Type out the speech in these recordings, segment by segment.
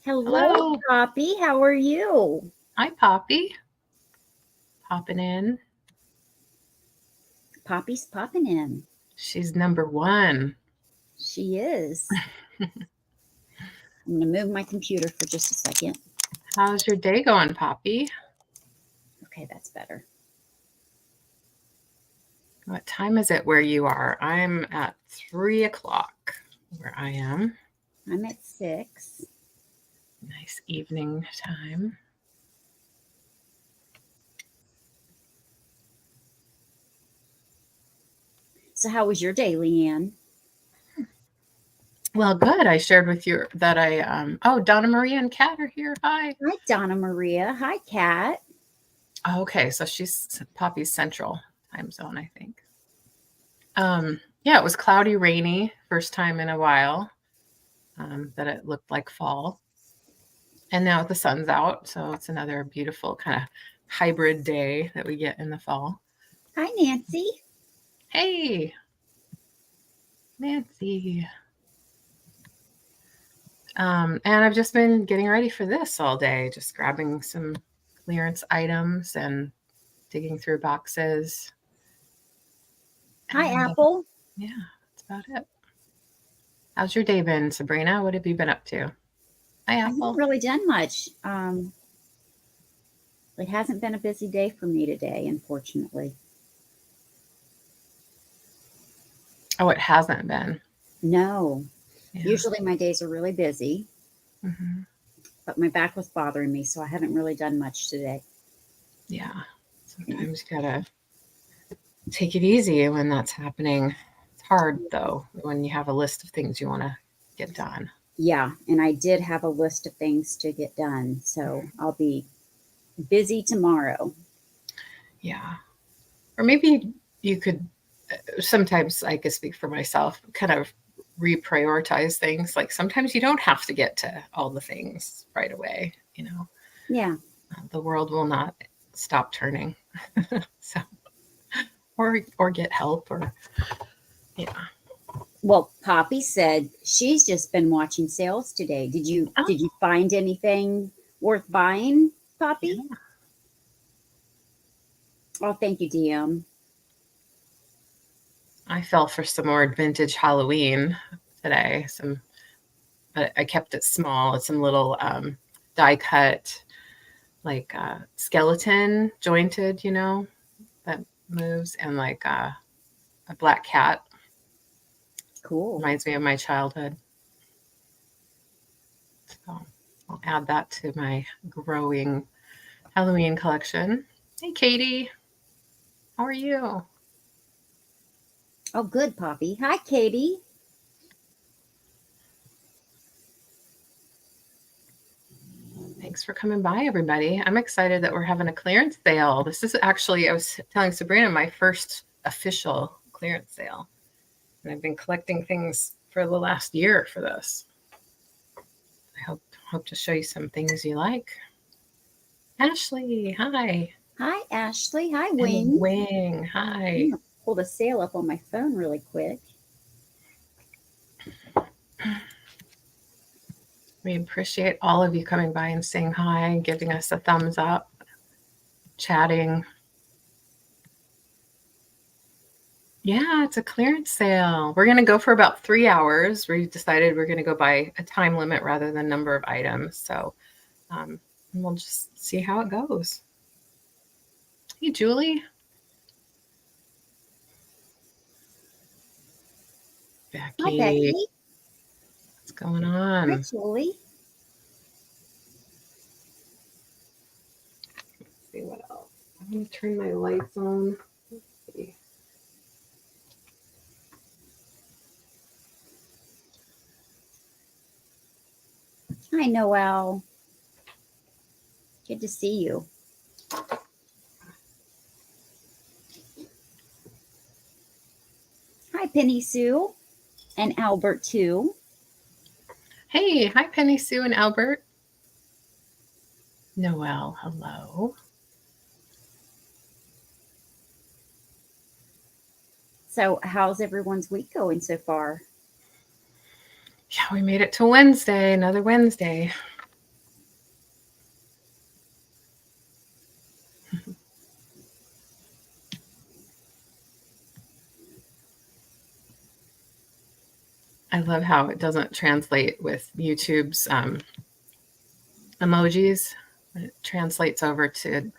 Hello, Hello. Poppy. How are you? Hi, Poppy. Popping in. Poppy's popping in. She's number one. She is. I'm going to move my computer for just a second. How's your day going, Poppy? Okay, that's better. What time is it where you are? I'm at 3 o'clock where I am. I'm at 6. Nice evening time. So, how was your day, LeAnne? Well, good. I shared with you that Donna Maria and Kat are here. Hi. Hi, Donna Maria. Hi, Kat. Okay, so she's Poppy's central time zone, I think. Yeah, it was cloudy, rainy, first time in a while that it looked like fall. And now the sun's out, so it's another beautiful kind of hybrid day that we get in the fall. Hi, Nancy. Hey, Nancy. And I've just been getting ready for this all day, just grabbing some clearance items and digging through boxes. Hi, And, Apple. yeah, that's about it. How's your day been, Sabrina? What have you been up to? Hi, I haven't Apple. really done much. It hasn't been a busy day for me today, unfortunately. Oh, it hasn't been. No. Yeah. Usually my days are really busy, Mm-hmm. but my back was bothering me, so I haven't really done much today. Yeah. Sometimes you gotta take it easy when that's happening. It's hard though when you have a list of things you want to get done. Yeah, and I did have a list of things to get done, so I'll be busy tomorrow. Yeah. Or maybe you could sometimes I could speak for myself, kind of reprioritize things. Like sometimes you don't have to get to all the things right away, you know. Yeah. The world will not stop turning. So or get help or yeah. Well, Poppy said she's just been watching sales today. Did you Oh, did you find anything worth buying, Poppy? yeah. Oh, thank you, DM. I fell for some more vintage Halloween today. But I kept it small. It's some little die cut, like skeleton jointed, that moves, and like a black cat. Cool. Reminds me of my childhood. So I'll add that to my growing Halloween collection. Hey, Katie. How are you? Oh, good, Poppy. Hi, Katie. Thanks for coming by, everybody. I'm excited that we're having a clearance sale. This is actually, I was telling Sabrina, my first official clearance sale. And I've been collecting things for the last year for this. I hope to show you some things you like. Ashley, hi. Hi, Ashley. Hi, And Wing. Wing, I'm hi. gonna pull the sale up on my phone really quick. We appreciate all of you coming by and saying hi, giving us a thumbs up, chatting. Yeah, it's a clearance sale. We're going to go for about 3 hours. We decided we're going to go by a time limit rather than number of items. So we'll just see how it goes. Hey, Julie. Hi, Becky. Becky. What's going Hi, on? Julie. Let's see what else. I'm going to turn my lights on. Let's see. Hi, Noelle. Good to see you. Hi, Penny Sue and Albert, too. Hey, hi, Penny Sue and Albert. Noelle, hello. So, how's everyone's week going so far? Yeah, we made it to Wednesday, another Wednesday. I love how it doesn't translate with YouTube's emojis. When it translates over to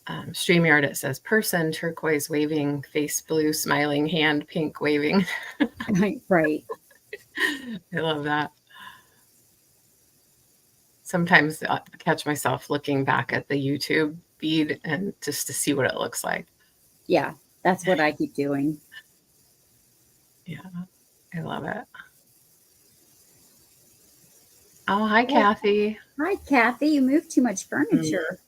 StreamYard, it says person, turquoise waving, face blue, smiling, hand pink waving. Right. I love that. Sometimes I catch myself looking back at the YouTube feed and just to see what it looks like. Yeah, that's what I keep doing. Yeah, I love it. Oh, hi, Well, Kathy. hi, Kathy. You moved too much furniture.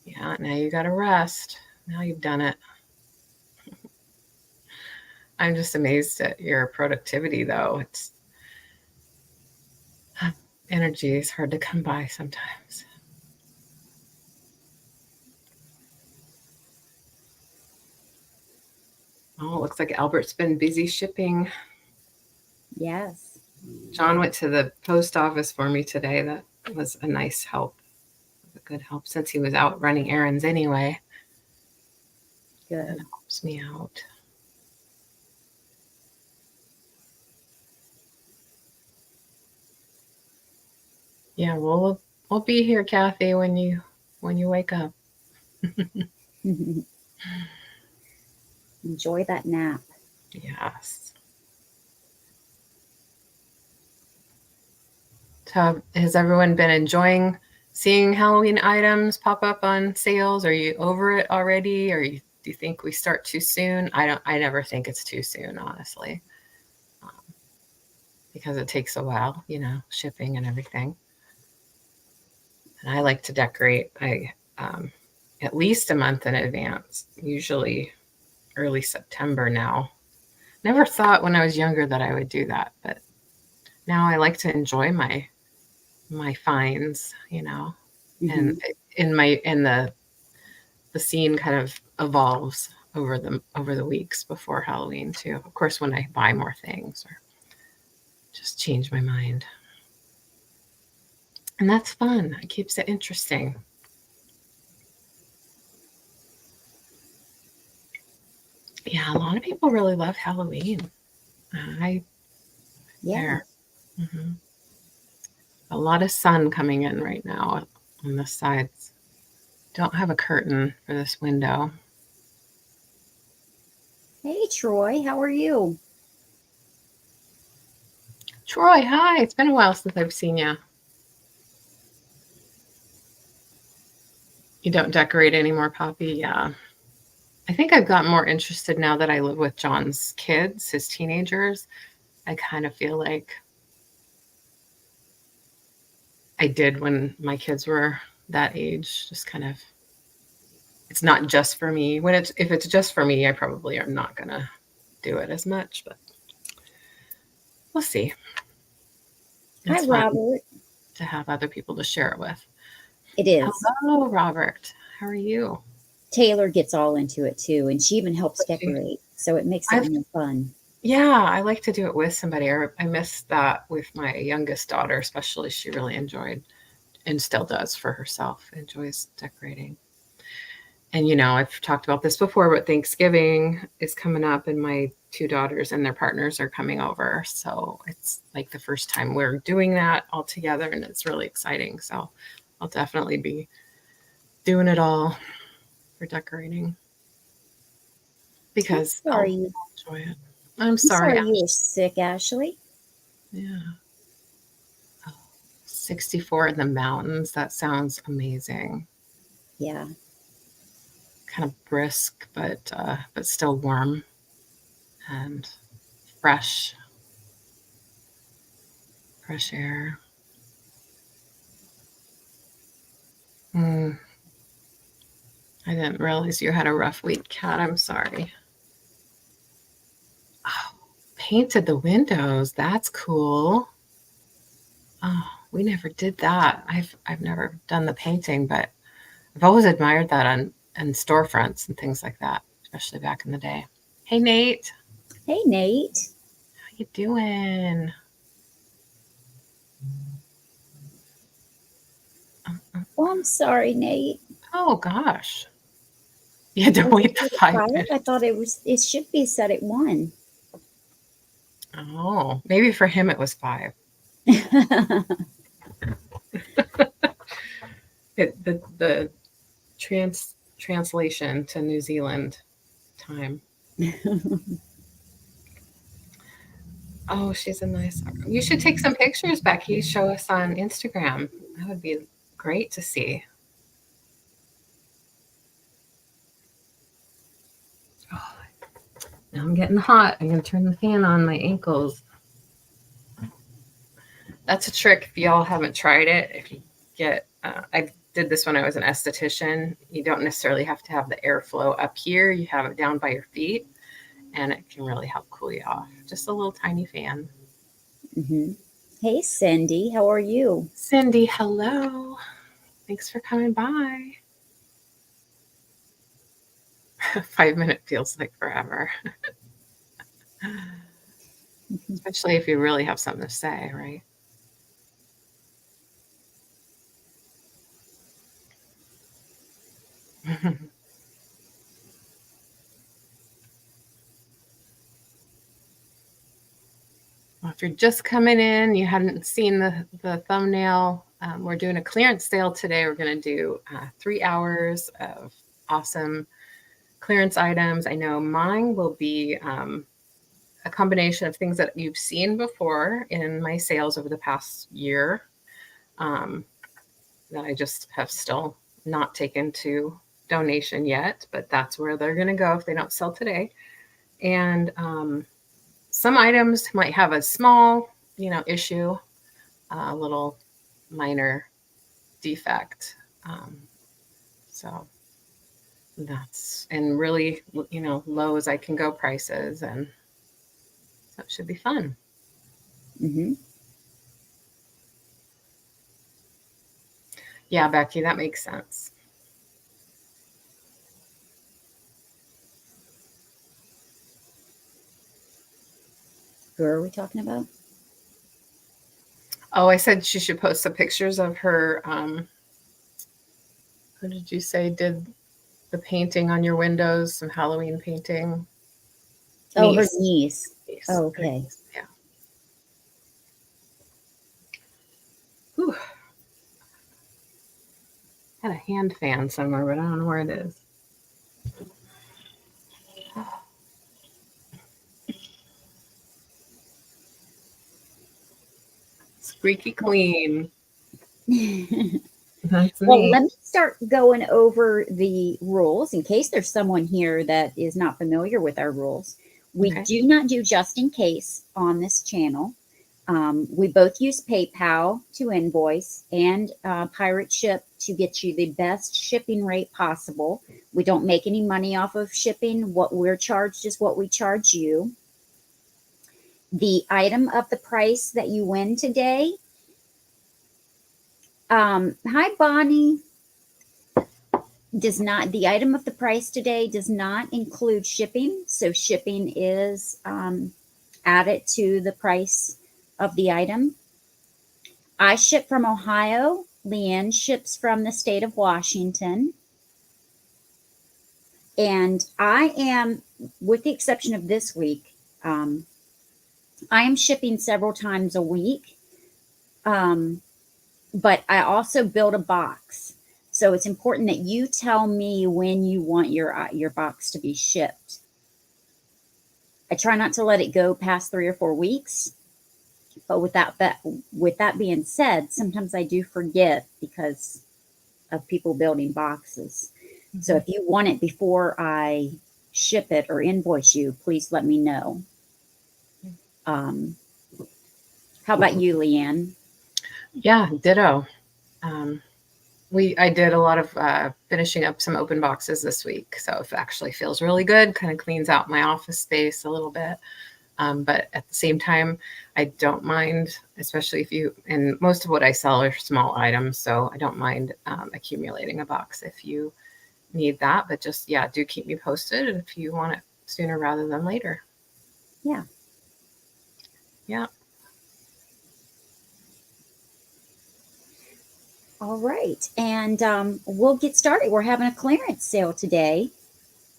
Yeah, now you got to rest. Now you've done it. I'm just amazed at your productivity, though. It's energy is hard to come by sometimes. Oh, it looks like Albert's been busy shipping. Yes. John went to the post office for me today. That was a nice help, a good help since he was out running errands anyway. Good. That helps me out. Yeah, we'll be here, Kathy, when you wake up. Enjoy that nap. Yes. So has everyone been enjoying seeing Halloween items pop up on sales? Are you over it already? Or do you think we start too soon? I never think it's too soon, honestly. Because it takes a while, shipping and everything. And I like to decorate at least a month in advance, usually early September now. Never thought when I was younger that I would do that, but now I like to enjoy my finds, and the scene kind of evolves over the weeks before Halloween too. Of course, when I buy more things or just change my mind. And that's fun. It keeps it interesting. Yeah, a lot of people really love Halloween. Yeah. Mm-hmm. A lot of sun coming in right now on the sides. Don't have a curtain for this window. Hey, Troy. How are you? Troy, hi. It's been a while since I've seen you. You don't decorate anymore, Poppy? Yeah. I think I've gotten more interested now that I live with John's kids, his teenagers. I kind of feel like I did when my kids were that age. Just kind of, it's not just for me. If it's just for me, I probably am not gonna do it as much, but we'll see. It's Hi, fun Robert. to have other people to share it with. It is. Hello, Robert. How are you? Taylor gets all into it too, and she even helps decorate, so it makes it more fun. Yeah, I like to do it with somebody. I miss that with my youngest daughter, especially. She really enjoyed and still does for herself, enjoys decorating. And, I've talked about this before, but Thanksgiving is coming up and my two daughters and their partners are coming over. So it's like the first time we're doing that all together and it's really exciting. So I'll definitely be doing it all for decorating because I'll enjoy it. I'm sorry. You were sick, Ashley. Yeah. 64 in the mountains. That sounds amazing. Yeah. Kind of brisk, but still warm and fresh air. I didn't realize you had a rough week, Kat. I'm sorry. Oh, painted the windows. That's cool. Oh, we never did that. I've never done the painting, but I've always admired that on storefronts and things like that, especially back in the day. Hey, Nate. Hey, Nate. How you doing? Oh, I'm sorry, Nate. Oh gosh. You had to wait the 5 minutes. I thought it should be set at 1. Oh, maybe for him it was 5. The translation to New Zealand time. Oh, she's a nice. You should take some pictures, Becky. Show us on Instagram. That would be great to see. Oh, now I'm getting hot. I'm going to turn the fan on my ankles. That's a trick if y'all haven't tried it. If you get, I did this when I was an esthetician. You don't necessarily have to have the airflow up here. You have it down by your feet, and it can really help cool you off. Just a little tiny fan. Mm-hmm. Hey, Cindy, how are you? Cindy, hello. Thanks for coming by. 5 minutes feels like forever. Especially if you really have something to say, right? Well, if you're just coming in, you hadn't seen the thumbnail, we're doing a clearance sale today. We're going to do 3 hours of awesome clearance items. I know mine will be a combination of things that you've seen before in my sales over the past year that I just have still not taken to donation yet, but that's where they're going to go if they don't sell today. And some items might have a small, issue, a little minor defect. So that's, and really, low as I can go prices. And so it should be fun. Mm-hmm. Yeah, Becky, that makes sense. Who are we talking about? Oh, I said she should post some pictures of her. Who did you say did the painting on your windows? Some Halloween painting. Oh, her niece. Niece. Oh, okay. Yeah. Whew. I had a hand fan somewhere, but I don't know where it is. Squeaky clean. That's Well, neat. let me start going over the rules in case there's someone here that is not familiar with our rules. We do not do just in case on this channel. We both use PayPal to invoice and Pirate Ship to get you the best shipping rate possible. We don't make any money off of shipping. What we're charged is what we charge you. The item of the price that you win today. Hi, Bonnie. The item of the price today does not include shipping. So shipping is added to the price of the item. I ship from Ohio. LeAnne ships from the state of Washington. And I am, with the exception of this week, I am shipping several times a week. But I also build a box. So it's important that you tell me when you want your box to be shipped. I try not to let it go past 3 or 4 weeks. But with that being said, sometimes I do forget because of people building boxes. Mm-hmm. So if you want it before I ship it or invoice you, please let me know. How about you, LeAnne? Yeah, ditto. I did a lot of finishing up some open boxes this week. So it actually feels really good, kind of cleans out my office space a little bit. But at the same time, I don't mind, especially and most of what I sell are small items. So I don't mind accumulating a box if you need that. But just, do keep me posted if you want it sooner rather than later. Yeah. Yeah. All right. And we'll get started. We're having a clearance sale today.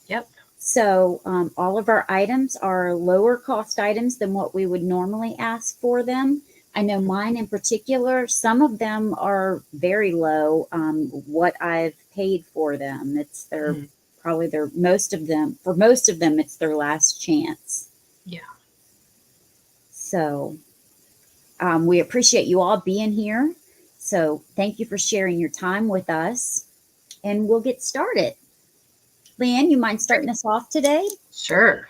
Yep. So all of our items are lower cost items than what we would normally ask for them. I know mine in particular, some of them are very low. What I've paid for them, it's their probably their most of them. For most of them, it's their last chance. Yeah. So we appreciate you all being here. So thank you for sharing your time with us, and we'll get started. LeAnne, you mind starting us off today? Sure.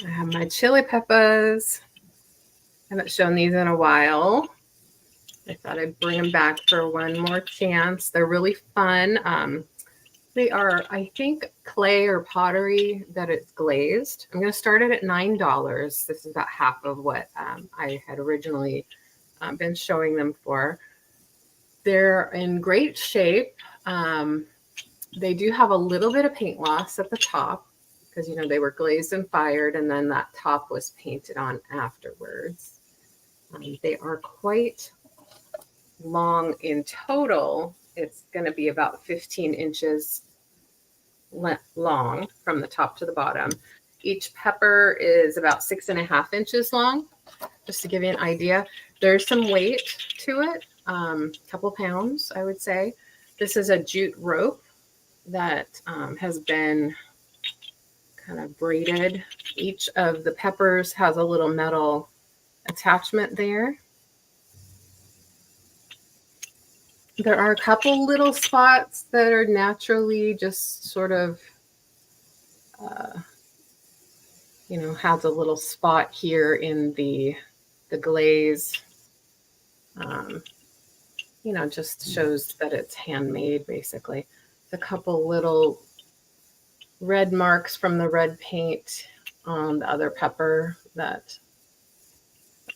I have my chili peppers. I haven't shown these in a while. I thought I'd bring them back for one more chance. They're really fun. They are, I think, clay or pottery that it's glazed. I'm going to start it at $9. This is about half of what I had originally been showing them for. They're in great shape. They do have a little bit of paint loss at the top because, you know, they were glazed and fired, and then that top was painted on afterwards. They are quite long in total. It's going to be about 15 inches long from the top to the bottom. Each pepper is about 6.5 inches long, just to give you an idea. There's some weight to it, a couple pounds, I would say. This is a jute rope that has been kind of braided. Each of the peppers has a little metal attachment there. There are a couple little spots that are naturally just sort of, you know, has a little spot here in the glaze. You know, just shows that it's handmade, basically. A couple little red marks from the red paint on the other pepper that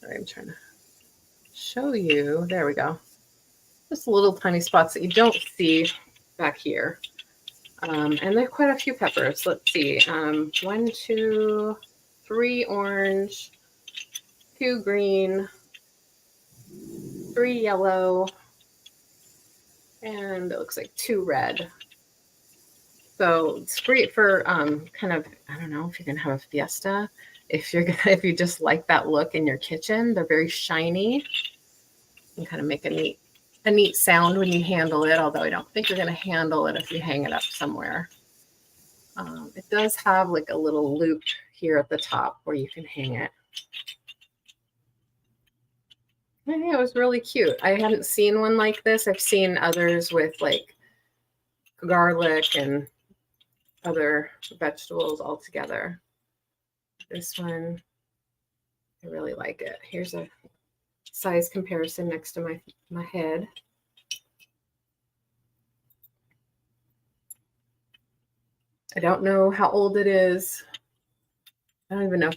I'm trying to show you. There we go. Just little tiny spots that you don't see back here. And there are quite a few peppers. Let's see. 1, 2, 3 orange, 2 green, 3 yellow, and it looks like 2 red. So it's great for kind of, I don't know if you can have a fiesta. If you just like that look in your kitchen, they're very shiny and kind of make a neat sound when you handle it, although I don't think you're going to handle it if you hang it up somewhere. It does have like a little loop here at the top where you can hang it. I think it was really cute. I haven't seen one like this. I've seen others with like garlic and other vegetables all together. This one, I really like it. Here's a size comparison next to my head. I don't know how old it is. I don't even know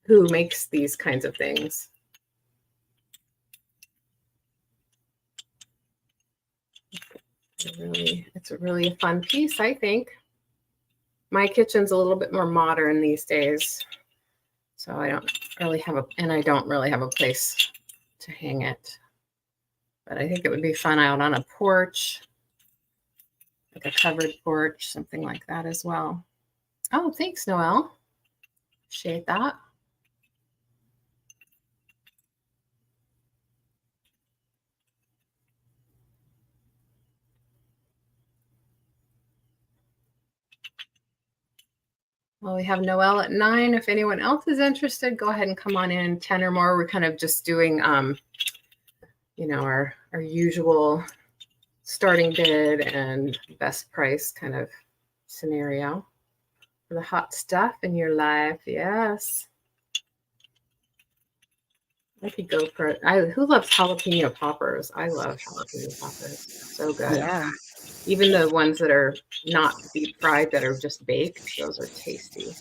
who makes these kinds of things. It's a really fun piece, I think. My kitchen's a little bit more modern these days, so I don't really have a place to hang it. But I think it would be fun out on a porch, like a covered porch, something like that as well. Oh, thanks, Noelle. Appreciate that. Well, we have Noelle at 9. If anyone else is interested, go ahead and come on in. 10 or more. We're kind of just doing, you know, our usual starting bid and best price kind of scenario for the hot stuff in your life. Yes. I could go for it. Who loves jalapeno poppers? I love jalapeno poppers. So good. Yeah. Even the ones that are not deep fried, that are just baked, those are tasty.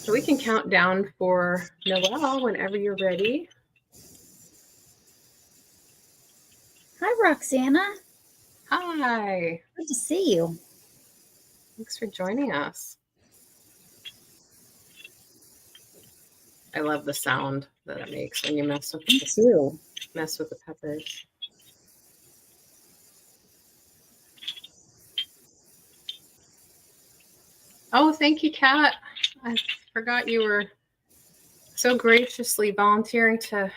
So we can count down for Noelle whenever you're ready. Hi, Roxana. Hi. Good to see you. Thanks for joining us. I love the sound that it makes when you mess with Me too. the peppers. Oh, thank you, Kat. I forgot you were so graciously volunteering to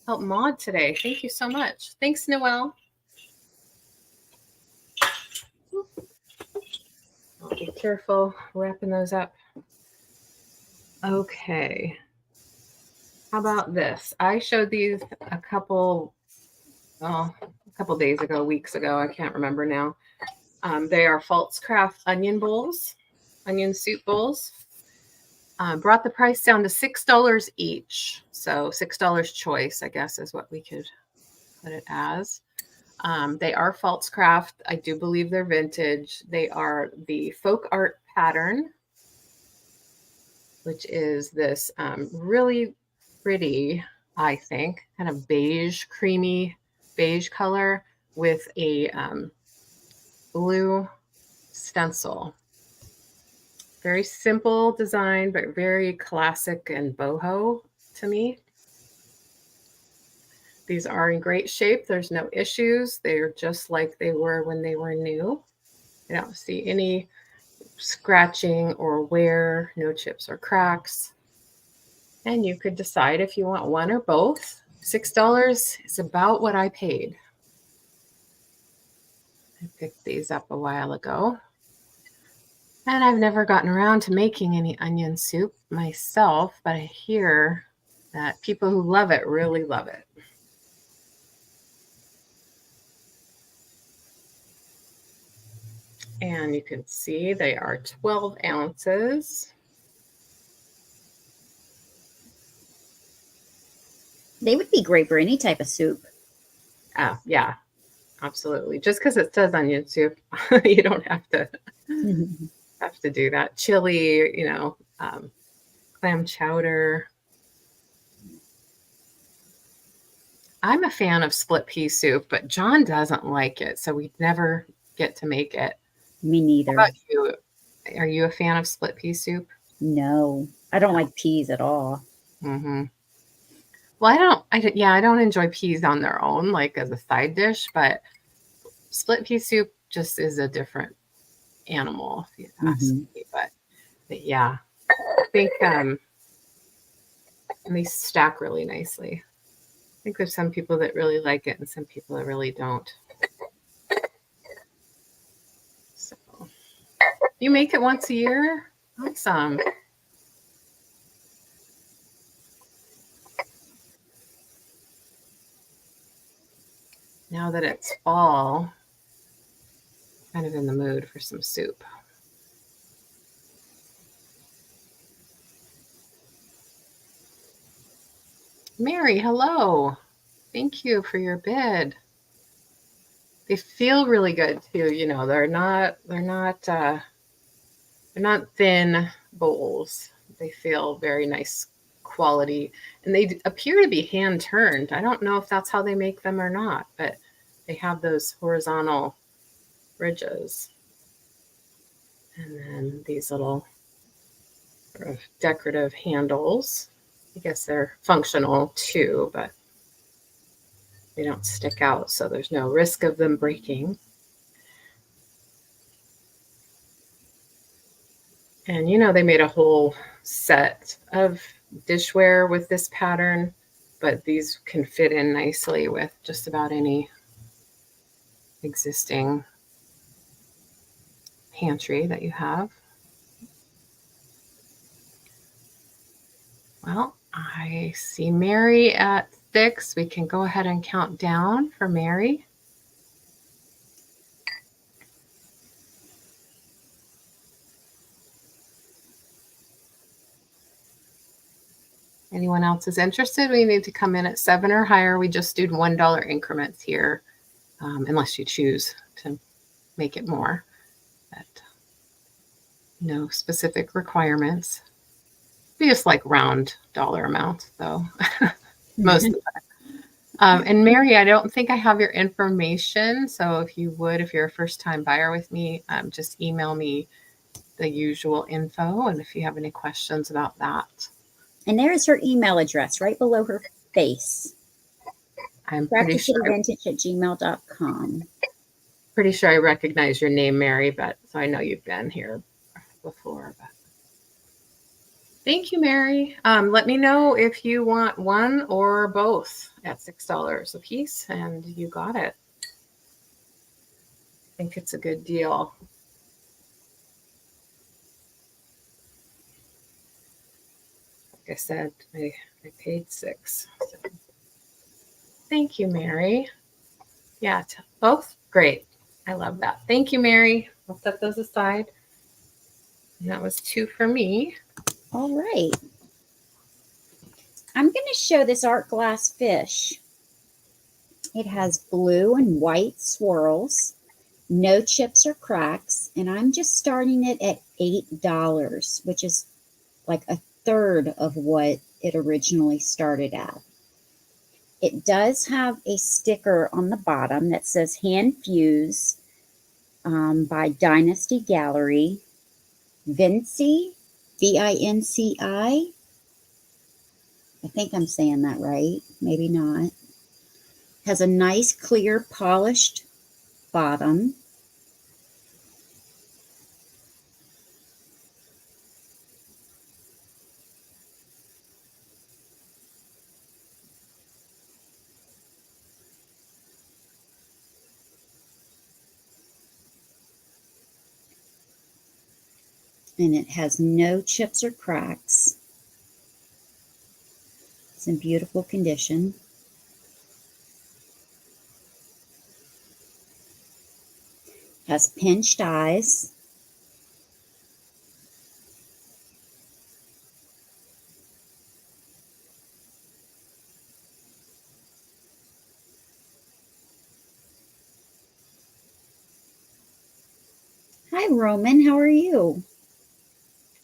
help mod today. Thank you so much. Thanks, Noelle. I'll be careful wrapping those up. Okay. How about this? I showed these a couple days ago, weeks ago. I can't remember now. They are Craft onion bowls, onion soup bowls. Brought the price down to $6 each. So $6 choice, I guess, is what we could put it as. They are Craft. I do believe they're vintage. They are the folk art pattern, which is this really pretty, I think, kind of beige, creamy beige color with a blue stencil. Very simple design, but very classic and boho to me. These are in great shape. There's no issues. They're just like they were when they were new. I don't see any scratching or wear, no chips or cracks. And you could decide if you want one or both. $6 is about what I paid. I picked these up a while ago. And I've never gotten around to making any onion soup myself, but I hear that people who love it really love it. And you can see they are 12 ounces. They would be great for any type of soup. Yeah, absolutely. Just because it says onion soup, you don't have to do that. Chili, clam chowder. I'm a fan of split pea soup, but John doesn't like it, so we never get to make it. Me neither. How about you? Are you a fan of split pea soup? No, I don't like peas at all. Mm-hmm. Well, I don't enjoy peas on their own, like as a side dish, but split pea soup just is a different animal, if you ask me. But yeah, I think and they stack really nicely. I think there's some people that really like it and some people that really don't. So you make it once a year? Awesome. Now that it's fall, kind of in the mood for some soup. Mary, hello. Thank you for your bid. They feel really good too. They're not thin bowls. They feel very nice quality, and they appear to be hand turned. I don't know if that's how they make them or not, but they have those horizontal ridges. And then these little sort of decorative handles. I guess they're functional too, but they don't stick out, so there's no risk of them breaking. And they made a whole set of dishware with this pattern, but these can fit in nicely with just about any existing pantry that you have. Well, I see Mary at 6. We can go ahead and count down for Mary. Anyone else is interested? We need to come in at 7 or higher. We just do $1 increments here, unless you choose to make it more. But no specific requirements. We just like round dollar amounts, though, most of the time. And Mary, I don't think I have your information. So if you're a first-time buyer with me, just email me the usual info. And if you have any questions about that, And there is her email address right below her face. I'm pretty sure craftykittyvintage@gmail.com. pretty sure I recognize your name, Mary, but so I know you've been here before. But thank you, Mary. Let me know if you want one or both at $6 a piece, and you got it. I think it's a good deal. Like I said, I paid $6. So. Thank you, Mary. Yeah, both great. I love that. Thank you, Mary. I'll set those aside. And that was 2 for me. All right. I'm going to show this art glass fish. It has blue and white swirls, no chips or cracks, and I'm just starting it at $8, which is like a third of what it originally started at. It does have a sticker on the bottom that says Hand Fuse by Dynasty Gallery. Vinci, Vinci. I think I'm saying that right. Maybe not. Has a nice, clear, polished bottom. And it has no chips or cracks. It's in beautiful condition. Has pinched eyes. Hi, Roman. How are you?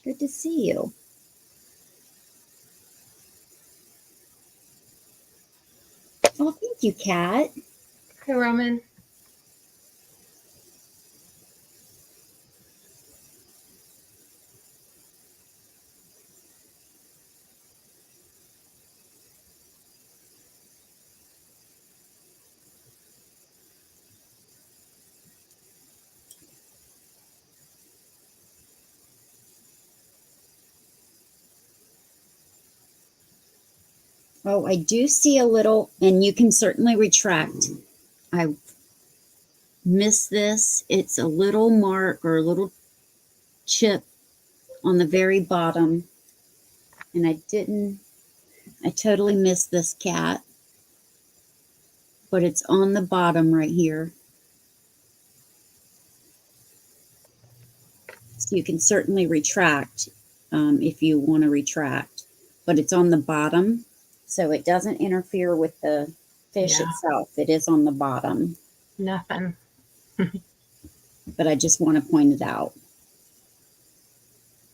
Good to see you. Oh, thank you, Kat. Hi, Roman. Oh, I do see a little, and you can certainly retract. I missed this. It's a little mark or a little chip on the very bottom. And I totally missed this, Cat. But it's on the bottom right here. So you can certainly retract if you want to retract. But it's on the bottom, so it doesn't interfere with the fish itself. It is on the bottom. Nothing. But I just want to point it out.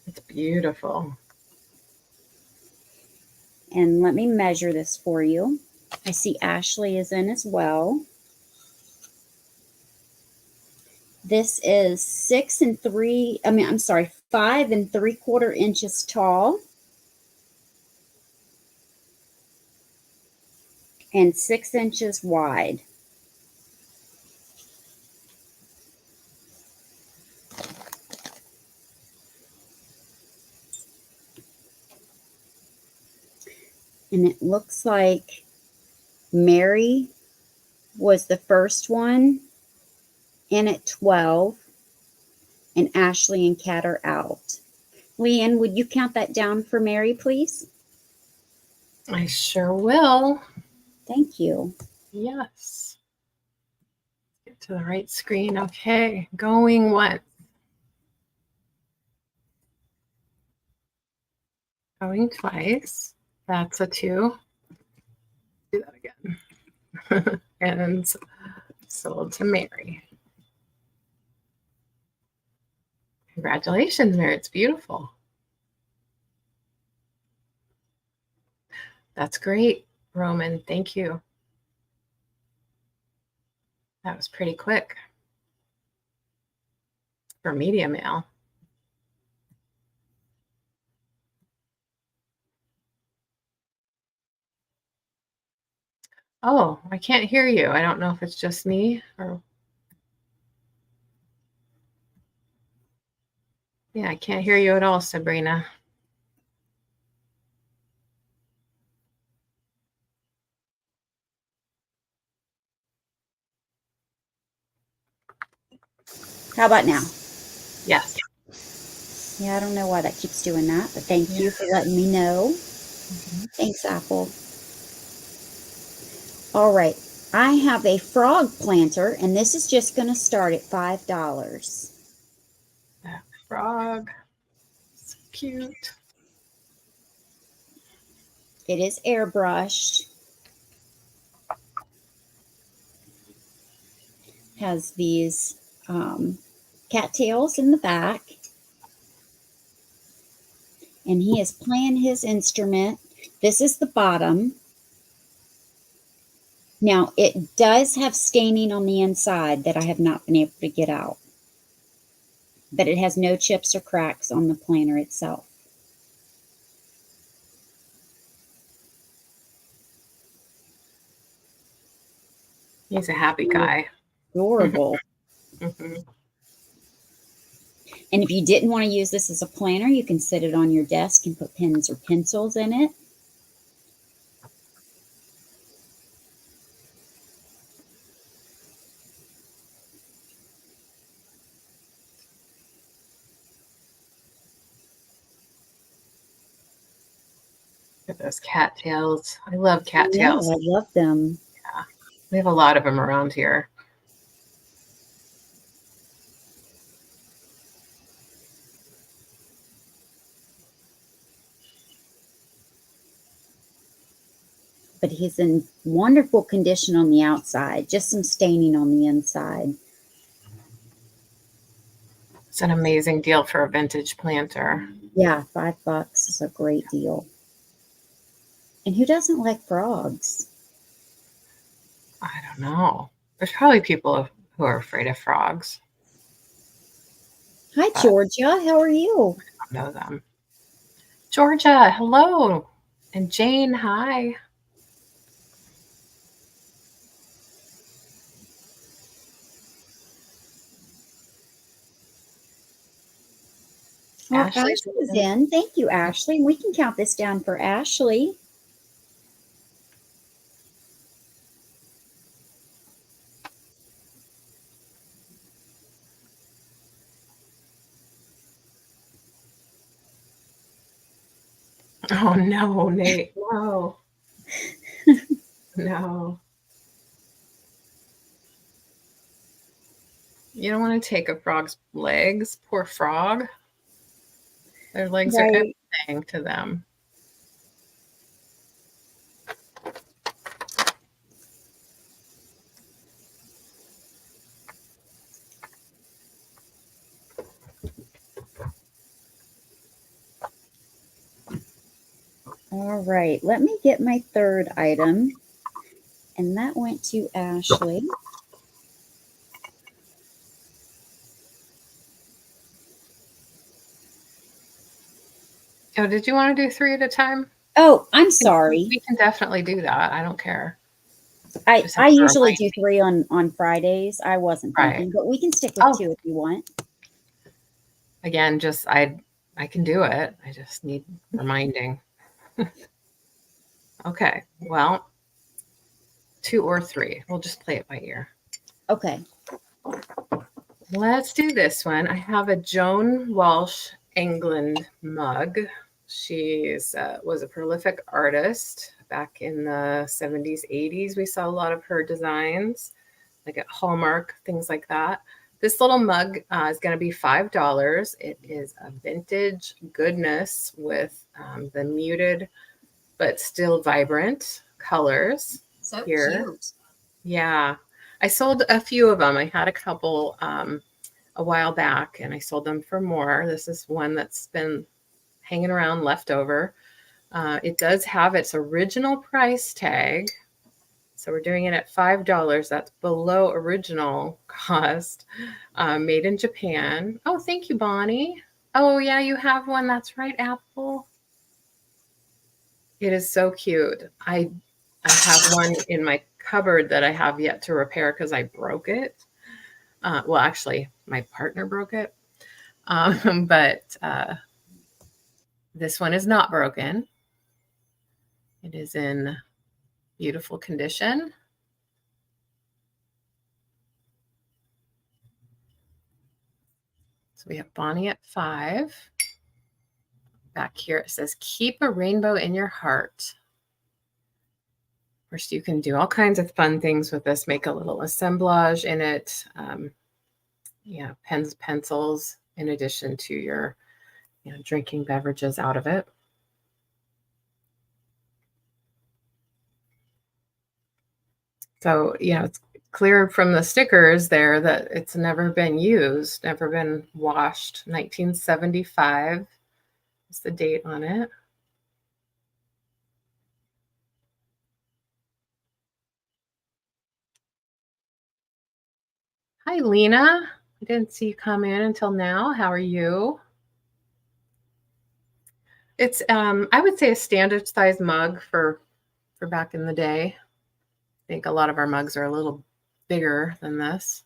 It's beautiful. And let me measure this for you. I see Ashley is in as well. This is 5 3/4 inches tall and 6 inches wide. And it looks like Mary was the first one in at 12, and Ashley and Kat are out. LeAnne, would you count that down for Mary, please? I sure will. Thank you. Yes. Get to the right screen. Okay. Going once. Going twice. That's a 2. Do that again. And sold to Mary. Congratulations, Mary. It's beautiful. That's great, Roman. Thank you. That was pretty quick for media mail. Oh, I can't hear you. I don't know if it's just me or. Yeah, I can't hear you at all, Sabrina. How about now? Yes. Yeah, I don't know why that keeps doing that, but thank you for letting me know. Thanks, Apple. All right. I have a frog planter, and this is just going to start at $5. That frog. It's cute. It is airbrushed. Has these cattails in the back. And he is playing his instrument. This is the bottom. Now, it does have staining on the inside that I have not been able to get out. But it has no chips or cracks on the planter itself. He's a happy guy. Adorable. Mhm. And if you didn't want to use this as a planner, you can sit it on your desk and put pens or pencils in it. Look at those cattails. I love I know, cattails. I love them. Yeah. We have a lot of them around here. But he's in wonderful condition on the outside, just some staining on the inside. It's an amazing deal for a vintage planter. Yeah, $5 is a great deal. And who doesn't like frogs? I don't know. There's probably people who are afraid of frogs. Hi, Georgia. How are you? I don't know them. Georgia, hello. And Jane, hi. Well, Ashley's Ashley's in. Thank you, Ashley. We can count this down for Ashley. Oh, no, Nate. No. No. You don't want to take a frog's legs. Poor frog. Their legs are Right. everything to them. All right. Let me get my third item. And that went to Ashley. Oh, did you want to do 3 at a time? Oh, I'm sorry. We can definitely do that. I don't care. I usually do 3 on Fridays. I wasn't thinking, Right. but we can stick with 2 if you want. Again, just I can do it. I just need reminding. Okay. Well, 2 or 3. We'll just play it by ear. Okay. Let's do this one. I have a Joan Walsh England mug. She's was a prolific artist back in the 70s, 80s. We saw a lot of her designs, like at Hallmark, things like that. This little mug is going to be $5. It is a vintage goodness with the muted but still vibrant colors. So here. cute. Yeah. I sold a few of them. I had a couple a while back and I sold them for more. This is one that's been hanging around left over. It does have its original price tag. So we're doing it at $5. That's below original cost. Made in Japan. Oh, thank you, Bonnie. Oh, yeah, you have one. That's right, Apple. It is so cute. I have one in my cupboard that I have yet to repair because I broke it. Well, actually, my partner broke it. But this one is not broken. It is in beautiful condition. So we have Bonnie at 5. Back here it says, keep a rainbow in your heart. Of course, you can do all kinds of fun things with this. Make a little assemblage in it. Yeah, pens, pencils, in addition to your drinking beverages out of it. So, it's clear from the stickers there that it's never been used, never been washed. 1975 is the date on it. Hi, Lena. I didn't see you come in until now. How are you? It's, I would say, a standard size mug for back in the day. I think a lot of our mugs are a little bigger than this.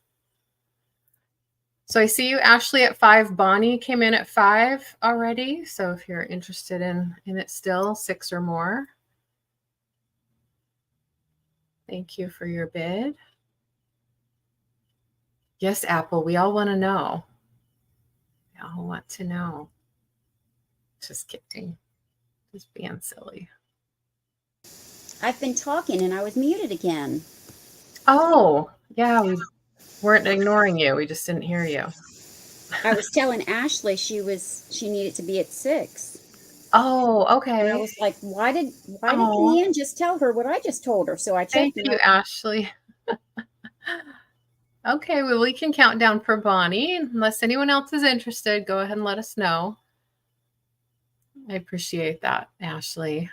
So I see you, Ashley, at 5. Bonnie came in at 5 already. So if you're interested in it still, 6 or more. Thank you for your bid. Yes, Apple, we all want to know. We all want to know. Just kidding. Just being silly. I've been talking and I was muted again. Oh, yeah, we weren't ignoring you. We just didn't hear you. I was telling Ashley she needed to be at 6. Oh, okay. And I was like, why did LeAnne just tell her what I just told her? So I checked. Thank you, Ashley. Okay, well, we can count down for Bonnie. Unless anyone else is interested, go ahead and let us know. I appreciate that, Ashley.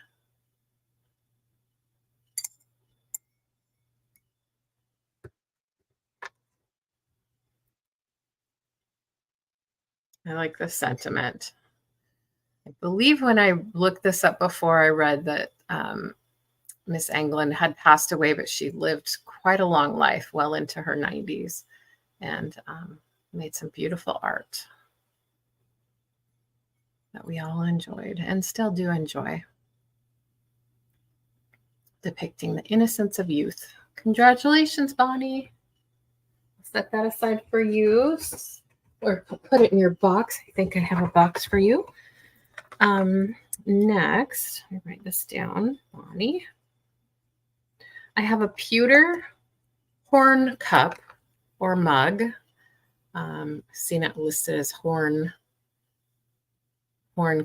I like the sentiment. I believe when I looked this up before, I read that Miss England had passed away, but she lived quite a long life, well into her 90s, and made some beautiful art that we all enjoyed and still do enjoy, depicting the innocence of youth. Congratulations, Bonnie. Set that aside for you, or put it in your box. I think I have a box for you. Next, let me write this down, Bonnie. I have a pewter horn cup or mug. Seen it listed as horn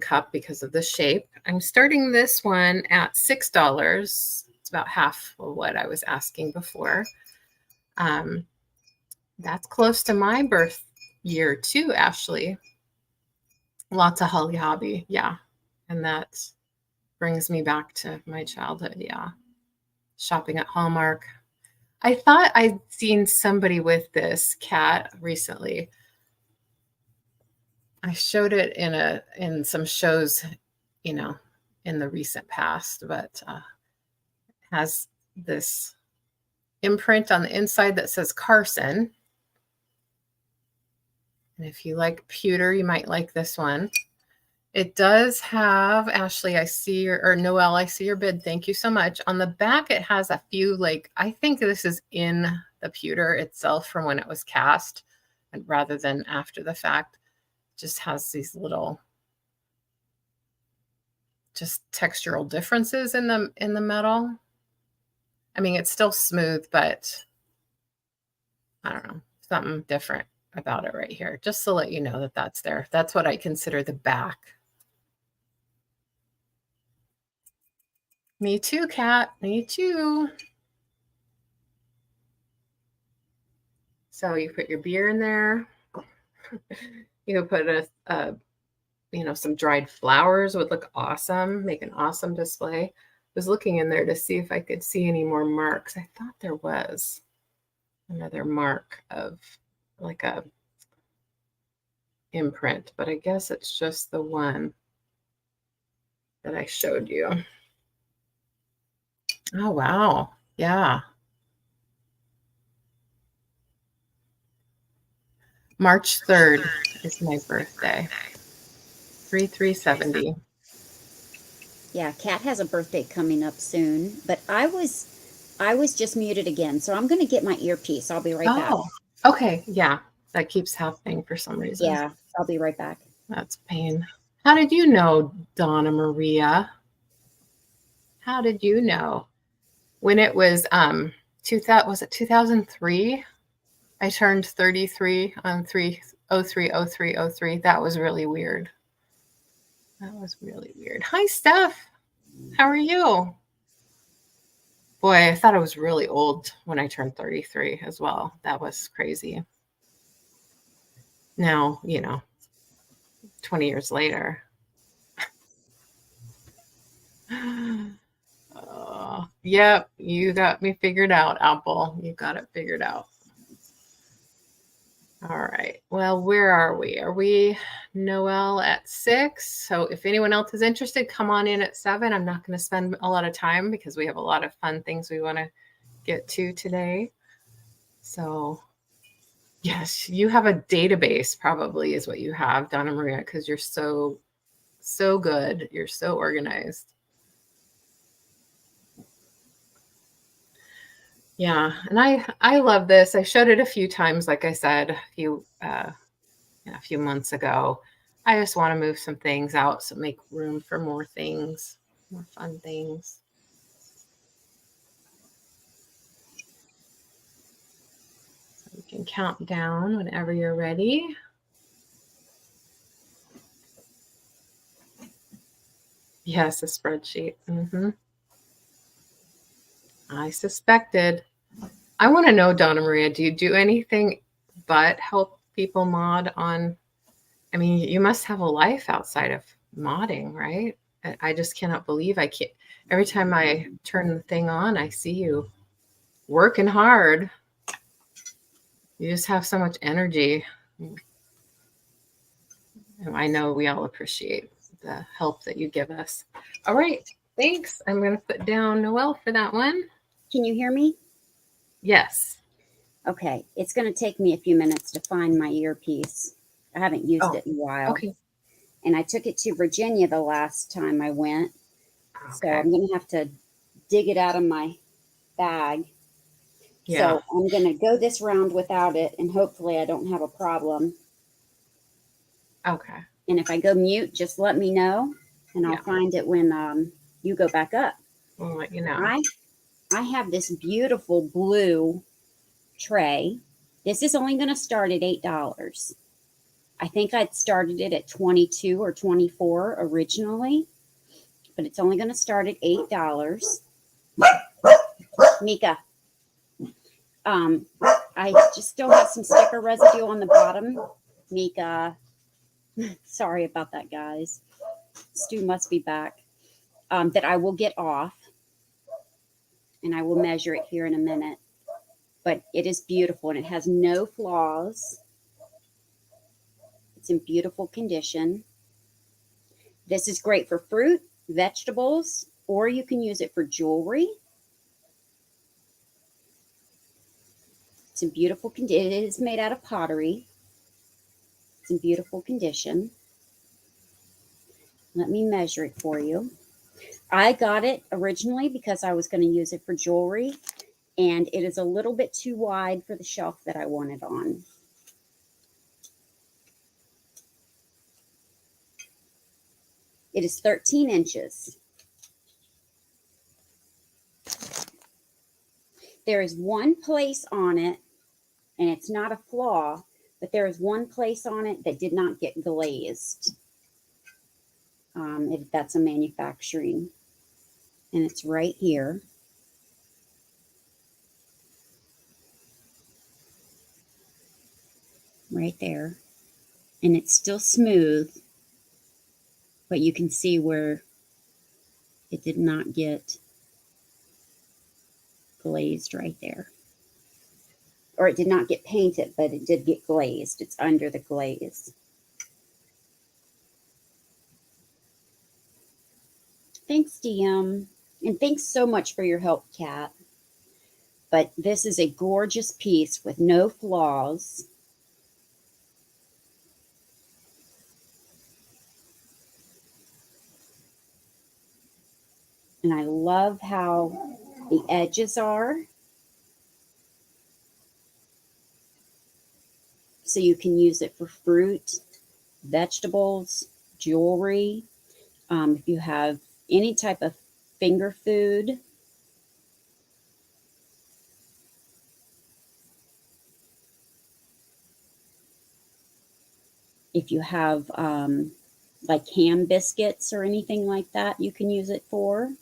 cup because of the shape. I'm starting this one at $6. It's about half of what I was asking before. That's close to my birth year too, Ashley. Lots of Holly Hobby, yeah. And that brings me back to my childhood, yeah. Shopping at Hallmark. I thought I'd seen somebody with this cat recently. I showed it in some shows, in the recent past, but has this imprint on the inside that says Carson. And if you like pewter, you might like this one. It does have, Ashley, I see or Noelle, I see your bid. Thank you so much. On the back, it has a few, I think this is in the pewter itself from when it was cast, and rather than after the fact. Just has these little just textural differences in the metal. I mean, it's still smooth, but I don't know, something different about it right here. Just to let you know that that's there. That's what I consider the back. Me too, Kat. Me too. So you put your beer in there. You can put some dried flowers would look awesome, make an awesome display. I was looking in there to see if I could see any more marks. I thought there was another mark of like a imprint, but I guess it's just the one that I showed you. Oh, wow. Yeah. March 3rd is my birthday. 3370. Yeah, Kat has a birthday coming up soon, but I was just muted again, so I'm going to get my earpiece. I'll be right back. Oh, okay. Yeah, that keeps happening for some reason. Yeah, I'll be right back. That's pain. How did you know, Donna Maria? How did you know? When it was 2000, was it 2003? I turned 33 on 3/03/03/03. That was really weird. That was really weird. Hi, Steph. How are you? Boy, I thought I was really old when I turned 33 as well. That was crazy. Now, 20 years later. Yep, you got me figured out, Apple. You got it figured out. All right. Well, where are we? Are we Noel at 6? So if anyone else is interested, come on in at 7. I'm not going to spend a lot of time because we have a lot of fun things we want to get to today. So yes, you have a database probably is what you have, Donna Maria, because you're so good. You're so organized. Yeah, and I love this. I showed it a few times, like I said, a few months ago. I just want to move some things out, so make room for more things, more fun things. So you can count down whenever you're ready. Yes, a spreadsheet. I suspected. I want to know, Donna Maria, do you do anything but help people mod on? I mean, you must have a life outside of modding, right? I just cannot believe I can't. Every time I turn the thing on, I see you working hard. You just have so much energy. And I know we all appreciate the help that you give us. All right. Thanks. I'm going to put down Noelle for that one. Can you hear me? Yes. Okay. It's going to take me a few minutes to find my earpiece. I haven't used it in a while. Okay. And I took it to Virginia the last time I went. Okay. So I'm going to have to dig it out of my bag. Yeah. So I'm going to go this round without it, and hopefully I don't have a problem. Okay. And if I go mute, just let me know, and I'll find it when you go back up. We'll let you know. I have this beautiful blue tray. This is only going to start at $8. I think I'd started it at 22 or 24 originally, but it's only going to start at $8. Mika. I just still have some sticker residue on the bottom. Mika. Sorry about that, guys. Stu must be back. That I will get off. And I will measure it here in a minute. But it is beautiful and it has no flaws. It's in beautiful condition. This is great for fruit, vegetables, or you can use it for jewelry. It's in beautiful condition. It is made out of pottery. It's in beautiful condition. Let me measure it for you. I got it originally because I was going to use it for jewelry, and it is a little bit too wide for the shelf that I want it on. It is 13 inches. There is one place on it, and it's not a flaw, but there is one place on it that did not get glazed. That's a manufacturing, and it's right here. Right there. And it's still smooth, but you can see where it did not get glazed right there. Or it did not get painted, but it did get glazed. It's under the glaze. Thanks, DM. And thanks so much for your help, Kat. But this is a gorgeous piece with no flaws. And I love how the edges are. So you can use it for fruit, vegetables, jewelry. If you have any type of finger food. If you have like ham biscuits or anything like that, you can use it for.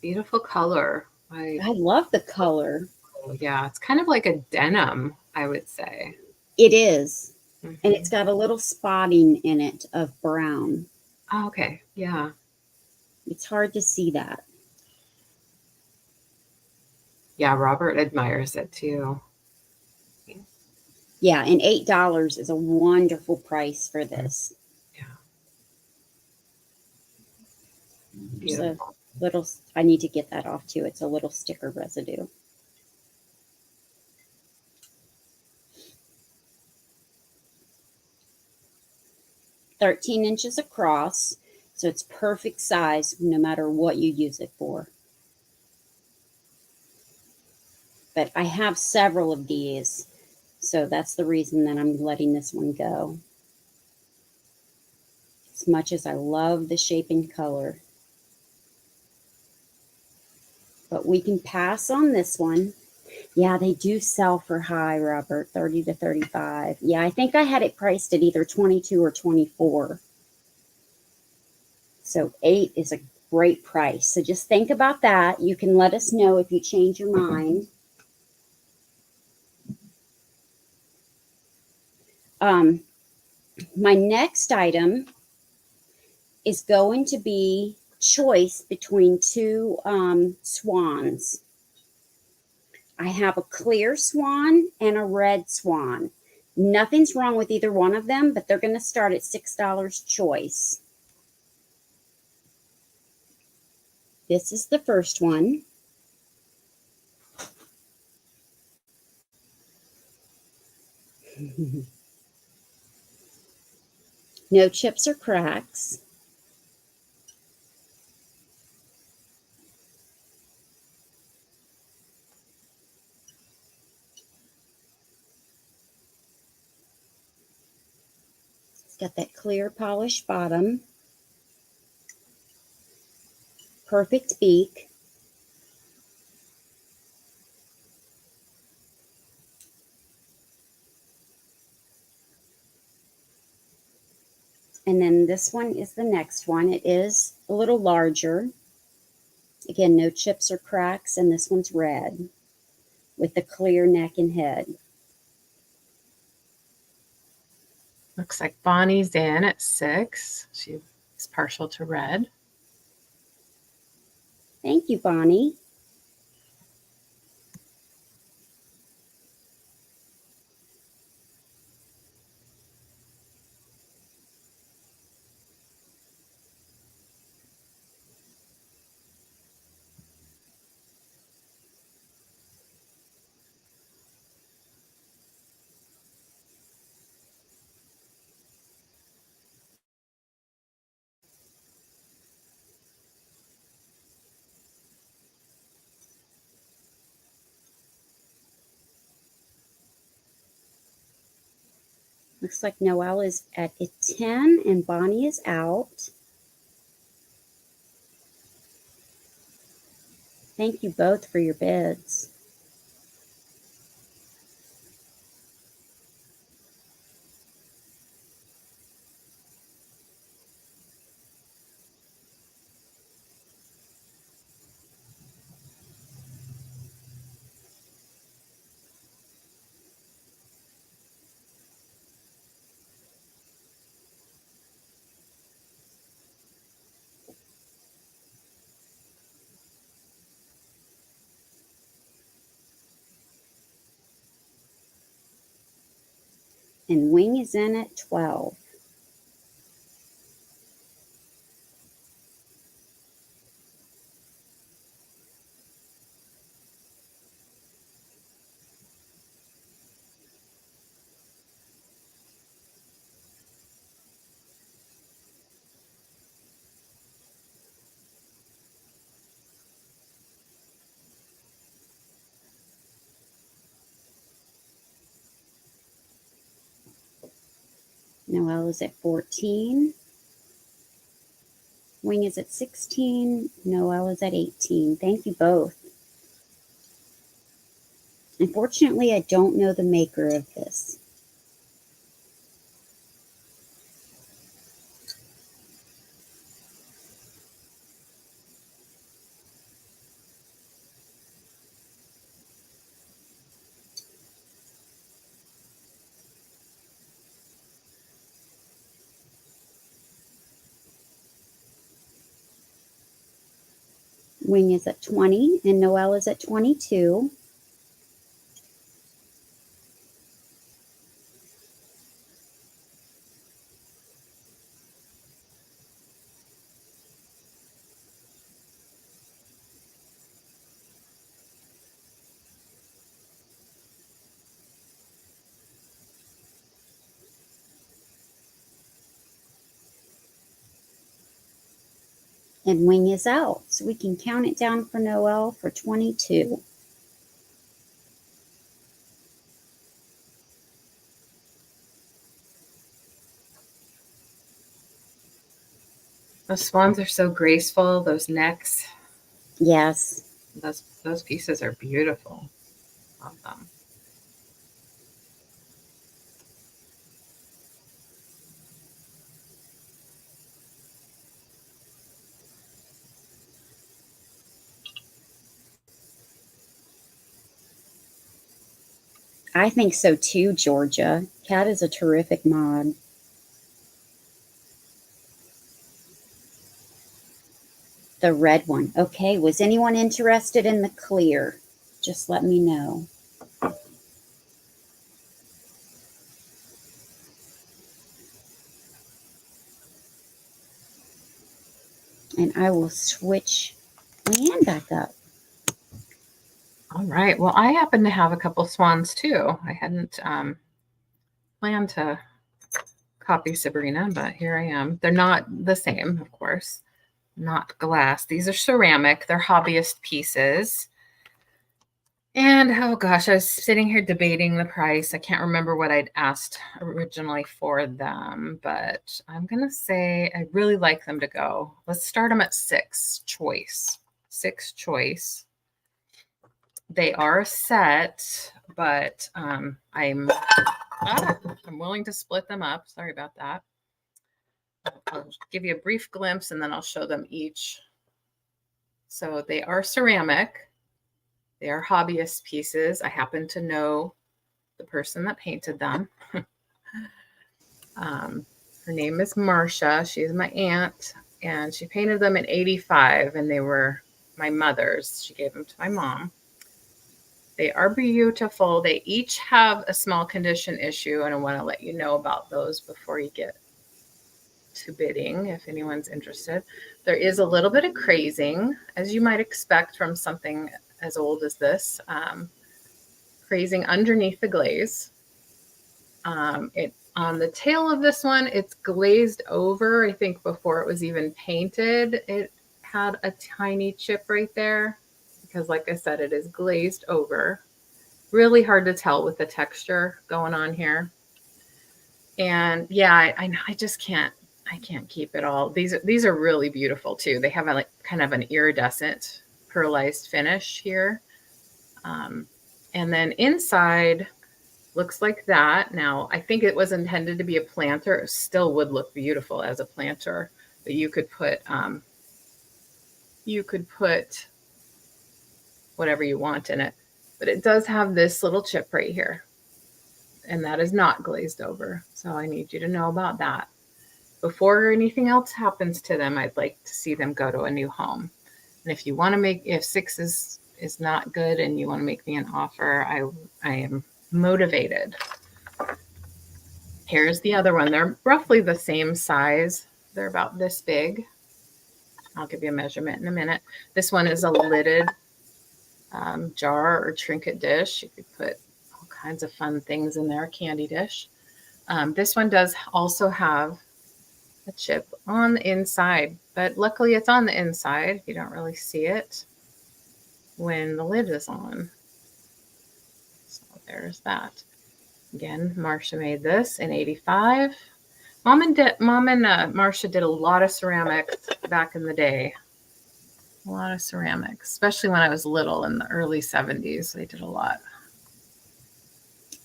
Beautiful color. I love the color. Yeah, it's kind of like a denim, I would say. It is. Mm-hmm. And it's got a little spotting in it of brown. Oh, okay. Yeah. It's hard to see that. Yeah, Robert admires it too. Yeah, and $8 is a wonderful price for this. Yeah. There's a little, I need to get that off too. It's a little sticker residue. $13 across, so it's perfect size no matter what you use it for. But I have several of these, so that's the reason that I'm letting this one go. As much as I love the shape and color. But we can pass on this one. Yeah, they do sell for high, Robert, 30 to 35. Yeah, I think I had it priced at either 22 or 24. So 8 is a great price. So just think about that. You can let us know if you change your mind. My next item is going to be choice between two swans. I have a clear swan and a red swan. Nothing's wrong with either one of them, but they're going to start at $6 choice. This is the first one. No chips or cracks. It's got that clear polished bottom. Perfect beak. And then this one is the next one. It is a little larger. Again, no chips or cracks, and this one's red with the clear neck and head. Looks like Bonnie's in at 6. She is partial to red. Thank you, Bonnie. Looks like Noelle is at a 10 and Bonnie is out. Thank you both for your bids. And Wing is in at 12. Noelle is at 14. Wing is at 16. Noelle is at 18. Thank you both. Unfortunately, I don't know the maker of this. Wing is at 20 and Noelle is at 22. And Wing is out. So we can count it down for Noelle for 22. Those swans are so graceful, those necks. Yes. Those pieces are beautiful. Love them. I think so too, Georgia. Cat is a terrific mod. The red one. Okay, was anyone interested in the clear? Just let me know. And I will switch LeAnne back up. All right. Well, I happen to have a couple swans too. I hadn't planned to copy Sabrina, but here I am. They're not the same, of course. Not glass. These are ceramic. They're hobbyist pieces. And oh gosh, I was sitting here debating the price. I can't remember what I'd asked originally for them, but I'm going to say I really like them to go. Let's start them at 6 choice. 6 choice. They are a set, but I'm willing to split them up. Sorry about that. I'll give you a brief glimpse and then I'll show them each. So they are ceramic. They are hobbyist pieces. I happen to know the person that painted them. Her name is Marcia. She's my aunt, and she painted them in '85, and they were my mother's. She gave them to my mom. They are beautiful. They each have a small condition issue, and I want to let you know about those before you get to bidding, if anyone's interested. There is a little bit of crazing, as you might expect from something as old as this, crazing underneath the glaze. On the tail of this one, it's glazed over. I think before it was even painted, it had a tiny chip right there because, like I said, it is glazed over. Really hard to tell with the texture going on here. And yeah, I just can't. I can't keep it all. These are really beautiful too. They have a kind of an iridescent pearlized finish here. And then inside looks like that. Now, I think it was intended to be a planter. It still would look beautiful as a planter, but you could put whatever you want in it. But it does have this little chip right here, and that is not glazed over. So I need you to know about that. Before anything else happens to them, I'd like to see them go to a new home. And if you want to if 6 is not good and you want to make me an offer, I am motivated. Here's the other one. They're roughly the same size. They're about this big. I'll give you a measurement in a minute. This one is a lidded jar or trinket dish. You could put all kinds of fun things in there, candy dish. This one does also have a chip on the inside, but luckily it's on the inside. You don't really see it when the lid is on. So there's that. Again, Marcia made this in '85. Mom and Marcia did a lot of ceramics back in the day. A lot of ceramics, especially when I was little in the early 70s. They did a lot.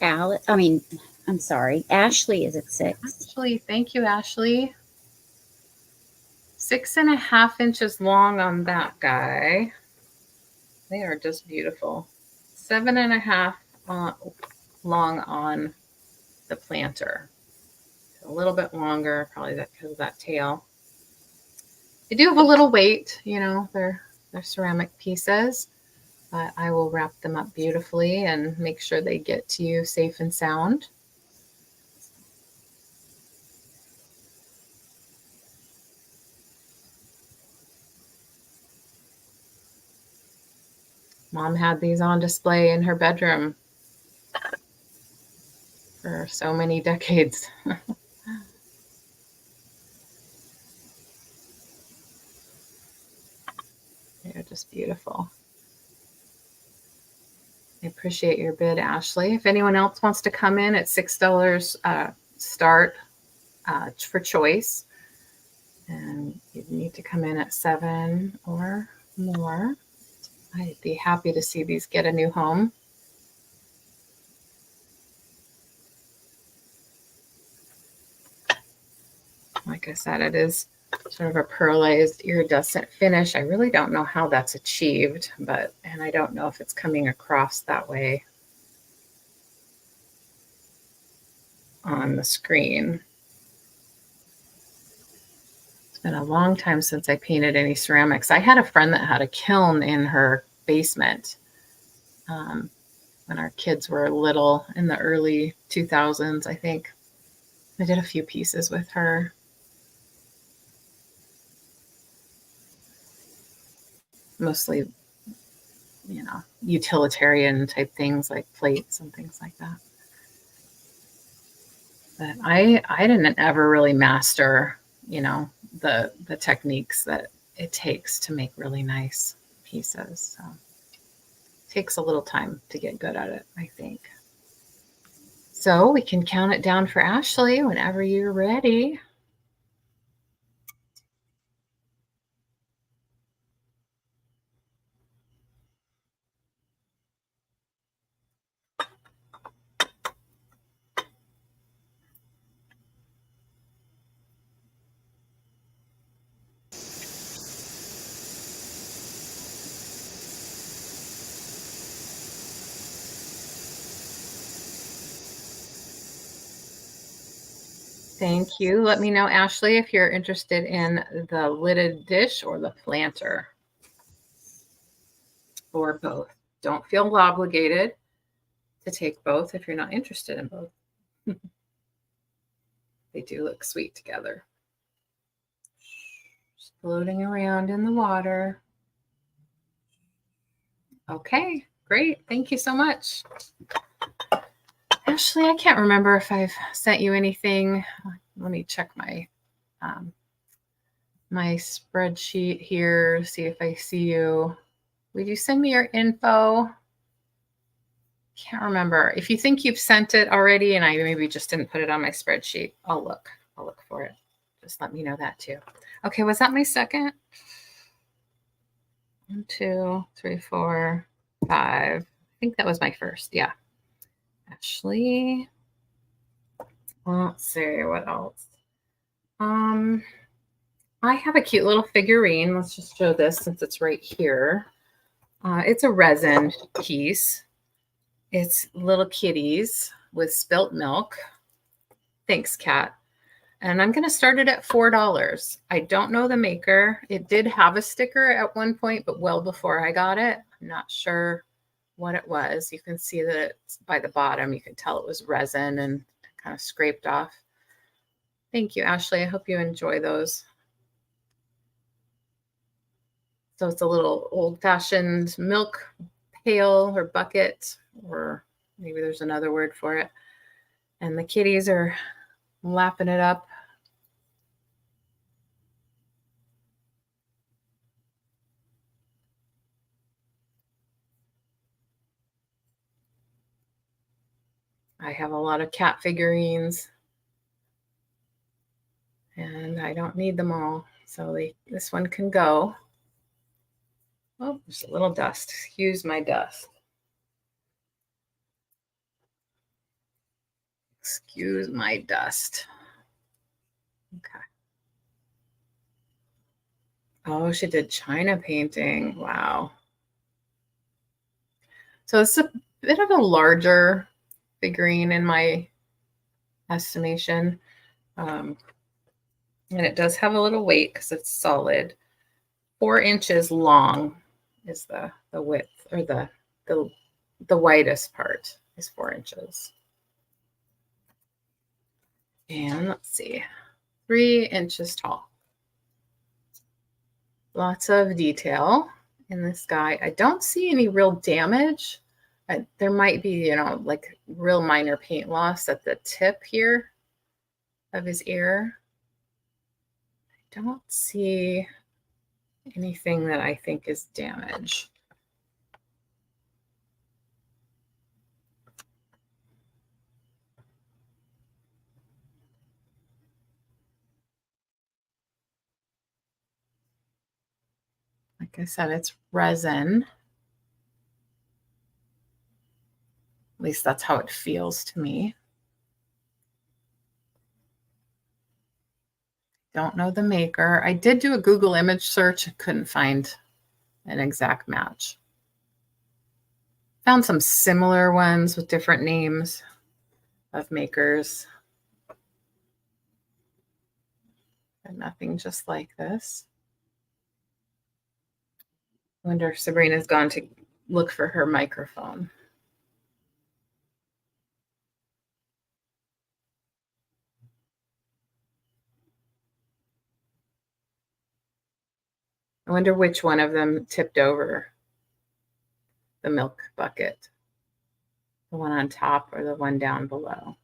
I'm sorry. Ashley is at 6. Ashley, thank you, Ashley. 6.5 inches long on that guy. They are just beautiful. 7.5 long on the planter. A little bit longer, probably because of that tail. They do have a little weight, you know, they're ceramic pieces, but I will wrap them up beautifully and make sure they get to you safe and sound. Mom had these on display in her bedroom for so many decades. They're just beautiful. I appreciate your bid, Ashley. If anyone else wants to come in at $6 start for choice, and you need to come in at 7 or more, I'd be happy to see these get a new home. Like I said, it is sort of a pearlized iridescent finish. I really don't know how that's achieved, and I don't know if it's coming across that way on the screen. It's been a long time since I painted any ceramics. I had a friend that had a kiln in her basement when our kids were little in the early 2000s, I think. I did a few pieces with her. Mostly, you know, utilitarian type things like plates and things like that. But I didn't ever really master, you know, the techniques that it takes to make really nice pieces. So it takes a little time to get good at it, I think. So we can count it down for Ashley whenever you're ready. Thank you. Let me know, Ashley, if you're interested in the lidded dish or the planter, or both. Don't feel obligated to take both if you're not interested in both. They do look sweet together. Just floating around in the water. Okay, great. Thank you so much. Ashley, I can't remember if I've sent you anything. Let me check my my spreadsheet here, see if I see you. Would you send me your info? Can't remember. If you think you've sent it already and I maybe just didn't put it on my spreadsheet, I'll look for it. Just let me know that too. Okay, was that my second? 1, 2, 3, 4, 5. I think that was my first. Yeah. Ashley. Let's see what else. I have a cute little figurine. Let's just show this since it's right here. It's a resin piece. It's little kitties with spilt milk. Thanks, Kat. And I'm going to start it at $4. I don't know the maker. It did have a sticker at one point, but well before I got it. I'm not sure what it was. You can see that it's by the bottom. You can tell it was resin and kind of scraped off. Thank you, Ashley. I hope you enjoy those. So it's a little old-fashioned milk pail or bucket, or maybe there's another word for it. And the kitties are lapping it up. I have a lot of cat figurines. and I don't need them all. So this one can go. Oh, there's a little dust. Excuse my dust. Excuse my dust. Okay. Oh, she did China painting. Wow. So it's a bit of a larger figurine in my estimation. And it does have a little weight because it's solid. 4 inches long is the width, or the widest part is 4 inches. And let's see, 3 inches tall. Lots of detail in this guy. I don't see any real damage. There might be, you know, like real minor paint loss at the tip here of his ear. I don't see anything that I think is damage. Like I said, it's resin. At least that's how it feels to me. Don't know the maker. I did do a Google image search and couldn't find an exact match. Found some similar ones with different names of makers, but nothing just like this. I wonder if Sabrina's gone to look for her microphone. I wonder which one of them tipped over the milk bucket, the one on top or the one down below.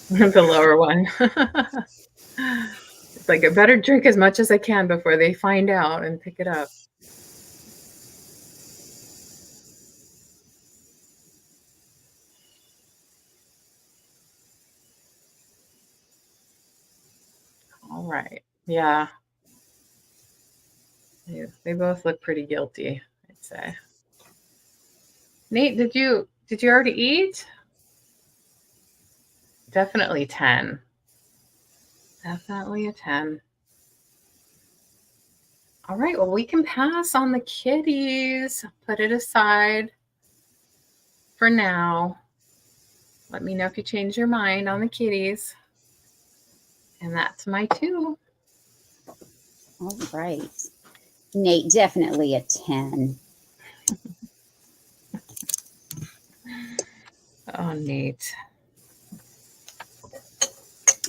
The lower one. It's like, I better drink as much as I can before they find out and pick it up. All right. Yeah. They both look pretty guilty, I'd say. Nate, did you already eat? Definitely 10. Definitely a 10. All right, well, we can pass on the kitties. Put it aside for now. Let me know if you change your mind on the kitties. And that's my 2. All right. Nate, definitely a 10. Oh, Nate.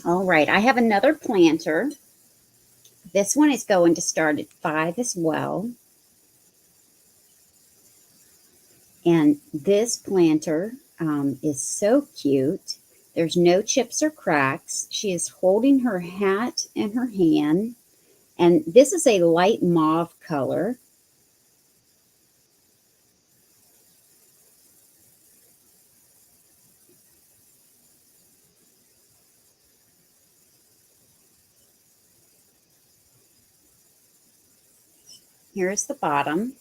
All right, I have another planter. This one is going to start at 5 as well. And this planter is so cute. There's no chips or cracks. She is holding her hat in her hand. And this is a light mauve color. Here's the bottom.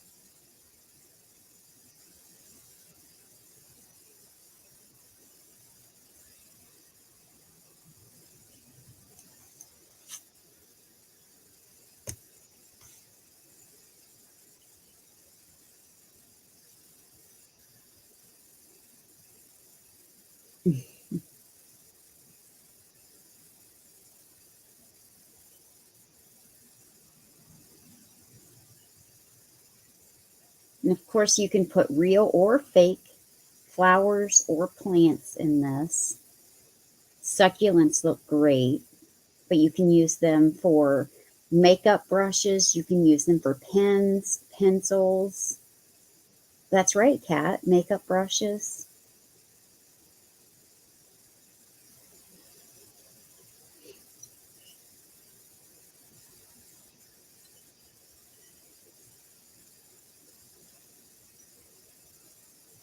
And of course, you can put real or fake flowers or plants in this. Succulents look great, but you can use them for makeup brushes. You can use them for pens, pencils. That's right, Kat, makeup brushes.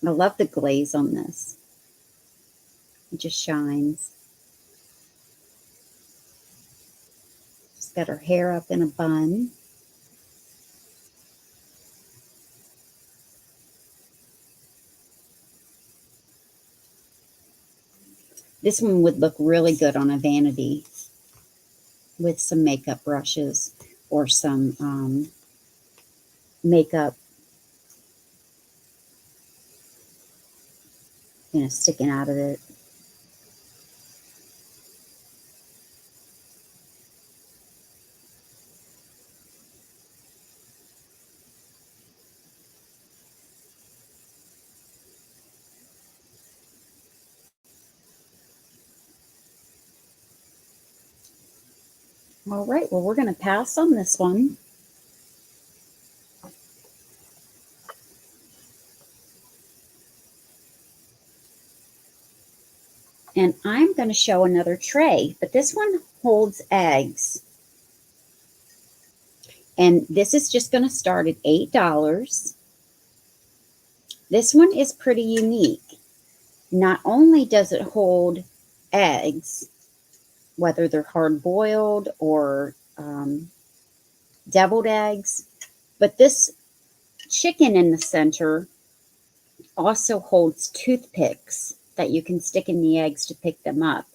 I love the glaze on this. It just shines. She's got her hair up in a bun. This one would look really good on a vanity with some makeup brushes or some makeup, sticking out of it. All right, well, we're going to pass on this one. And I'm going to show another tray, but this one holds eggs. And this is just going to start at $8. This one is pretty unique. Not only does it hold eggs, whether they're hard-boiled or deviled eggs, but this chicken in the center also holds toothpicks that you can stick in the eggs to pick them up.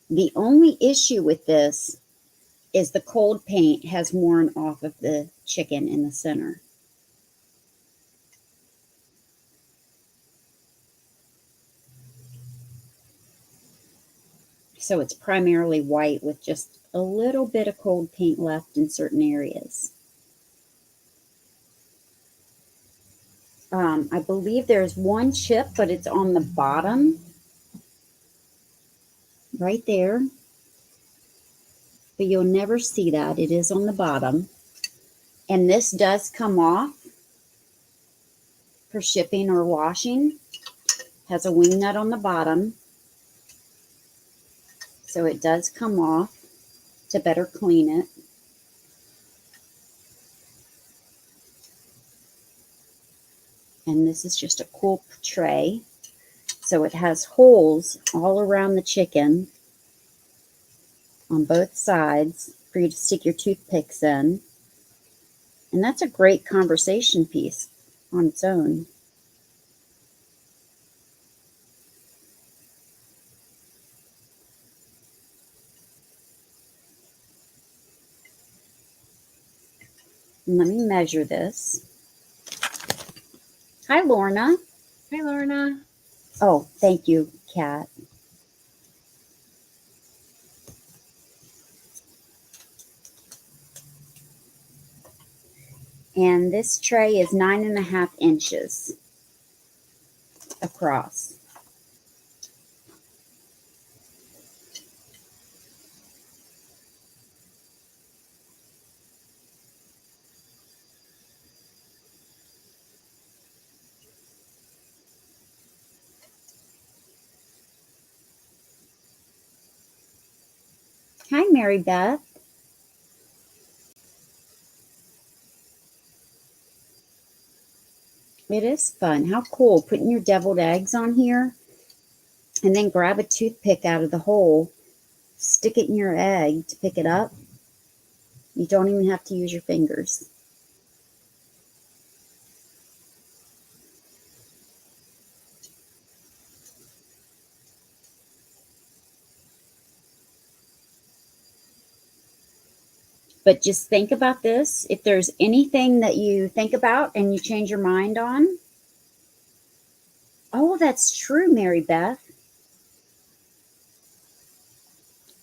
The only issue with this is the cold paint has worn off of the chicken in the center. So it's primarily white with just a little bit of cold paint left in certain areas. I believe there's one chip, but it's on the bottom, right there. But you'll never see that. It is on the bottom. And this does come off for shipping or washing. Has a wing nut on the bottom. So it does come off to better clean it. And this is just a cool tray. So it has holes all around the chicken on both sides for you to stick your toothpicks in. And that's a great conversation piece on its own. And let me measure this. Hi, Lorna. Hi, Lorna. Oh, thank you, Kat. And this tray is 9.5 inches across. Hi, Mary Beth. It is fun. How cool, putting your deviled eggs on here and then grab a toothpick out of the hole, stick it in your egg to pick it up. You don't even have to use your fingers. But just think about this. If there's anything that you think about and you change your mind on, oh, that's true, Mary Beth.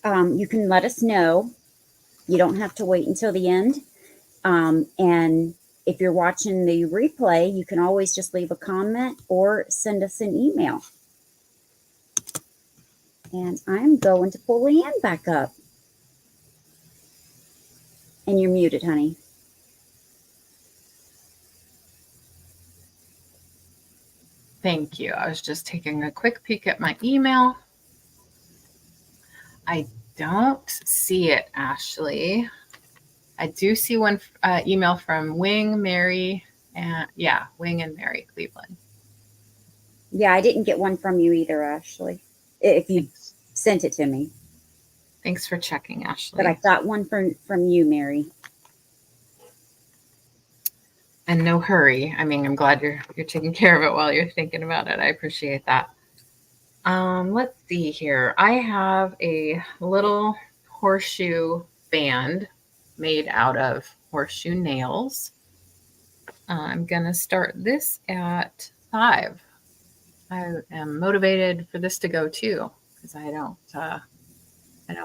You can let us know. You don't have to wait until the end. And if you're watching the replay, you can always just leave a comment or send us an email. And I'm going to pull LeAnne back up. And you're muted, honey. Thank you. I was just taking a quick peek at my email. I don't see it, Ashley. I do see one email from Wing Mary And yeah, Wing and Mary Cleveland. Yeah, I didn't get one from you either, Ashley. If you Thanks. sent it to me. Thanks for checking, But I Ashley. got one from you, Mary. And no hurry. I mean, I'm glad you're taking care of it while you're thinking about it. I appreciate that. Let's see here. I have a little horseshoe band made out of horseshoe nails. I'm gonna start this at 5. I am motivated for this to go too, because I don't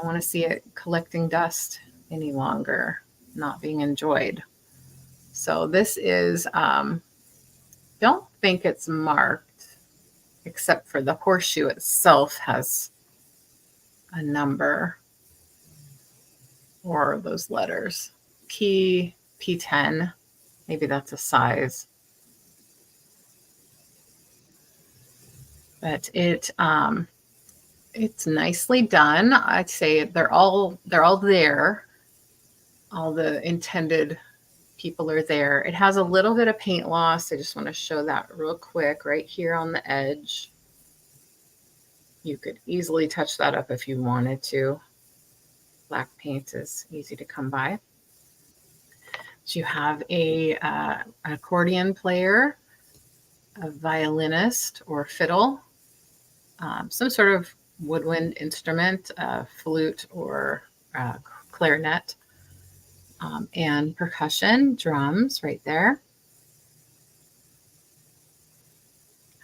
want to see it collecting dust any longer, not being enjoyed. So this is, don't think it's marked, except for the horseshoe itself has a number or those letters. P10, maybe that's a size. But it's nicely done. I'd say they're all there. All the intended people are there. It has a little bit of paint loss. I just want to show that real quick right here on the edge. You could easily touch that up if you wanted to. Black paint is easy to come by. So you have an accordion player, a violinist or fiddle, some sort of woodwind instrument, flute or clarinet, and percussion, drums right there.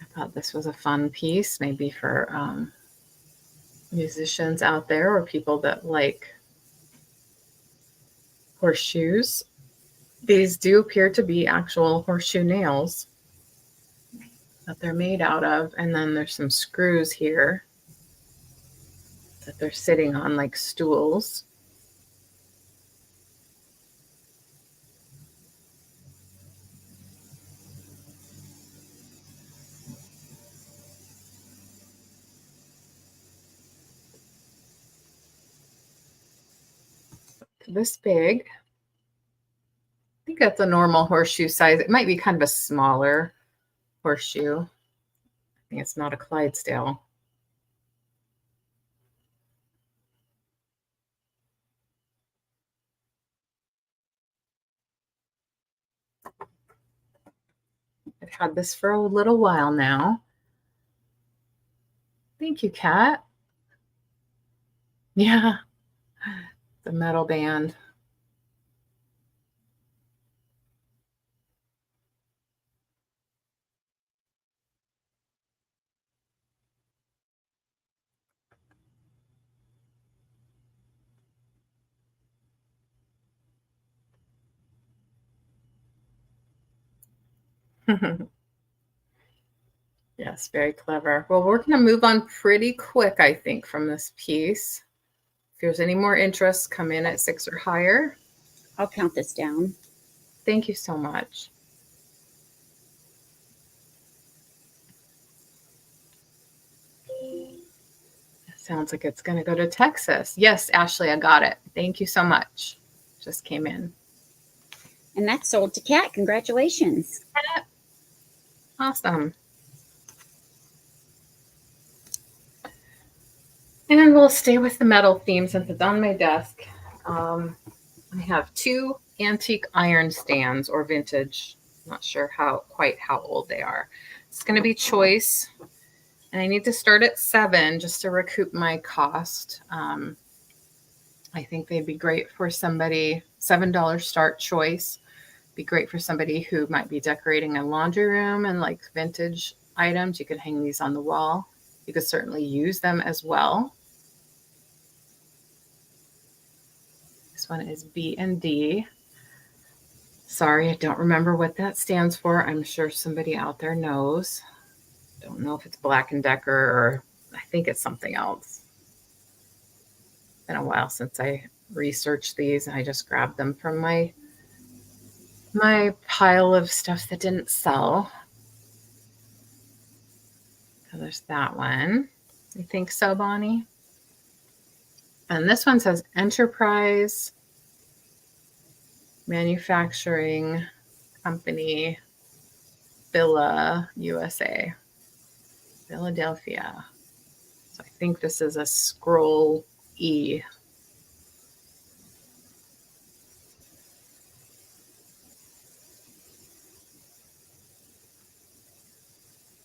I thought this was a fun piece, maybe for musicians out there or people that like horseshoes. These do appear to be actual horseshoe nails that they're made out of. And then there's some screws here that they're sitting on like stools. This big. I think that's a normal horseshoe size. It might be kind of a smaller horseshoe. I think it's not a Clydesdale. I've had this for a little while now. Thank you, Kat. Yeah, the metal band. Yes, very clever. Well, we're going to move on pretty quick, I think, from this piece. If there's any more interest, come in at 6 or higher. I'll count this down. Thank you so much. Sounds like it's going to go to Texas. Yes, Ashley, I got it. Thank you so much. Just came in. And that's sold to Kat. Congratulations. Awesome. And we'll stay with the metal theme since it's on my desk. I have 2 antique iron stands or vintage. Not sure quite how old they are. It's going to be choice. And I need to start at 7 just to recoup my cost. I think they'd be great for somebody, $7 start choice. Be great for somebody who might be decorating a laundry room and like vintage items. You could hang these on the wall. You could certainly use them as well. This one is B&D. Sorry, I don't remember what that stands for. I'm sure somebody out there knows. Don't know if it's Black & Decker or I think it's something else. Been a while since I researched these. I just grabbed them from my pile of stuff that didn't sell. So there's that one. You think so, Bonnie? And this one says Enterprise Manufacturing Company. Phila, USA. Philadelphia. So I think this is a scroll E.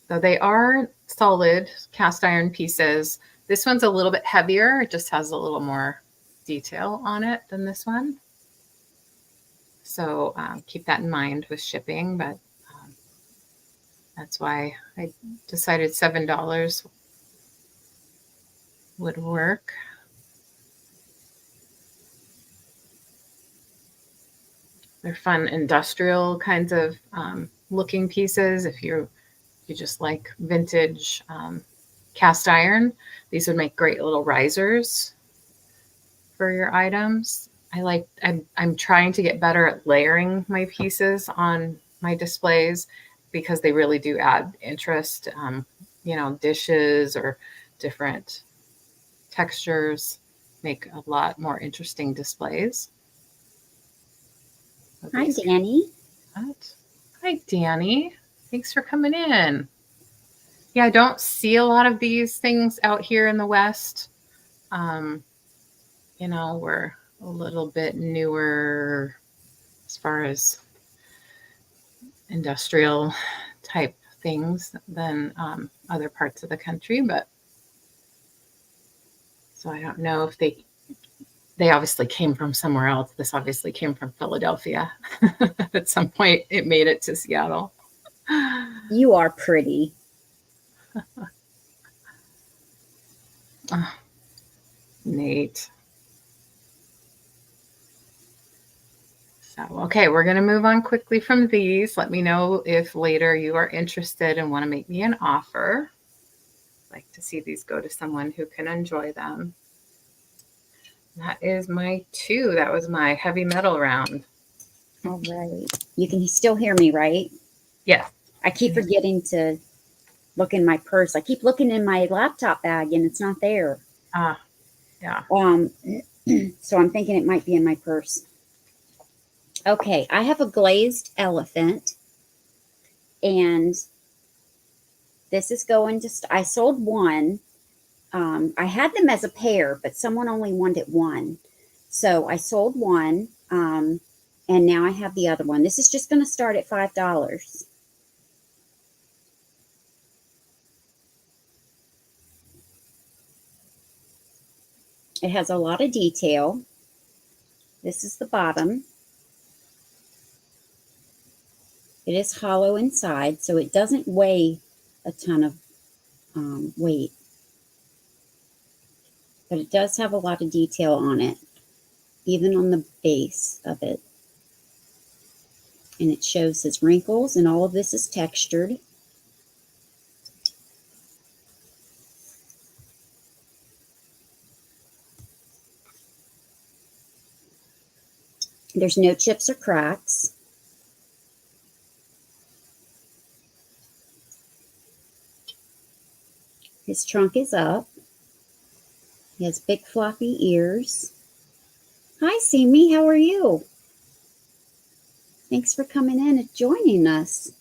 So they are solid cast iron pieces. This one's a little bit heavier. It just has a little more detail on it than this one. So keep that in mind with shipping, but that's why I decided $7 would work. They're fun industrial kinds of looking pieces. If you just like vintage cast iron, these would make great little risers for your items. I'm trying to get better at layering my pieces on my displays because they really do add interest. You know, dishes or different textures make a lot more interesting displays. Hi, Danny. What? Hi, Danny. Thanks for coming in. Yeah, I don't see a lot of these things out here in the West. You know, we're a little bit newer as far as industrial type things than other parts of the country, but so I don't know if they obviously came from somewhere else. This obviously came from Philadelphia. At some point it made it to Seattle. You are pretty. Oh, Nate. So, okay, we're going to move on quickly from these. Let me know if later you are interested and want to make me an offer. I'd like to see these go to someone who can enjoy them. That is my 2. That was my heavy metal round. All right. You can still hear me, right? Yes. I keep forgetting to look in my purse. I keep looking in my laptop bag and it's not there. Yeah. So I'm thinking it might be in my purse. Okay, I have a glazed elephant, and this is going to. I sold one. I had them as a pair, but someone only wanted one, so I sold one, and now I have the other one. This is just going to start at $5. It has a lot of detail. This is the bottom. It is hollow inside, so it doesn't weigh a ton of weight. But it does have a lot of detail on it, even on the base of it. And it shows his wrinkles, and all of this is textured. There's no chips or cracks. His trunk is up. He has big floppy ears. Hi, Simi. How are you? Thanks for coming in and joining us.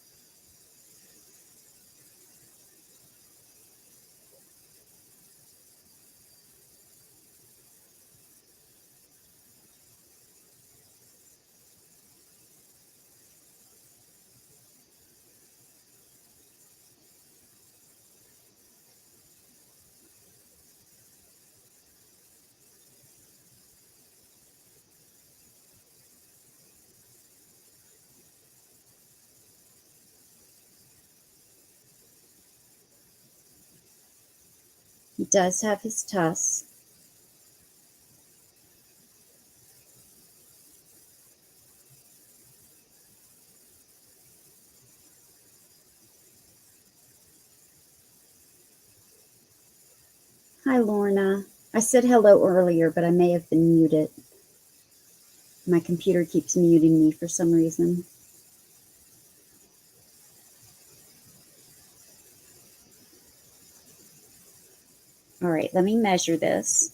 He does have his tusks. Hi, Lorna. I said hello earlier, but I may have been muted. My computer keeps muting me for some reason. All right, let me measure this.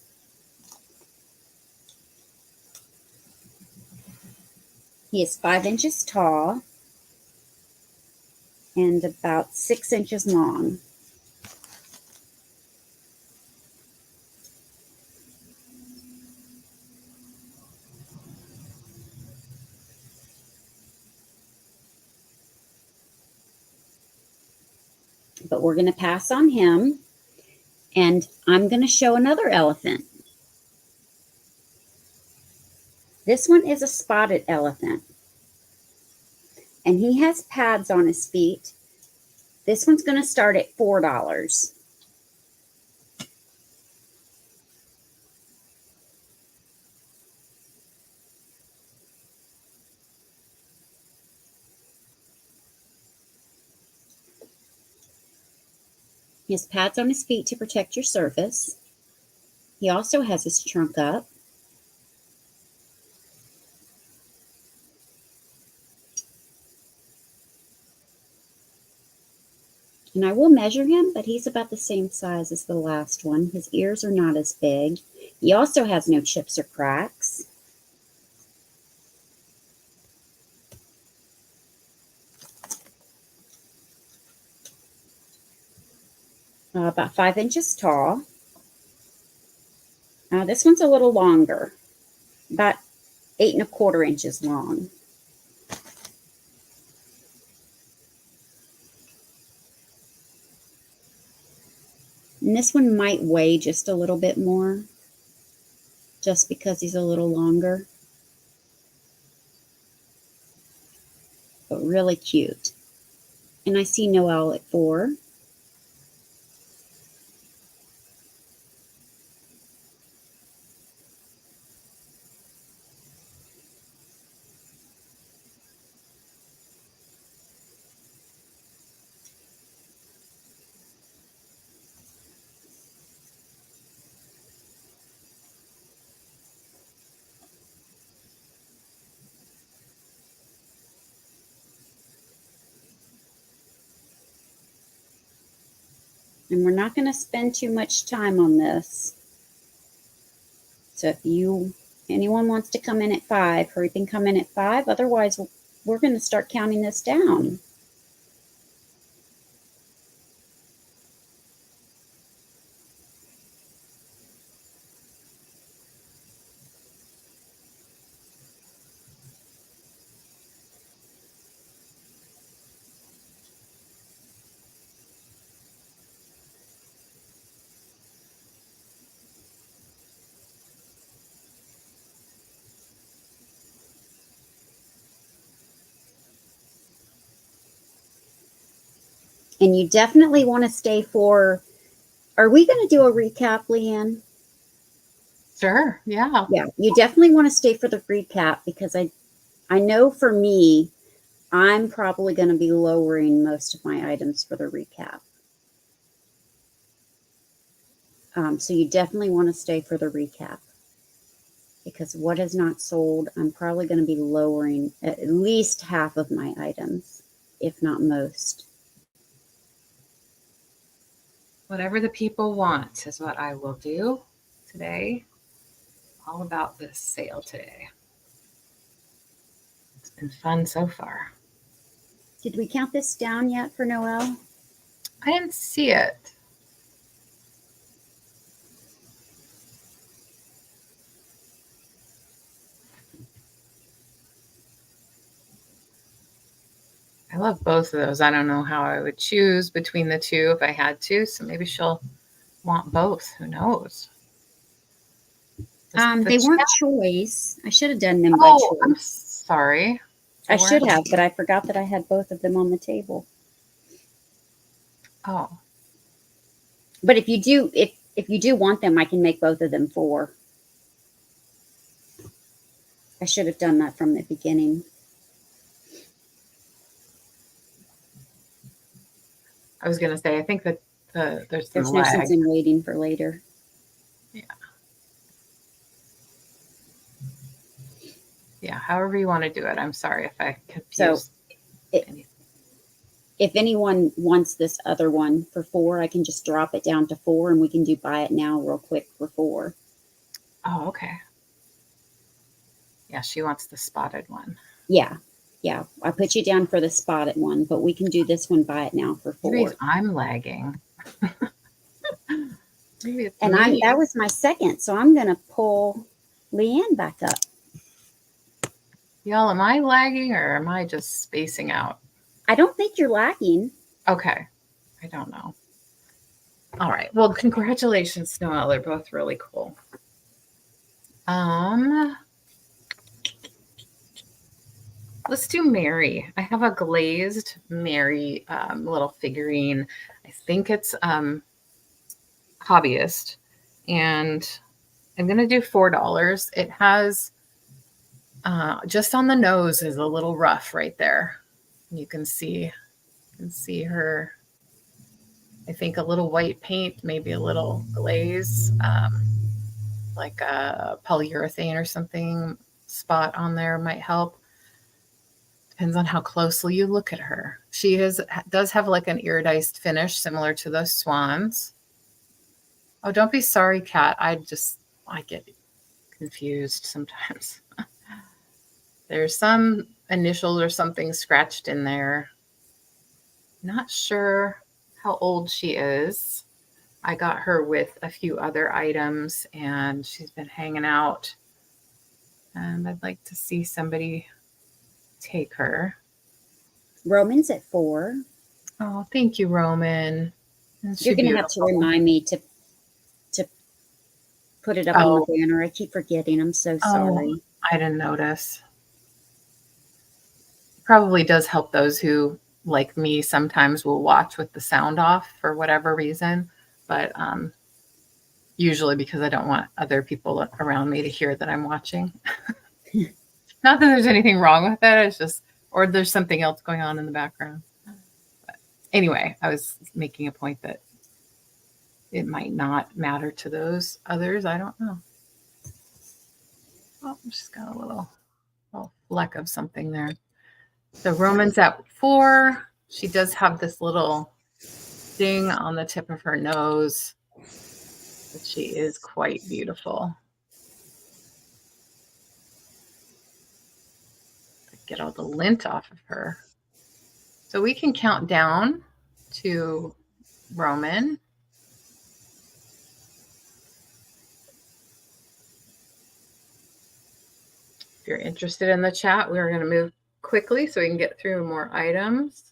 He is 5 inches tall. and about 6 inches long. But we're going to pass on him, and I'm going to show another elephant. This one is a spotted elephant, and he has pads on his feet. This one's going to start at $4. He has pads on his feet to protect your surface. He also has his trunk up. And I will measure him, but he's about the same size as the last one. His ears are not as big. He also has no chips or cracks. About 5 inches tall. This one's a little longer, about 8¼ inches long. And this one might weigh just a little bit more, just because he's a little longer. But really cute. And I see Noelle at 4. And we're not going to spend too much time on this. So if anyone wants to come in at 5, hurry up and come in at 5. Otherwise, we're going to start counting this down. And you definitely want to stay for, are we going to do a recap, LeAnne? Sure, yeah. Yeah, you definitely want to stay for the recap, because I know for me, I'm probably going to be lowering most of my items for the recap. So you definitely want to stay for the recap, because what is not sold, I'm probably going to be lowering at least half of my items, if not most. Whatever the people want is what I will do today. All about this sale today. It's been fun so far. Did we count this down yet for Noelle? I didn't see it. I love both of those. I don't know how I would choose between the two if I had to. So maybe she'll want both. Who knows? They weren't choice. I should have done them by choice. I'm sorry. I should have, but I forgot that I had both of them on the table. Oh. But if you do want them, I can make both of them 4. I should have done that from the beginning. I was going to say, I think that there's no sense in waiting for later. Yeah. Yeah, however you want to do it. I'm sorry if I confused anything. If anyone wants this other one for 4, I can just drop it down to 4, and we can do buy it now real quick for 4. Oh, okay. Yeah, she wants the spotted one. Yeah. Yeah, I put you down for the spotted one, but we can do this one by it now for 4. Maybe I'm lagging. Maybe it's And me. that was my second, so I'm going to pull LeAnne back up. Y'all, am I lagging or am I just spacing out? I don't think you're lagging. Okay. I don't know. All right. Well, congratulations, Noelle. They're both really cool. Let's do Mary. I have a glazed Mary little figurine. I think it's hobbyist, and I'm gonna do $4. It has just on the nose is a little rough right there. You can see her. I think a little white paint, maybe a little glaze, like a polyurethane or something spot on there might help. Depends on how closely you look at her. She does have like an iridized finish similar to those swans. Oh, don't be sorry, Kat. I get confused sometimes. There's some initials or something scratched in there. Not sure how old she is. I got her with a few other items and she's been hanging out. And I'd like to see somebody take her. Roman's at 4. Oh, thank you, Roman. You're going to have to remind me to put it up on the banner. I keep forgetting. I'm so sorry. I didn't notice. Probably does help those who, like me, sometimes will watch with the sound off for whatever reason. But usually because I don't want other people around me to hear that I'm watching. Not that there's anything wrong with it. It's just, or there's something else going on in the background. But anyway, I was making a point that it might not matter to those others. I don't know. Oh, just got a little fleck of something there. So Roman's at 4. She does have this little ding on the tip of her nose, but she is quite beautiful. Get all the lint off of her. So we can count down to Roman. If you're interested in the chat, we're going to move quickly so we can get through more items.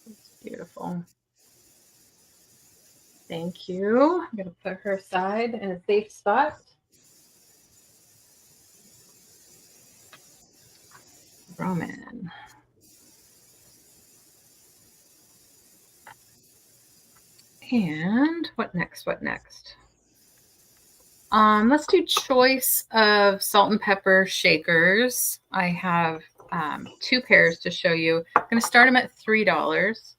It's beautiful. Thank you. I'm going to put her aside in a safe spot. Roman. And what next? What next? Let's do choice of salt and pepper shakers. I have 2 pairs to show you. I'm going to start them at $3.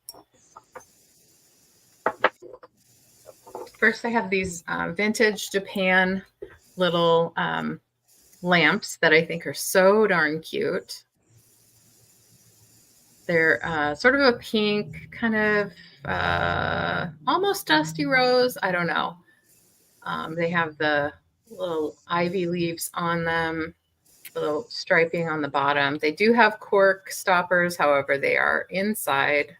First, I have these vintage Japan little lamps that I think are so darn cute. They're sort of a pink, kind of almost dusty rose. I don't know. They have the little ivy leaves on them, little striping on the bottom. They do have cork stoppers, however, they are inside.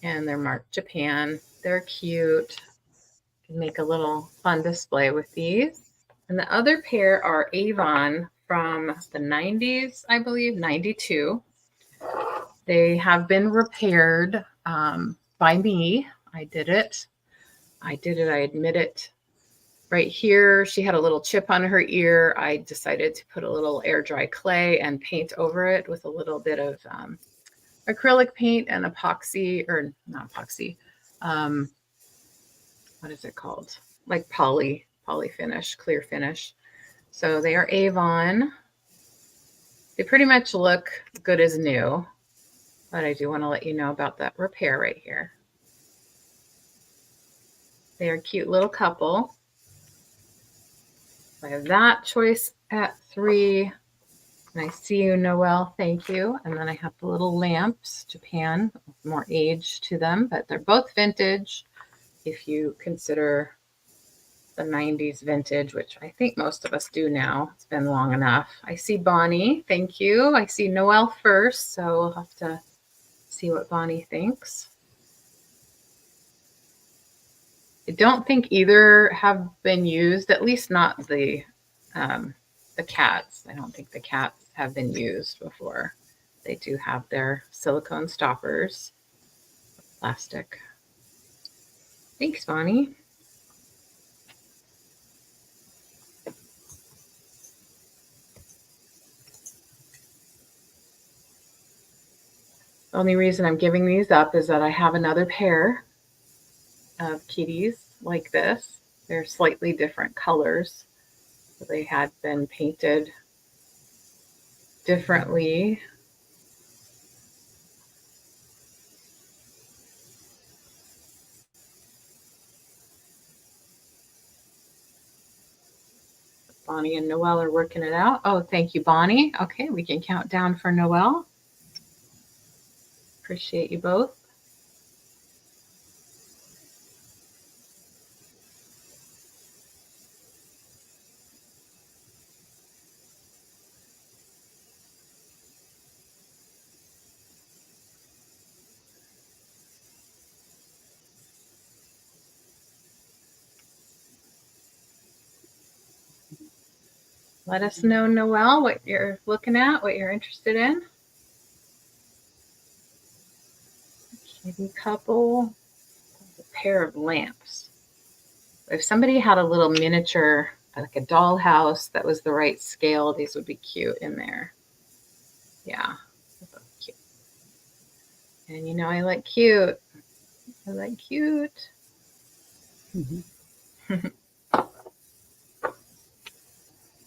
And they're marked Japan. They're cute. You can make a little fun display with these. And the other pair are Avon from the 90s, I believe, 92. They have been repaired by me. I did it. I admit it. Right here, she had a little chip on her ear. I decided to put a little air dry clay and paint over it with a little bit of acrylic paint and epoxy, or not epoxy. What is it called? Like poly finish, clear finish. So they are Avon. They pretty much look good as new, but I do want to let you know about that repair right here. They are a cute little couple. I have that choice at $3. And I see you, Noelle. Thank you. And then I have the little lamps, Japan, more age to them, but they're both vintage. If you consider the 90s vintage, which I think most of us do now. It's been long enough. I see Bonnie. Thank you. I see Noelle first, so we'll have to see what Bonnie thinks. I don't think either have been used, at least not the cats. I don't think the cats have been used before. They do have their silicone stoppers, plastic. Thanks, Bonnie. The only reason I'm giving these up is that I have another pair of kitties like this. They're slightly different colors. So they had been painted differently. Bonnie and Noelle are working it out. Oh, thank you, Bonnie. Okay, we can count down for Noelle. Appreciate you both. Let us know, Noelle, what you're looking at, what you're interested in. Kitty couple, a pair of lamps. If somebody had a little miniature, like a dollhouse that was the right scale, these would be cute in there. Yeah, cute. And you know, I like cute. I like cute.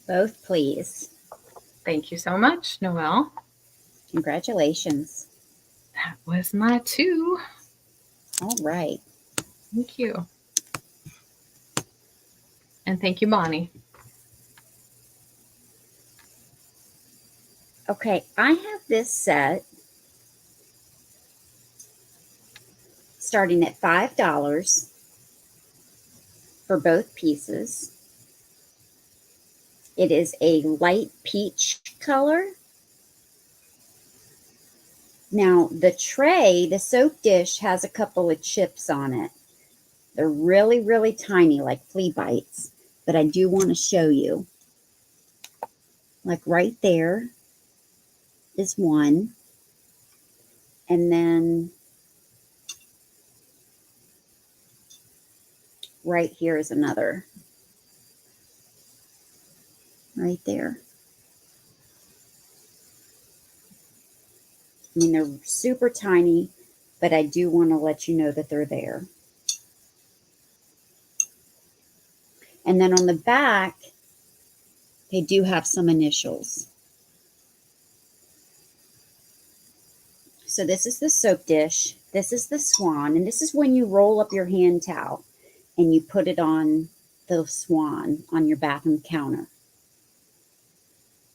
Both, please. Thank you so much, Noelle. Congratulations. That was my 2. All right. Thank you. And thank you, Bonnie. Okay, I have this set starting at $5 for both pieces. It is a light peach color. Now, the tray, the soap dish, has a couple of chips on it. They're really, really tiny, like flea bites, but I do want to show you. Like right there is one. And then right here is another. Right there. I mean, they're super tiny, but I do want to let you know that they're there. And then on the back, they do have some initials. So this is the soap dish. This is the swan. And this is when you roll up your hand towel and you put it on the swan on your bathroom counter.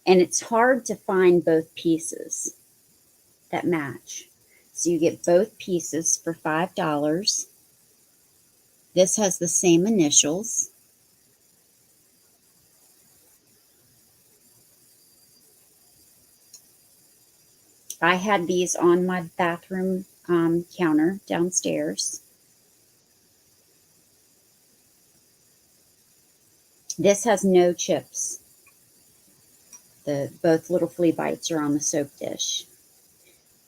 And it's hard to find both pieces that match. So you get both pieces for $5. This has the same initials. I had these on my bathroom counter downstairs. This has no chips. Both little flea bites are on the soap dish.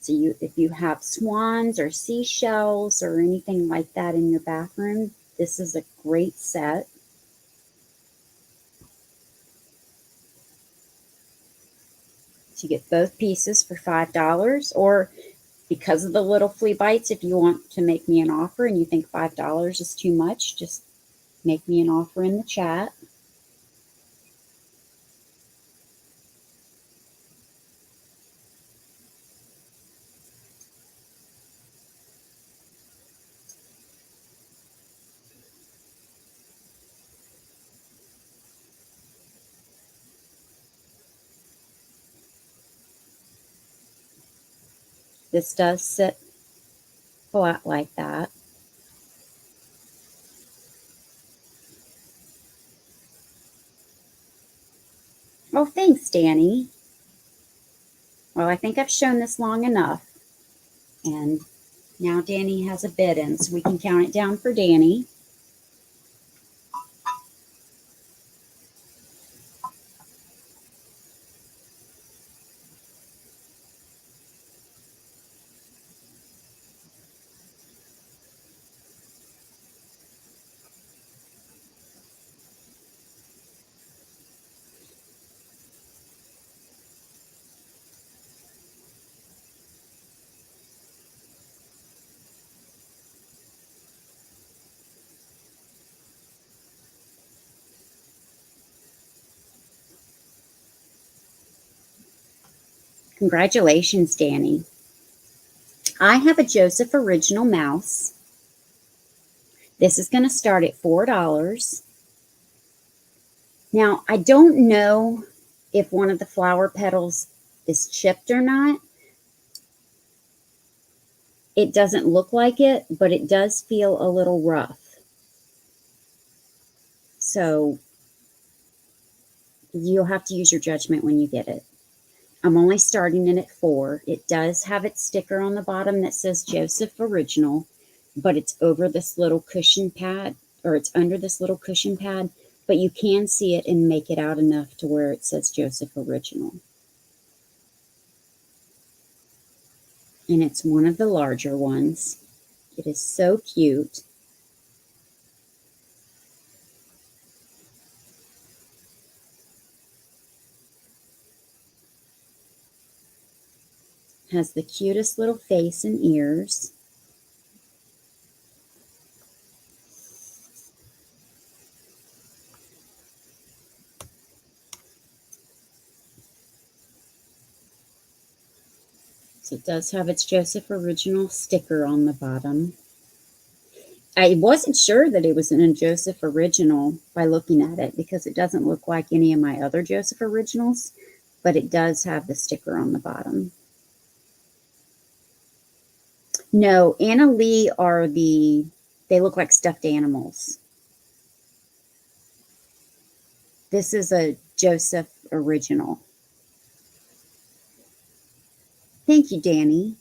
So if you have swans or seashells or anything like that in your bathroom, this is a great set. So you get both pieces for $5, or because of the little flea bites, if you want to make me an offer and you think $5 is too much, just make me an offer in the chat. This does sit flat like that. Oh, thanks, Danny. Well, I think I've shown this long enough. And now Danny has a bit in, so we can count it down for Danny. Congratulations, Danny. I have a Joseph Original mouse. This is going to start at $4. Now, I don't know if one of the flower petals is chipped or not. It doesn't look like it, but it does feel a little rough. So you'll have to use your judgment when you get it. I'm only starting it at $4. It does have its sticker on the bottom that says Joseph Original, but it's over this little cushion pad, or it's under this little cushion pad, but you can see it and make it out enough to where it says Joseph Original. And it's one of the larger ones. It is so cute. Has the cutest little face and ears. So it does have its Joseph Original sticker on the bottom. I wasn't sure that it was a Joseph Original by looking at it because it doesn't look like any of my other Joseph Originals, but it does have the sticker on the bottom. No, Anna Lee they look like stuffed animals. This is a Joseph Original. Thank you, Danny.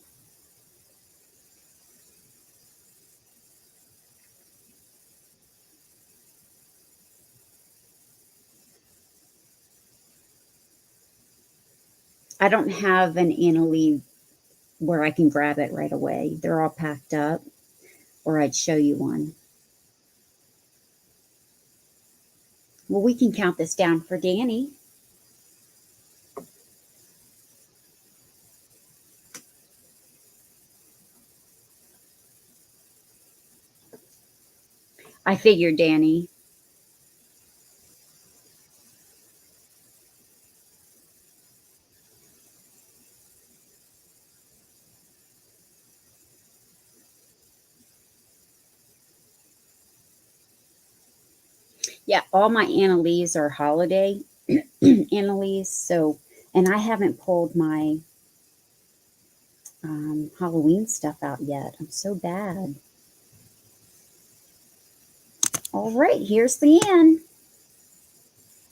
I don't have an Anna Lee where I can grab it right away. They're all packed up, or I'd show you one. Well, we can count this down for Danny. I figured, Danny. Yeah, all my Anna Lees are holiday Anna Lees. So, and I haven't pulled my Halloween stuff out yet. I'm so bad. All right, here's LeAnne.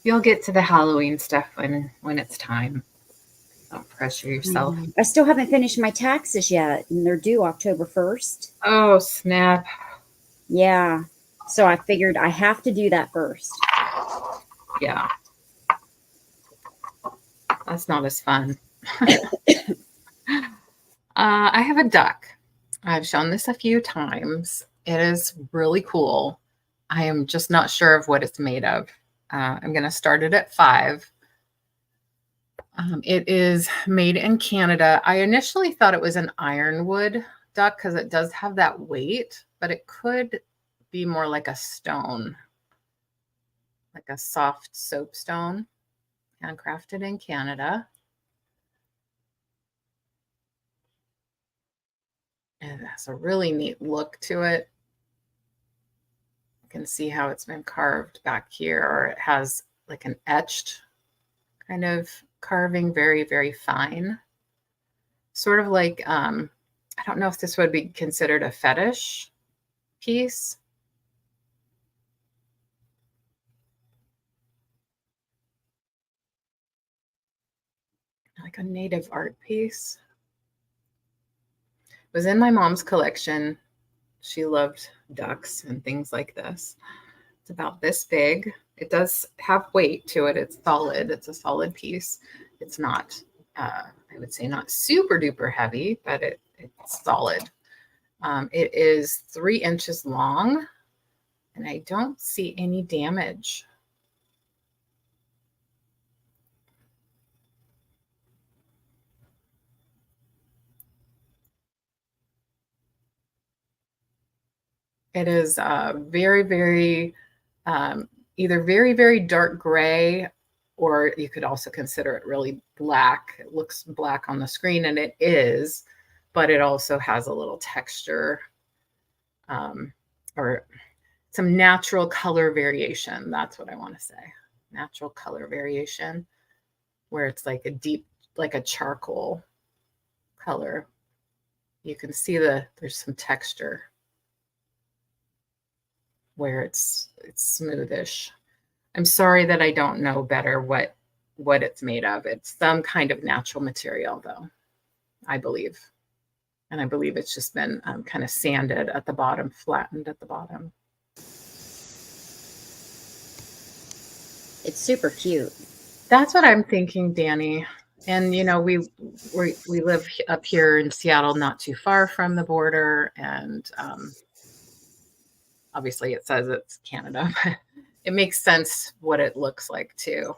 You'll get to the Halloween stuff when it's time. Don't pressure yourself. I still haven't finished my taxes yet, and they're due October 1st. Oh, snap. Yeah. So I figured I have to do that first. Yeah. That's not as fun. I have a duck. I've shown this a few times. It is really cool. I am just not sure of what it's made of. I'm going to start it at $5. It is made in Canada. I initially thought it was an ironwood duck because it does have that weight, but it could be more like a stone, like a soft soapstone, handcrafted in Canada. And it has a really neat look to it. You can see how it's been carved back here, or it has like an etched kind of carving, very, very fine. sort of like, I don't know if this would be considered a fetish piece. Like a native art piece. It was in my mom's collection. She loved ducks and things like this. It's about this big. It does have weight to it. It's solid. It's a solid piece. It's not, I would say, not super duper heavy, but it's solid. It is 3 inches long, and I don't see any damage. It is very, very, either very, very dark gray, or you could also consider it really black. It looks black on the screen, and it is, but it also has a little texture or some natural color variation. That's what I want to say. Natural color variation, where it's like a deep, like a charcoal color. You can see there's some texture where it's smoothish. I'm sorry that I don't know better what it's made of. It's some kind of natural material, though, I believe. And I believe it's just been kind of sanded at the bottom, flattened at the bottom. It's super cute. That's what I'm thinking, Danny. And we live up here in Seattle, not too far from the border, and obviously it says it's Canada, but it makes sense what it looks like too.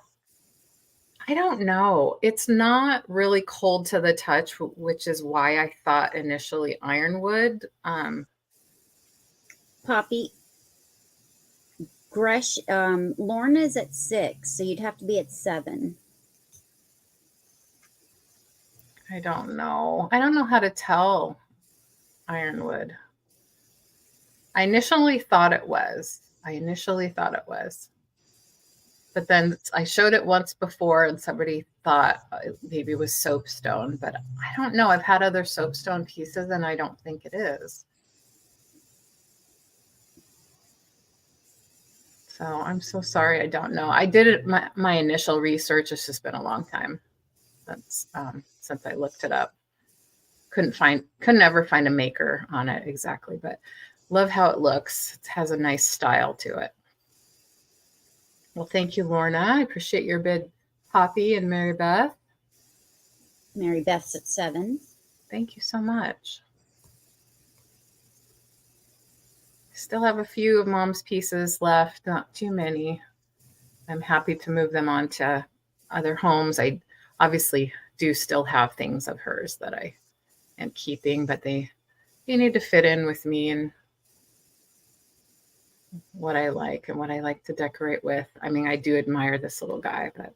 I don't know. It's not really cold to the touch, which is why I thought initially ironwood. Poppy, Gresh, Lorna's at 6, so you'd have to be at 7. I don't know. I don't know how to tell ironwood. I initially thought it was. But then I showed it once before and somebody thought maybe it was soapstone, but I don't know. I've had other soapstone pieces and I don't think it is. So I'm so sorry. I don't know. I did it. My initial research. It's just been a long time since I looked it up. Couldn't ever find a maker on it exactly, but love how it looks. It has a nice style to it. Well, thank you, Lorna. I appreciate your bid, Poppy and Mary Beth. Mary Beth's at 7. Thank you so much. Still have a few of Mom's pieces left, not too many. I'm happy to move them on to other homes. I obviously do still have things of hers that I am keeping, but they need to fit in with me and what I like and what I like to decorate with. I mean, I do admire this little guy, but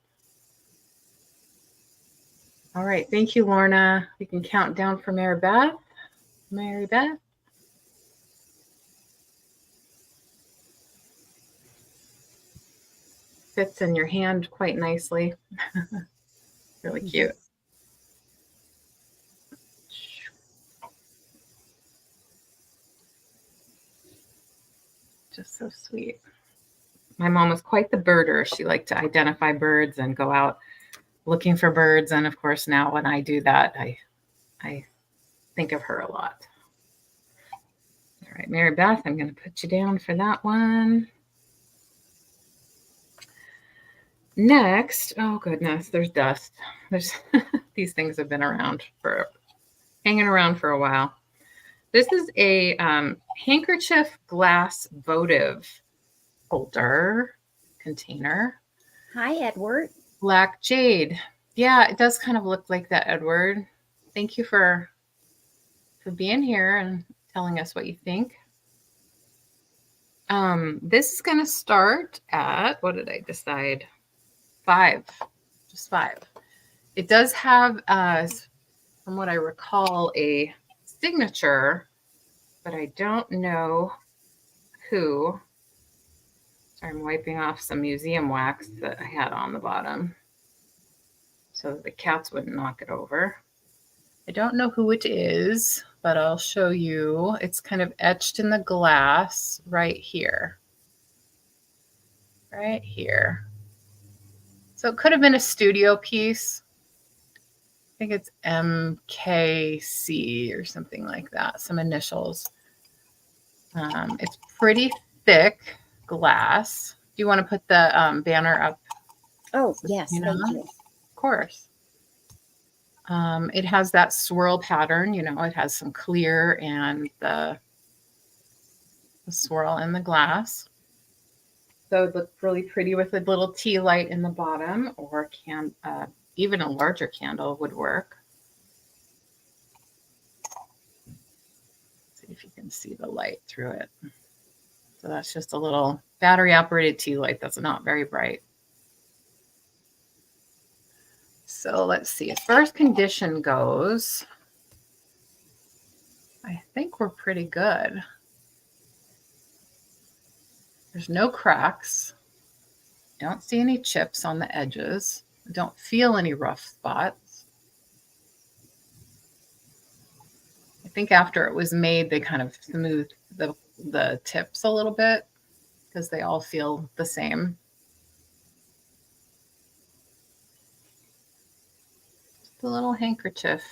all right. Thank you, Lorna. We can count down for Mary Beth. Mary Beth. Fits in your hand quite nicely. Really cute. Just so sweet. My mom was quite the birder. She liked to identify birds and go out looking for birds. And of course, now when I do that, I think of her a lot. All right, Mary Beth, I'm going to put you down for that one. Next, oh goodness, there's dust. There's these things have been hanging around for a while. This is a handkerchief glass votive holder container. Hi, Edward. Black jade. Yeah, it does kind of look like that, Edward. Thank you for being here and telling us what you think. This is going to start at, what did I decide? 5, just 5. It does have, from what I recall, a signature, but I don't know who. Sorry, I'm wiping off some museum wax that I had on the bottom so that the cats wouldn't knock it over. I don't know who it is, but I'll show you. It's kind of etched in the glass right here. Right here. So it could have been a studio piece. I think it's MKC or something like that, some initials. It's pretty thick glass. Do you want to put the banner up? Oh, yes, thank you. Of course. It has that swirl pattern, you know, it has some clear and the swirl in the glass. So it looks really pretty with a little tea light in the bottom, or even a larger candle would work. See if you can see the light through it. So that's just a little battery operated tea light that's not very bright. So let's see, as far as condition goes, I think we're pretty good. There's no cracks. Don't see any chips on the edges. Don't feel any rough spots. I think after it was made, they kind of smoothed the tips a little bit because they all feel the same. The little handkerchief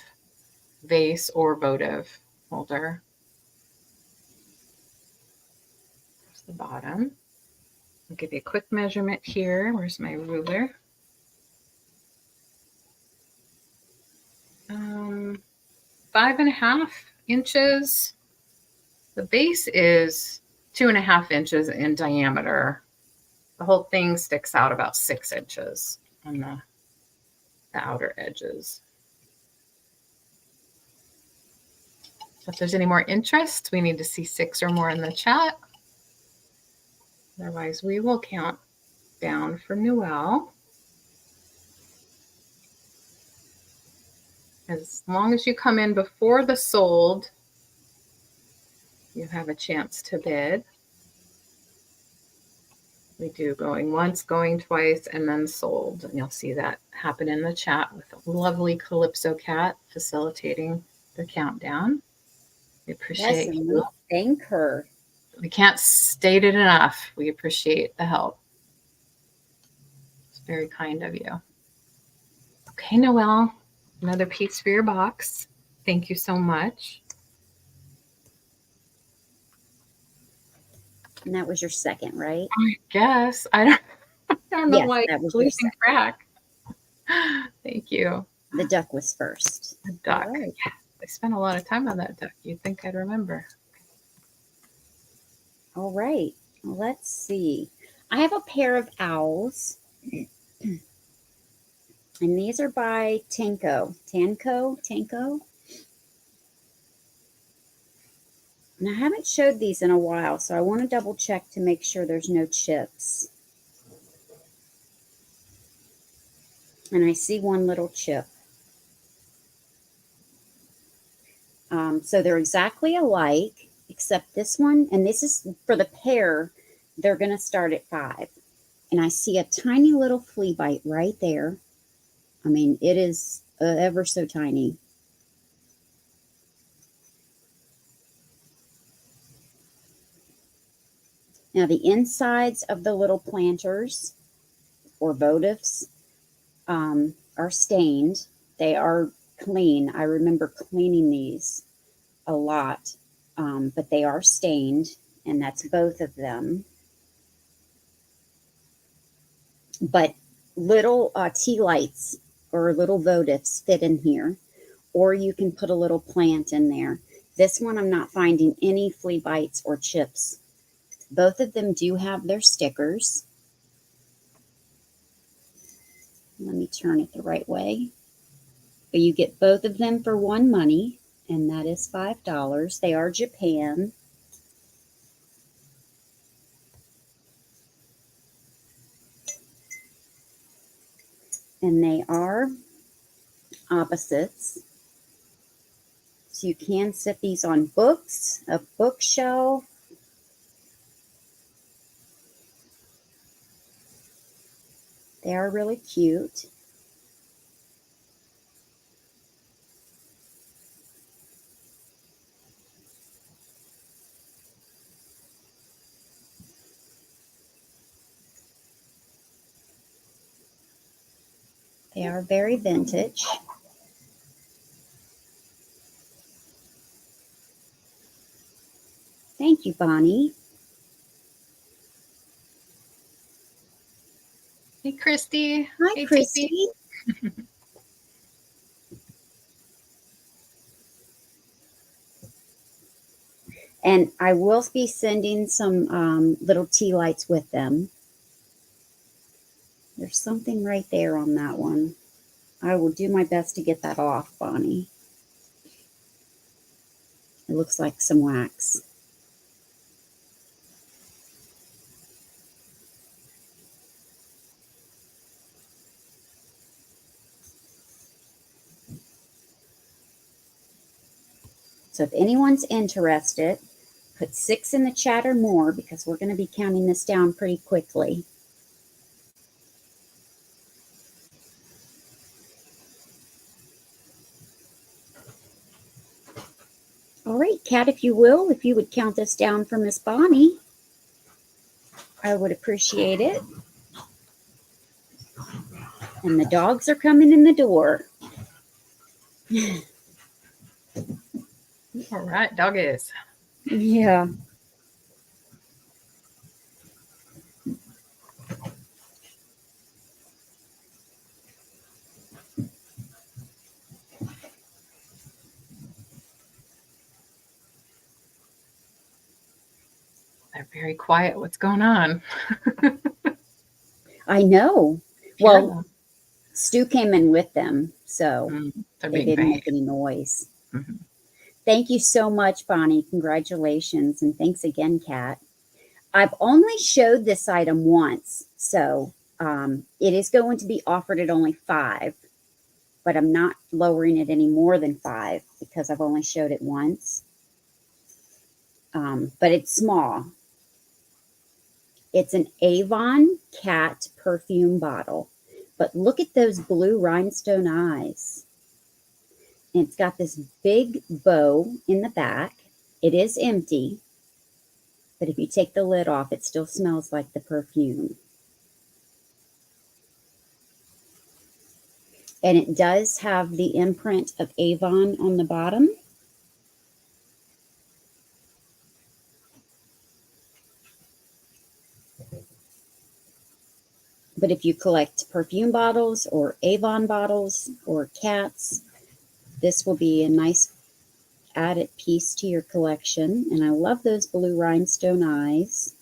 vase or votive holder. There's the bottom. I'll give you a quick measurement here. Where's my ruler? 5.5 inches. The base is 2.5 inches in diameter. The whole thing sticks out about 6 inches on the outer edges. If there's any more interest, we need to see 6 or more in the chat. Otherwise, we will count down for Noelle. As long as you come in before the sold, you have a chance to bid. We do going once, going twice, and then sold. And you'll see that happen in the chat with a lovely Calypso cat facilitating the countdown. We appreciate you. Thank her. We can't state it enough. We appreciate the help. It's very kind of you. Okay, Noelle, another piece for your box. Thank you so much. And that was your second, right? I guess. I don't know why that was losing track. Thank you. The duck was first. The duck. Right. Yeah, I spent a lot of time on that duck. You'd think I'd remember. All right. Let's see. I have a pair of owls. And these are by Tanco. And I haven't showed these in a while, so I want to double check to make sure there's no chips. And I see one little chip. So they're exactly alike, except this one, and this is for the pair, they're going to start at 5. And I see a tiny little flea bite right there. I mean, it is ever so tiny. Now, the insides of the little planters or votives are stained. They are clean. I remember cleaning these a lot, but they are stained, and that's both of them. But little tea lights or little votives fit in here, or you can put a little plant in there. This one, I'm not finding any flea bites or chips. Both of them do have their stickers. Let me turn it the right way. But you get both of them for one money, and that is $5. They are Japan. And they are opposites. So you can sit these on books, a bookshelf. They are really cute. They are very vintage. Thank you, Bonnie. Hey, Christy. Hi, Hey, Christy. And I will be sending some little tea lights with them. There's something right there on that one. I will do my best to get that off, Bonnie. It looks like some wax. So if anyone's interested, put 6 in the chat or more because we're going to be counting this down pretty quickly. All right, Kat, if you would count this down for Miss Bonnie, I would appreciate it. And the dogs are coming in the door. All right, doggies. Yeah. They're very quiet. What's going on? I know. Well, Stu came in with them, so they didn't make any noise. Mm-hmm. Thank you so much, Bonnie. Congratulations. And thanks again, Kat. I've only showed this item once, so it is going to be offered at only 5, but I'm not lowering it any more than 5 because I've only showed it once. But it's small. It's an Avon cat perfume bottle, but look at those blue rhinestone eyes. And it's got this big bow in the back. It is empty, but if you take the lid off, it still smells like the perfume. And it does have the imprint of Avon on the bottom. But if you collect perfume bottles or Avon bottles or cats, this will be a nice added piece to your collection. And I love those blue rhinestone eyes.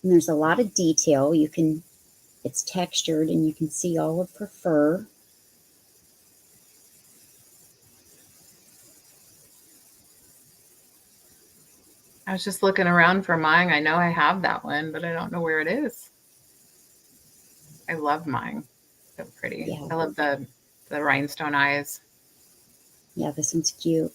And there's a lot of detail. It's textured and you can see all of her fur. I was just looking around for mine. I know I have that one, but I don't know where it is. I love mine. So pretty. Yeah. I love the rhinestone eyes. Yeah, this one's cute.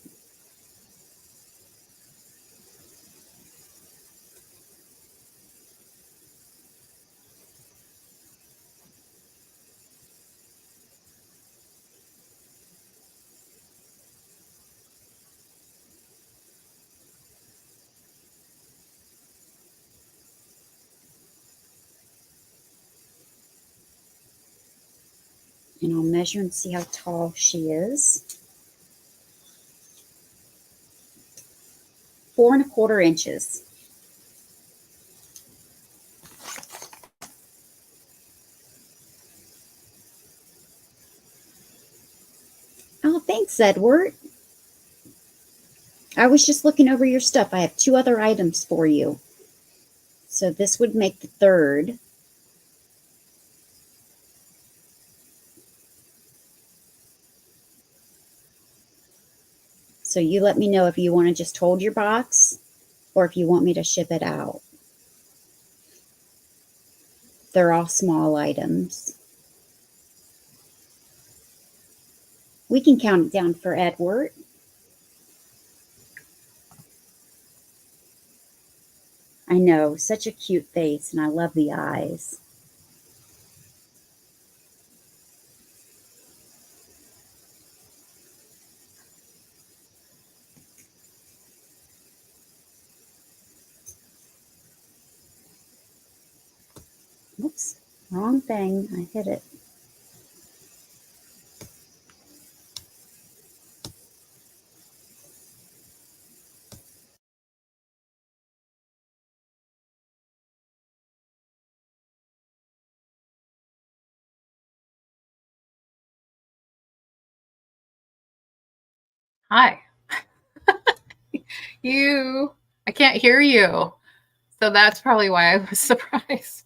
And I'll measure and see how tall she is. 4 1/4 inches. Oh, thanks, Edward. I was just looking over your stuff. I have 2 other items for you. So this would make the 3rd. So you let me know if you want to just hold your box or if you want me to ship it out. They're all small items. We can count it down for Edward. I know, such a cute face, and I love the eyes. Wrong thing. I hit it. Hi. I can't hear you. So that's probably why I was surprised.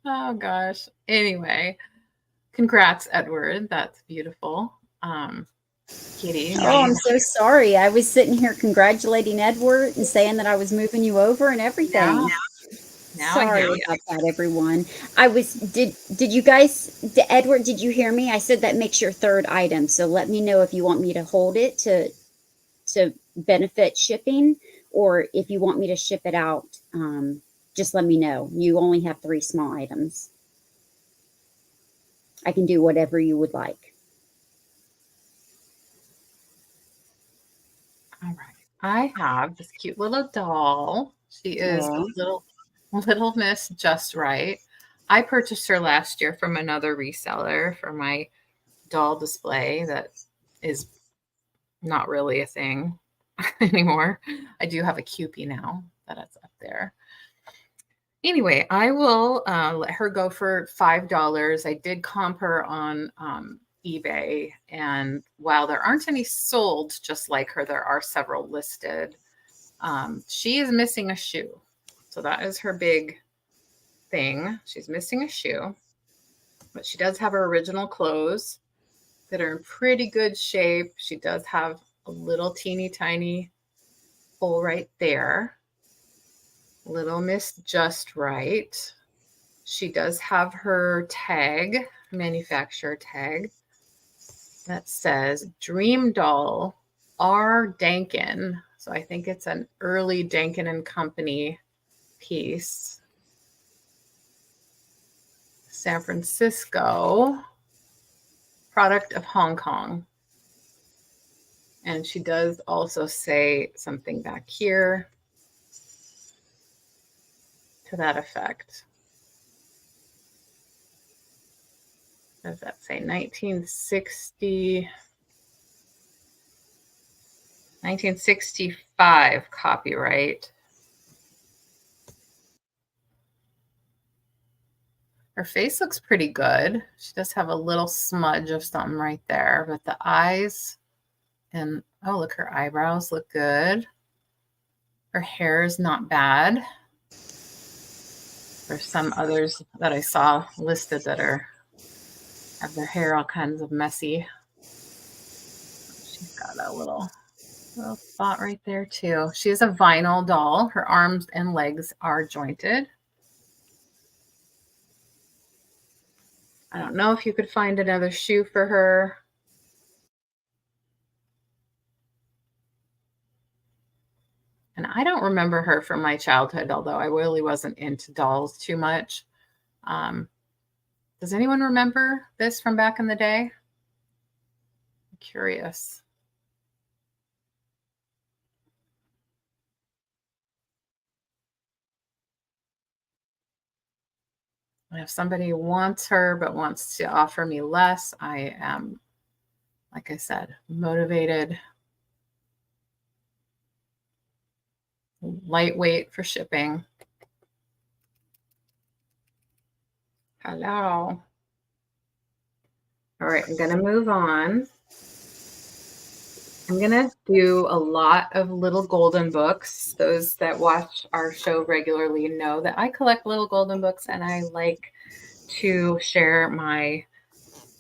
Oh gosh. Anyway, congrats, Edward. That's beautiful. Kitty. Oh, I'm so sorry. I was sitting here congratulating Edward and saying that I was moving you over and everything. Now I Sorry hear you. about that, everyone. Did you guys, Edward, did you hear me? I said that makes your third item. So let me know if you want me to hold it to benefit shipping, or if you want me to ship it out. Just let me know. You only have 3 small items. I can do whatever you would like. All right. I have this cute little doll. She is little Miss Just Right. I purchased her last year from another reseller for my doll display that is not really a thing anymore. I do have a Cupie now that it's up there. Anyway, I will let her go for $5. I did comp her on eBay, and while there aren't any sold just like her, there are several listed. She is missing a shoe, so that is her big thing. She's missing a shoe, but she does have her original clothes that are in pretty good shape. She does have a little teeny tiny hole right there. Little Miss Just Right. She does have her tag, manufacturer tag, that says Dream Doll R. Dankin. So I think it's an early Dankin and Company piece. San Francisco, product of Hong Kong. And she does also say something back here to that effect. Does that say 1965 copyright? Her face looks pretty good. She does have a little smudge of something right there, but the eyes and, oh, look, her eyebrows look good. Her hair is not bad. There's some others that I saw listed that have their hair all kinds of messy. She's got a little spot right there too. She is a vinyl doll. Her arms and legs are jointed. I don't know if you could find another shoe for her. And I don't remember her from my childhood, although I really wasn't into dolls too much. Does anyone remember this from back in the day? I'm curious. If somebody wants her but wants to offer me less, I am, like I said, motivated, lightweight for shipping. Hello. All right, I'm going to move on. I'm going to do a lot of little golden books. Those that watch our show regularly know that I collect little golden books, and I like to share my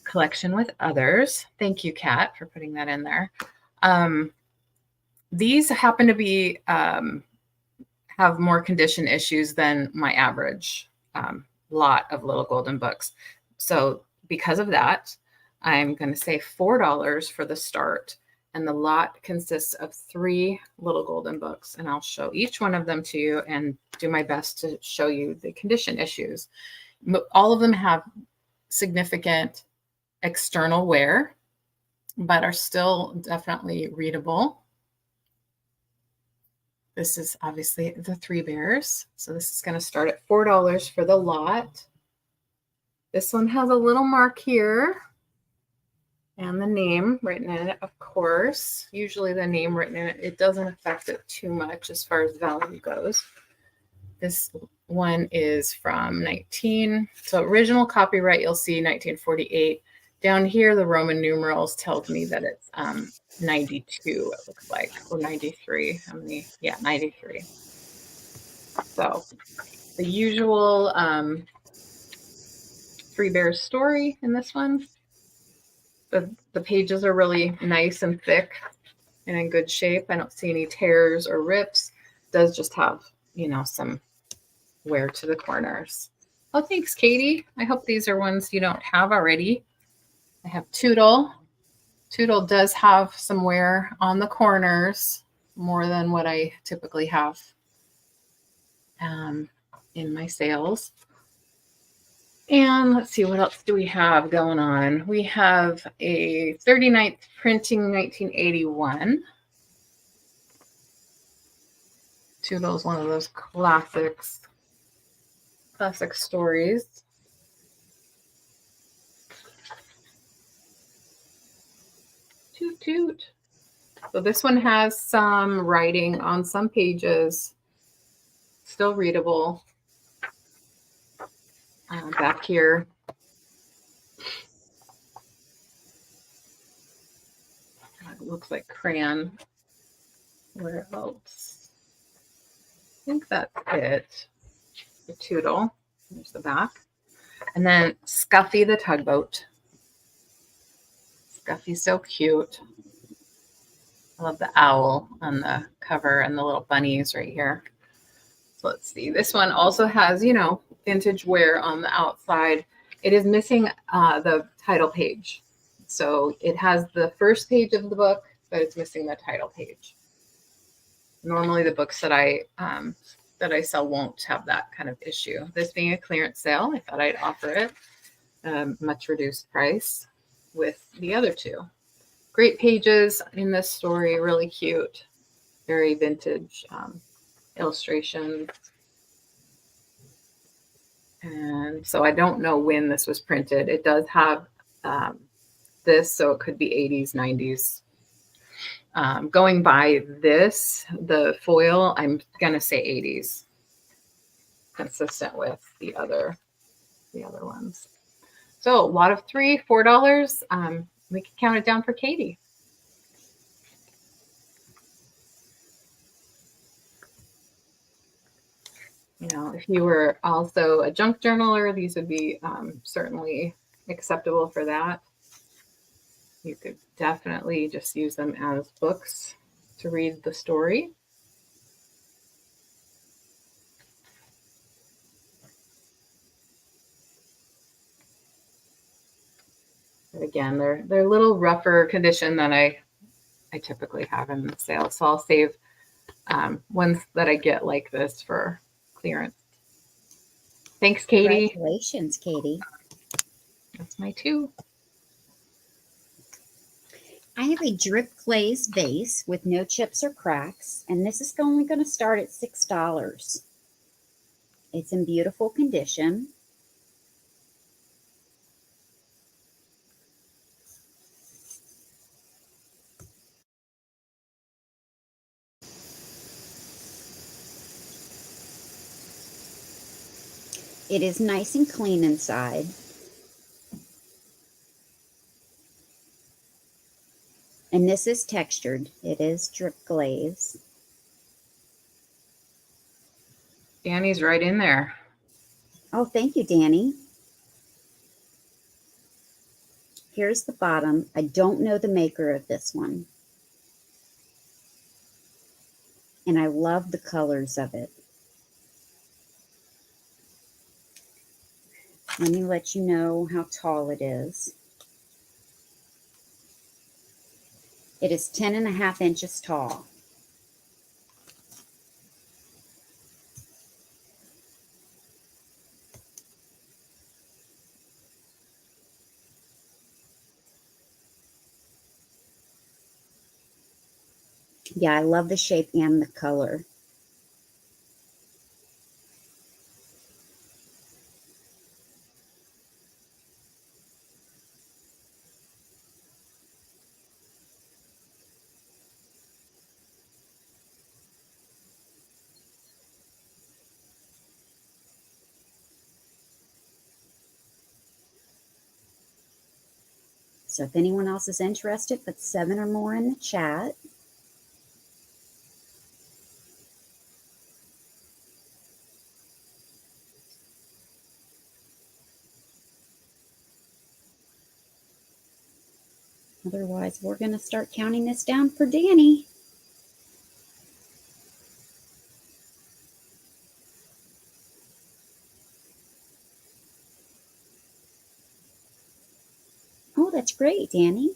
collection with others. Thank you, Kat, for putting that in there. These happen to be have more condition issues than my average lot of little golden books. So because of that, I'm going to say $4 for the start. And the lot consists of 3 little golden books. And I'll show each one of them to you and do my best to show you the condition issues. All of them have significant external wear, but are still definitely readable. This is obviously the 3 bears. So this is going to start at $4 for the lot. This one has a little mark here and the name written in it, of course. Usually the name written in it, it doesn't affect it too much as far as value goes. This one is from so original copyright, you'll see 1948. Down here, the Roman numerals tells me that it's 92, it looks like, or 93. How many? Yeah, 93. So the usual 3 bears story in this one. The pages are really nice and thick and in good shape. I don't see any tears or rips. It does just have, you know, some wear to the corners. Oh, thanks, Katie. I hope these are ones you don't have already. I have Toodle. Toodle does have some wear on the corners, more than what I typically have in my sales. And let's see, what else do we have going on? We have a 39th printing 1981. Toodle is one of those classic stories. Toot toot. So this one has some writing on some pages, still readable. Back here, it looks like crayon. Where else? I think that's it. The Toodle. There's the back. And then Scuffy the tugboat. Scuffy's so cute. I love the owl on the cover and the little bunnies right here. So let's see. This one also has, you know, vintage wear on the outside. It is missing the title page. So it has the first page of the book, but it's missing the title page. Normally the books that I sell won't have that kind of issue. This being a clearance sale, I thought I'd offer it much reduced price with the other 2. Great pages in this story, really cute, very vintage illustrations. And so I don't know when this was printed. It does have this, so it could be 80s, 90s. Going by this, the foil, I'm going to say 80s, consistent with the other ones. So a lot of 3, $4. We can count it down for Katie. You know, if you were also a junk journaler, these would be certainly acceptable for that. You could definitely just use them as books to read the story. But again, they're a little rougher condition than I typically have in the sale. So I'll save ones that I get like this for clearance. Thanks, Katie. Congratulations, Katie. That's my 2. I have a drip glaze vase with no chips or cracks, and this is only going to start at $6. It's in beautiful condition. It is nice and clean inside. And this is textured. It is drip glaze. Danny's right in there. Oh, thank you, Danny. Here's the bottom. I don't know the maker of this one. And I love the colors of it. Let me let you know how tall it is. It is 10.5 inches tall. Yeah, I love the shape and the color. So if anyone else is interested, put 7 or more in the chat. Otherwise, we're going to start counting this down for Danny. Oh, that's great, Danny.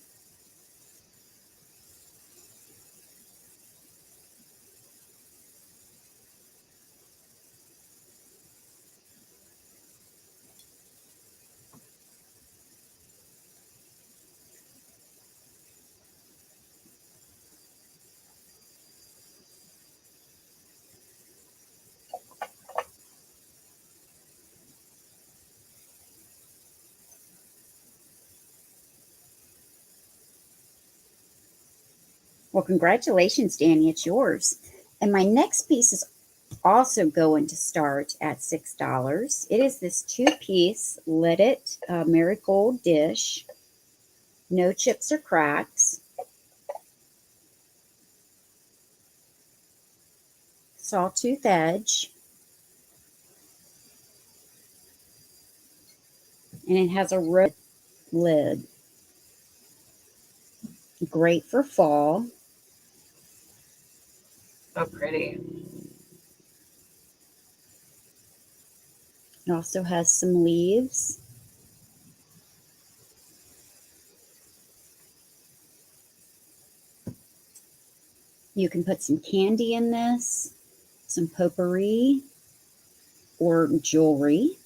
Well, congratulations, Danny. It's yours. And my next piece is also going to start at $6. It is this 2-piece Let It marigold dish. No chips or cracks. Sawtooth edge. And it has a red lid. Great for fall. So pretty. It also has some leaves. You can put some candy in this, some potpourri or jewelry.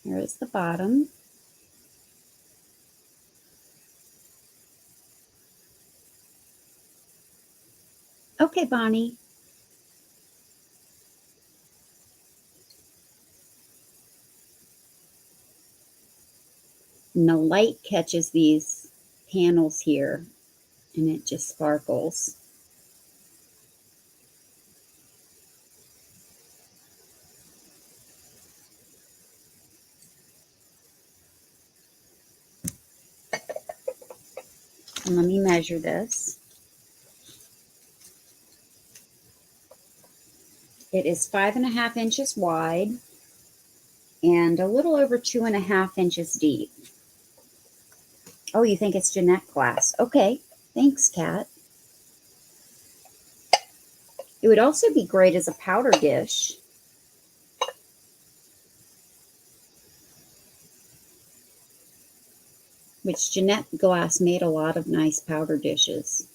Here is the bottom. Okay, Bonnie. And the light catches these panels here, and it just sparkles. And let me measure this. It is 5.5 inches wide and a little over 2.5 inches deep. Oh, you think it's Jeanette glass? Okay, thanks, Kat. It would also be great as a powder dish. Which Jeanette glass made a lot of nice powder dishes.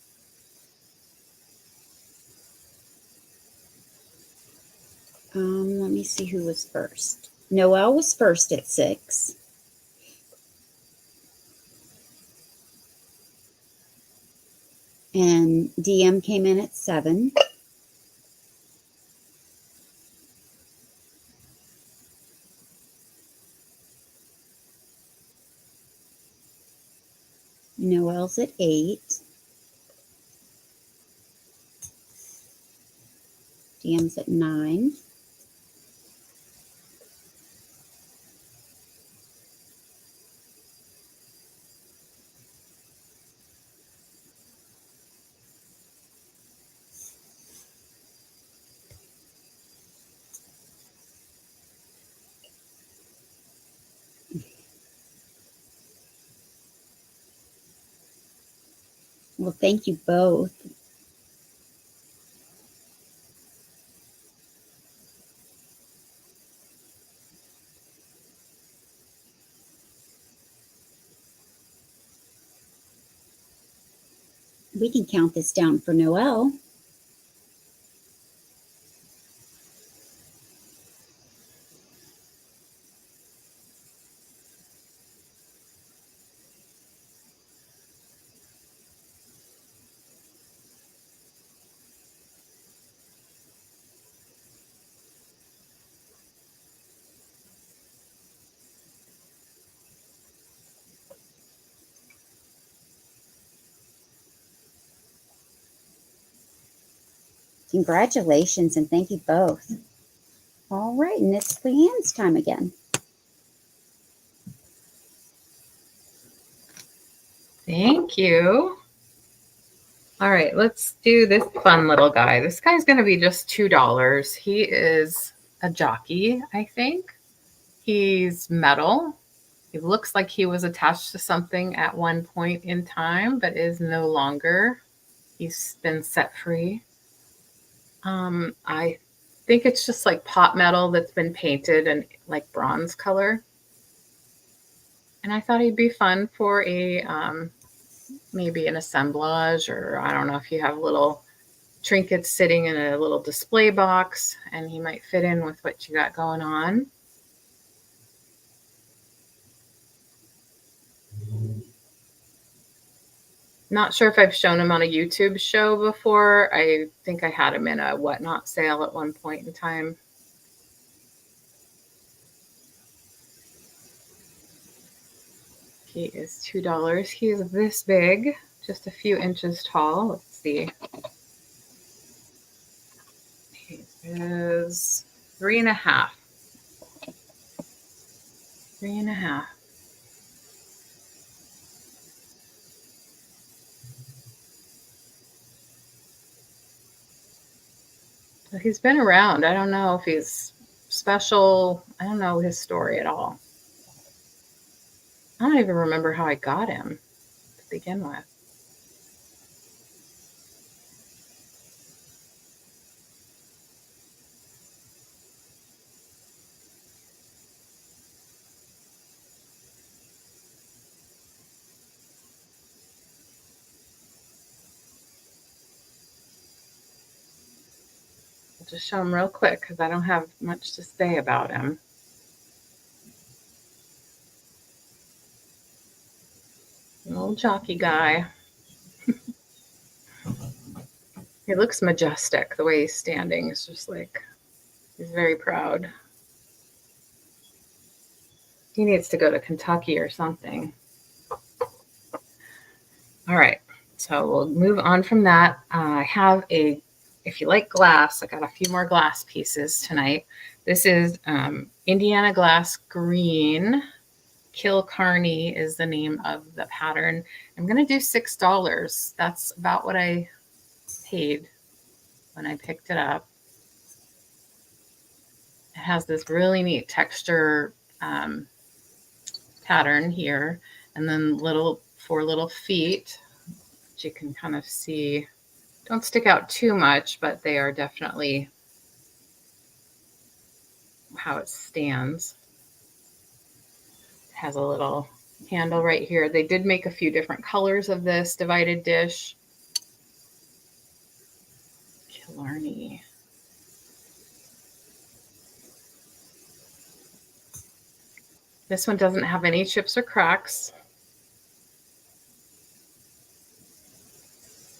Let me see who was first. Noelle was first at 6. And DM came in at 7. Noelle's at 8. DM's at 9. Well, thank you both. We can count this down for Noelle. Congratulations, and thank you both. All right, and it's LeAnne's time again. Thank you. All right, let's do this fun little guy. This guy's going to be just $2. He is a jockey, I think. He's metal. He looks like he was attached to something at one point in time, but is no longer. He's been set free. I think it's just like pot metal that's been painted in like bronze color. And I thought he'd be fun for a maybe an assemblage, or I don't know if you have little trinkets sitting in a little display box, and he might fit in with what you got going on. Not sure if I've shown him on a YouTube show before. I think I had him in a whatnot sale at one point in time. He is $2. He is this big, just a few inches tall. Let's see. He is 3.5. 3.5. So he's been around. I don't know if he's special. I don't know his story at all. I don't even remember how I got him to begin with. I'll just show him real quick because I don't have much to say about him. An old jockey guy. He looks majestic. The way he's standing is just like, he's very proud. He needs to go to Kentucky or something. All right, so we'll move on from that. I have if you like glass, I got a few more glass pieces tonight. This is Indiana Glass Green. Kilcarney is the name of the pattern. I'm going to do $6. That's about what I paid when I picked it up. It has this really neat texture pattern here, and then 4 little feet, which you can kind of see. Don't stick out too much, but they are definitely how it stands. It has a little handle right here. They did make a few different colors of this divided dish. Killarney. This one doesn't have any chips or cracks.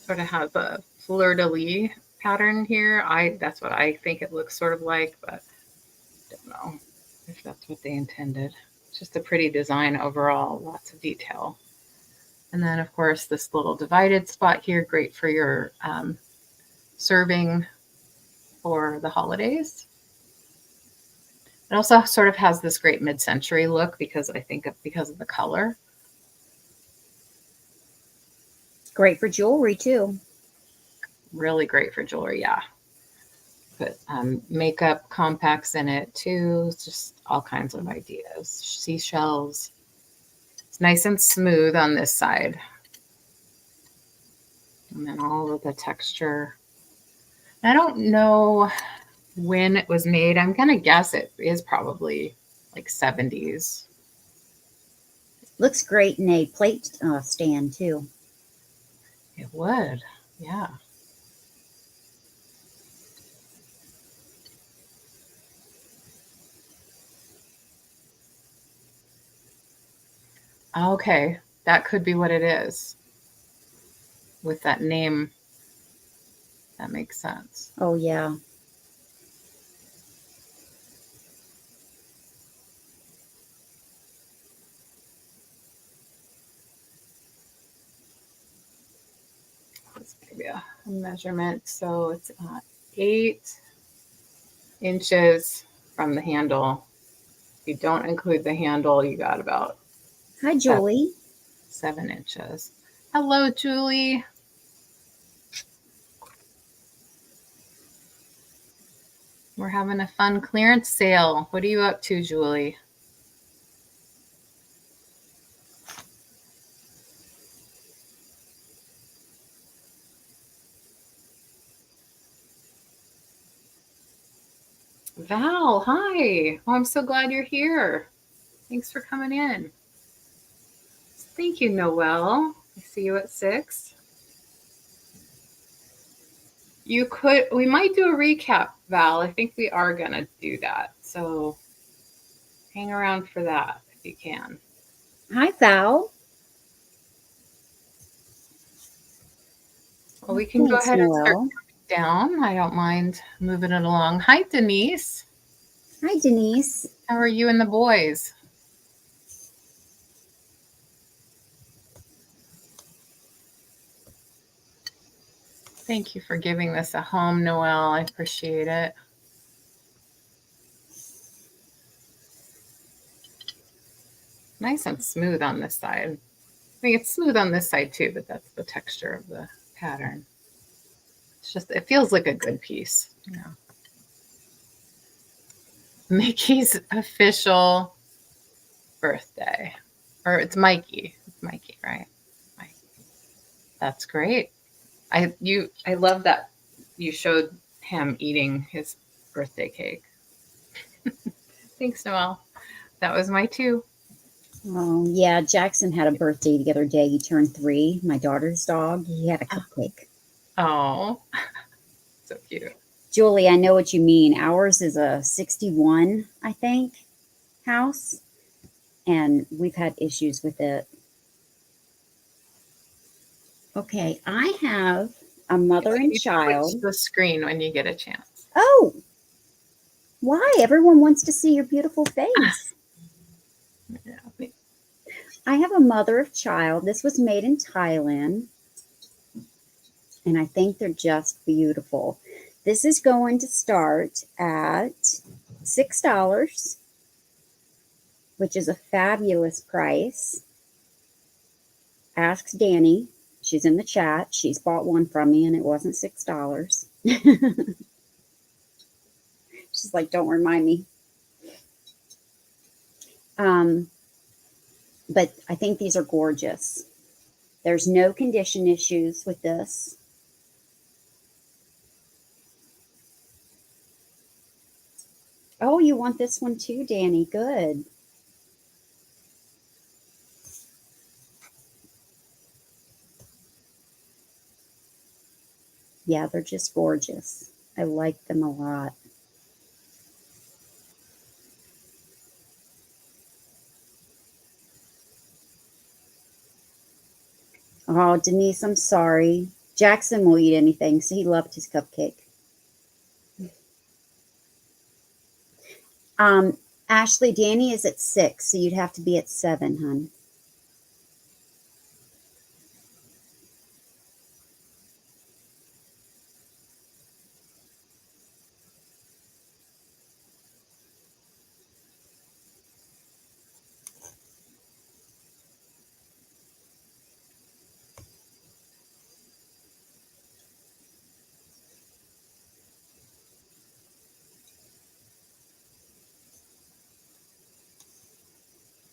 Sort of has a fleur-de-lis pattern here. That's what I think it looks sort of like, but I don't know if that's what they intended. It's just a pretty design overall, lots of detail. And then, of course, this little divided spot here, great for your serving for the holidays. It also sort of has this great mid-century look because of the color. Great for jewelry too. Really great for jewelry, yeah. Put makeup compacts in it too. It's just all kinds of ideas. Seashells. It's nice and smooth on this side. And then all of the texture. I don't know when it was made. I'm going to guess it is probably like 70s. Looks great in a plate stand too. It would, yeah. Okay, that could be what it is. With that name, that makes sense. Oh, yeah. Let's give you a measurement. So it's 8 inches from the handle. If you don't include the handle, you got about Hi, Julie. 7 inches. Hello, Julie. We're having a fun clearance sale. What are you up to, Julie? Val, hi. Oh, I'm so glad you're here. Thanks for coming in. Thank you, Noelle. I see you at 6. We might do a recap, Val. I think we are going to do that. So hang around for that if you can. Hi, Val. Well, we can Thanks, go ahead and start Noelle. down. I don't mind moving it along. Hi, Denise. Hi, Denise. How are you and the boys? Thank you for giving this a home, Noelle. I appreciate it. Nice and smooth on this side. I think it's smooth on this side too, but that's the texture of the pattern. It's just, it feels like a good piece. Yeah. Mickey's official birthday. Or it's Mikey. It's Mikey, right? Mikey. That's great. I love that you showed him eating his birthday cake. Thanks, Noelle. That was my 2. Oh, yeah. Jackson had a birthday the other day. He turned 3. My daughter's dog. He had a cupcake. Oh, so cute. Julie, I know what you mean. Ours is a 61, I think, house. And we've had issues with it. Okay, I have a mother and child. Switch the screen when you get a chance. Oh, why? Everyone wants to see your beautiful face. Yeah. I have a mother of child. This was made in Thailand. And I think they're just beautiful. This is going to start at $6, which is a fabulous price. Ask Danny. She's in the chat. She's bought one from me and it wasn't $6. She's like, don't remind me. But I think these are gorgeous. There's no condition issues with this. Oh, you want this one too, Danny? Good. Yeah, they're just gorgeous. I like them a lot. Oh, Denise, I'm sorry. Jackson will eat anything, so he loved his cupcake. Ashley, Danny is at 6, so you'd have to be at 7, hon.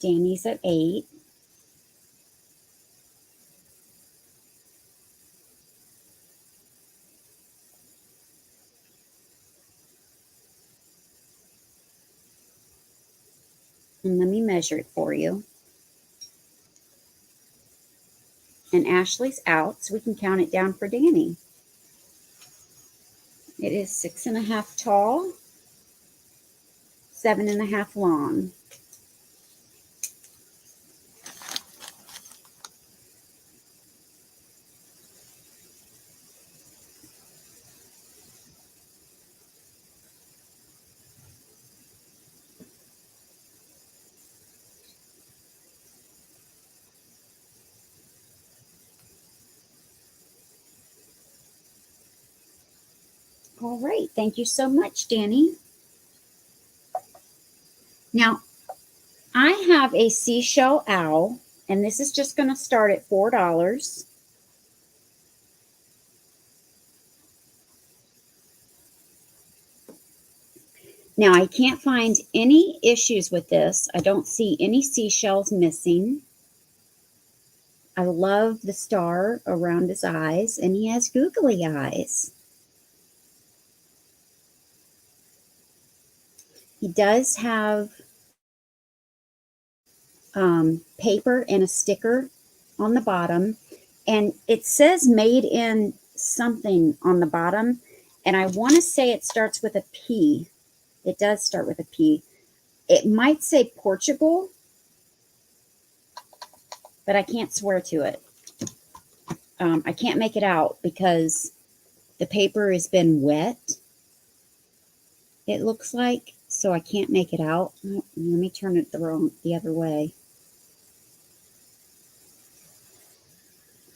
Danny's at 8. And let me measure it for you. And Ashley's out, so we can count it down for Danny. It is 6.5 tall, 7.5 long. All right. Thank you so much, Danny. Now, I have a seashell owl, and this is just going to start at $4. Now, I can't find any issues with this. I don't see any seashells missing. I love the star around his eyes, and he has googly eyes. He does have paper and a sticker on the bottom, and it says made in something on the bottom, and I want to say it starts with a P. It does start with a P. It might say Portugal, but I can't swear to it. I can't make it out because the paper has been wet, it looks like, so I can't make it out. Let me turn it the other way.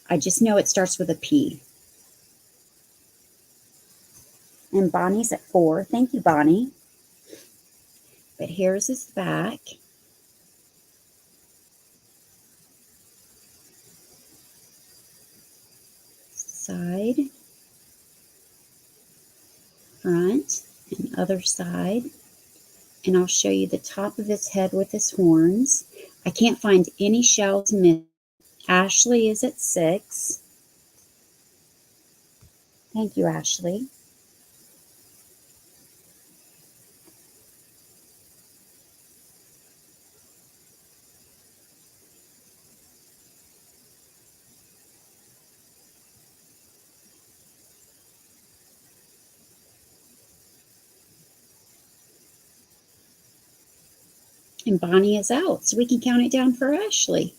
I just know it starts with a P. And Bonnie's at 4. Thank you, Bonnie. But here's his back. Side, front, and other side. And I'll show you the top of his head with his horns. I can't find any shells missing. Ashley is at 6. Thank you, Ashley. And Bonnie is out, so we can count it down for Ashley.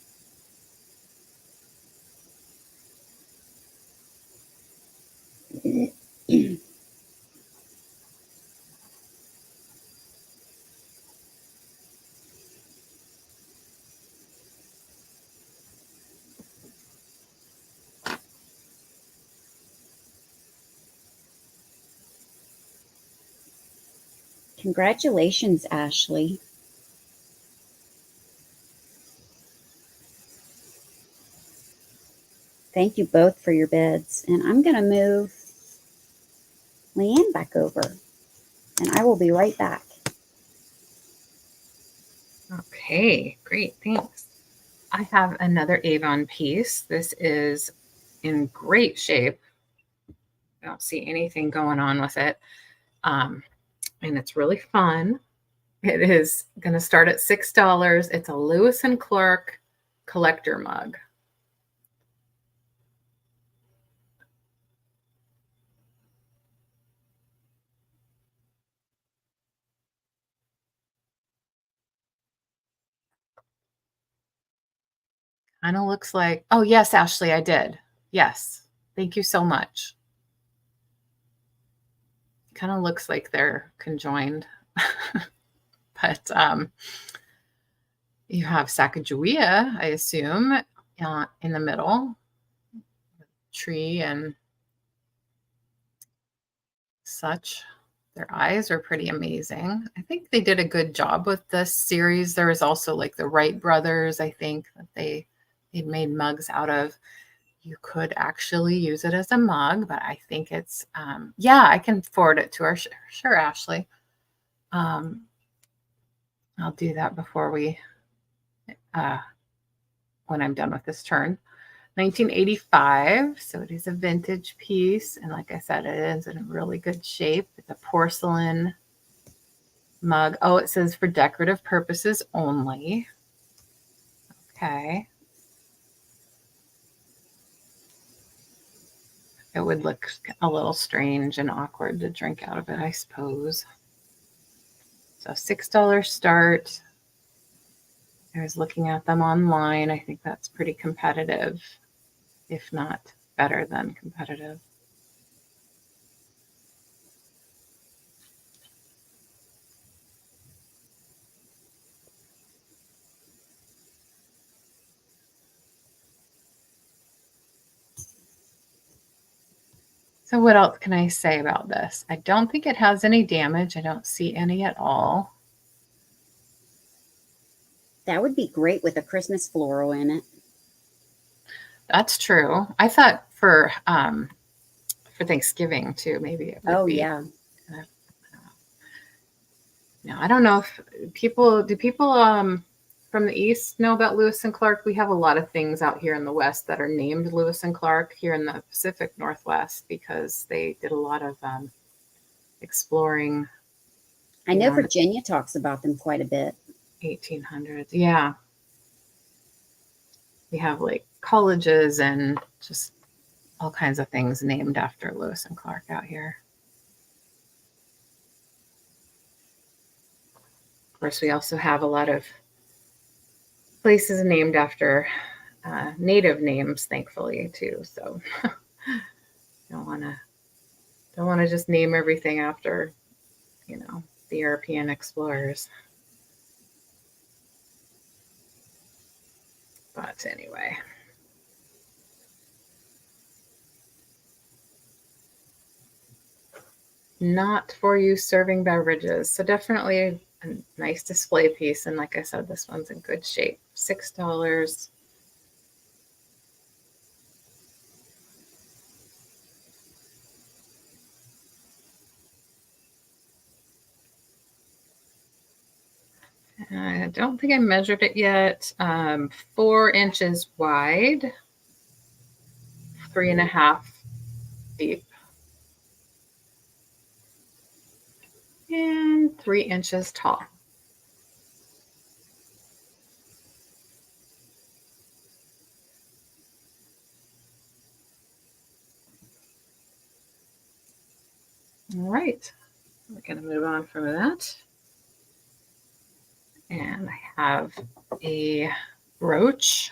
Congratulations, Ashley. Thank you both for your bids. And I'm going to move LeAnne back over. And I will be right back. Okay, great, thanks. I have another Avon piece. This is in great shape. I don't see anything going on with it. And it's really fun. It is going to start at $6. It's a Lewis and Clark collector mug. Kind of looks like, oh yes, Ashley, I did. Yes. Thank you so much. Kind of looks like they're conjoined. But you have Sacagawea, I assume, in the middle. Tree and such. Their eyes are pretty amazing. I think they did a good job with this series. There was also like the Wright brothers, I think, that they made mugs out of. You could actually use it as a mug, but I think it's, yeah, I can forward it to her. Sure, Ashley. I'll do that before we, when I'm done with this turn. 1985, so it is a vintage piece. And like I said, it is in really good shape. It's a porcelain mug. Oh, it says for decorative purposes only. Okay. It would look a little strange and awkward to drink out of it, I suppose. So $6 start. I was looking at them online. I think that's pretty competitive, if not better than competitive. So what else can I say about this? I don't think it has any damage. I don't see any at all. That would be great with a Christmas floral in it. That's true. I thought for Thanksgiving too, maybe it would be. Yeah. No, I don't know if people from the East know about Lewis and Clark. We have a lot of things out here in the West that are named Lewis and Clark here in the Pacific Northwest because they did a lot of exploring. I know Virginia talks about them quite a bit. 1800s. Yeah. We have like colleges and just all kinds of things named after Lewis and Clark out here. Of course, we also have a lot of places named after native names, thankfully, too. So don't want to just name everything after, the European explorers. But anyway. Not for you serving beverages. So definitely a nice display piece. And like I said, this one's in good shape. $6. I don't think I measured it yet. 4 inches wide, 3.5 deep, and 3 inches tall. All right, we're going to move on from that. And I have a brooch.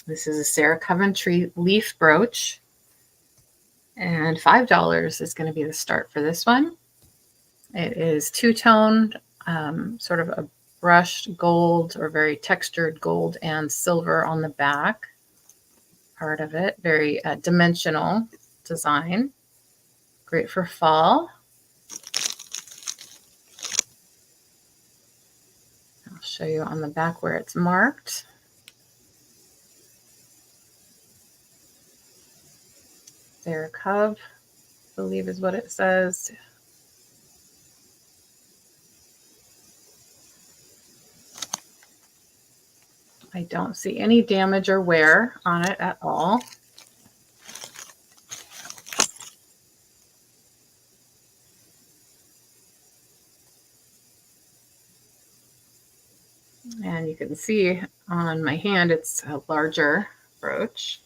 This is a Sarah Coventry leaf brooch. And $5 is going to be the start for this one. It is two-toned, sort of a brushed gold or very textured gold and silver on the back part of it. Very dimensional design. Great for fall. I'll show you on the back where it's marked. Sarah Cove, I believe is what it says. I don't see any damage or wear on it at all. And you can see on my hand, it's a larger brooch.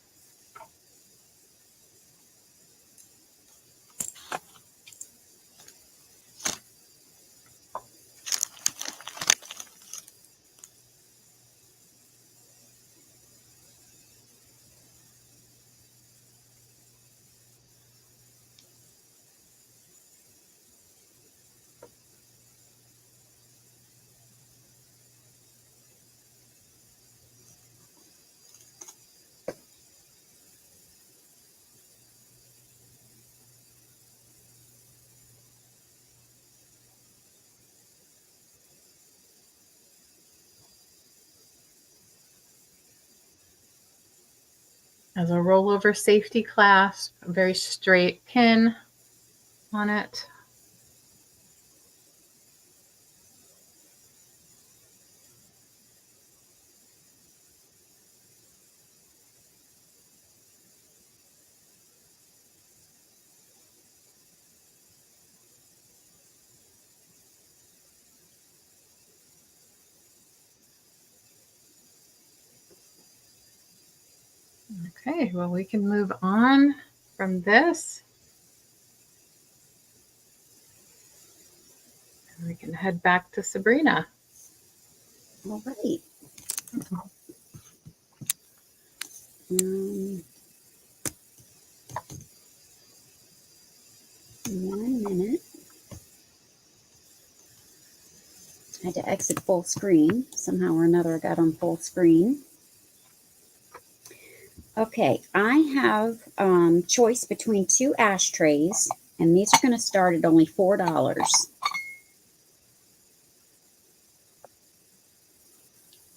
Has a rollover safety clasp, a very straight pin on it. Okay, well, we can move on from this. And we can head back to Sabrina. All right. 1 minute. I had to exit full screen. Somehow or another, I got on full screen. Okay, I have choice between two ashtrays, and these are going to start at only $4.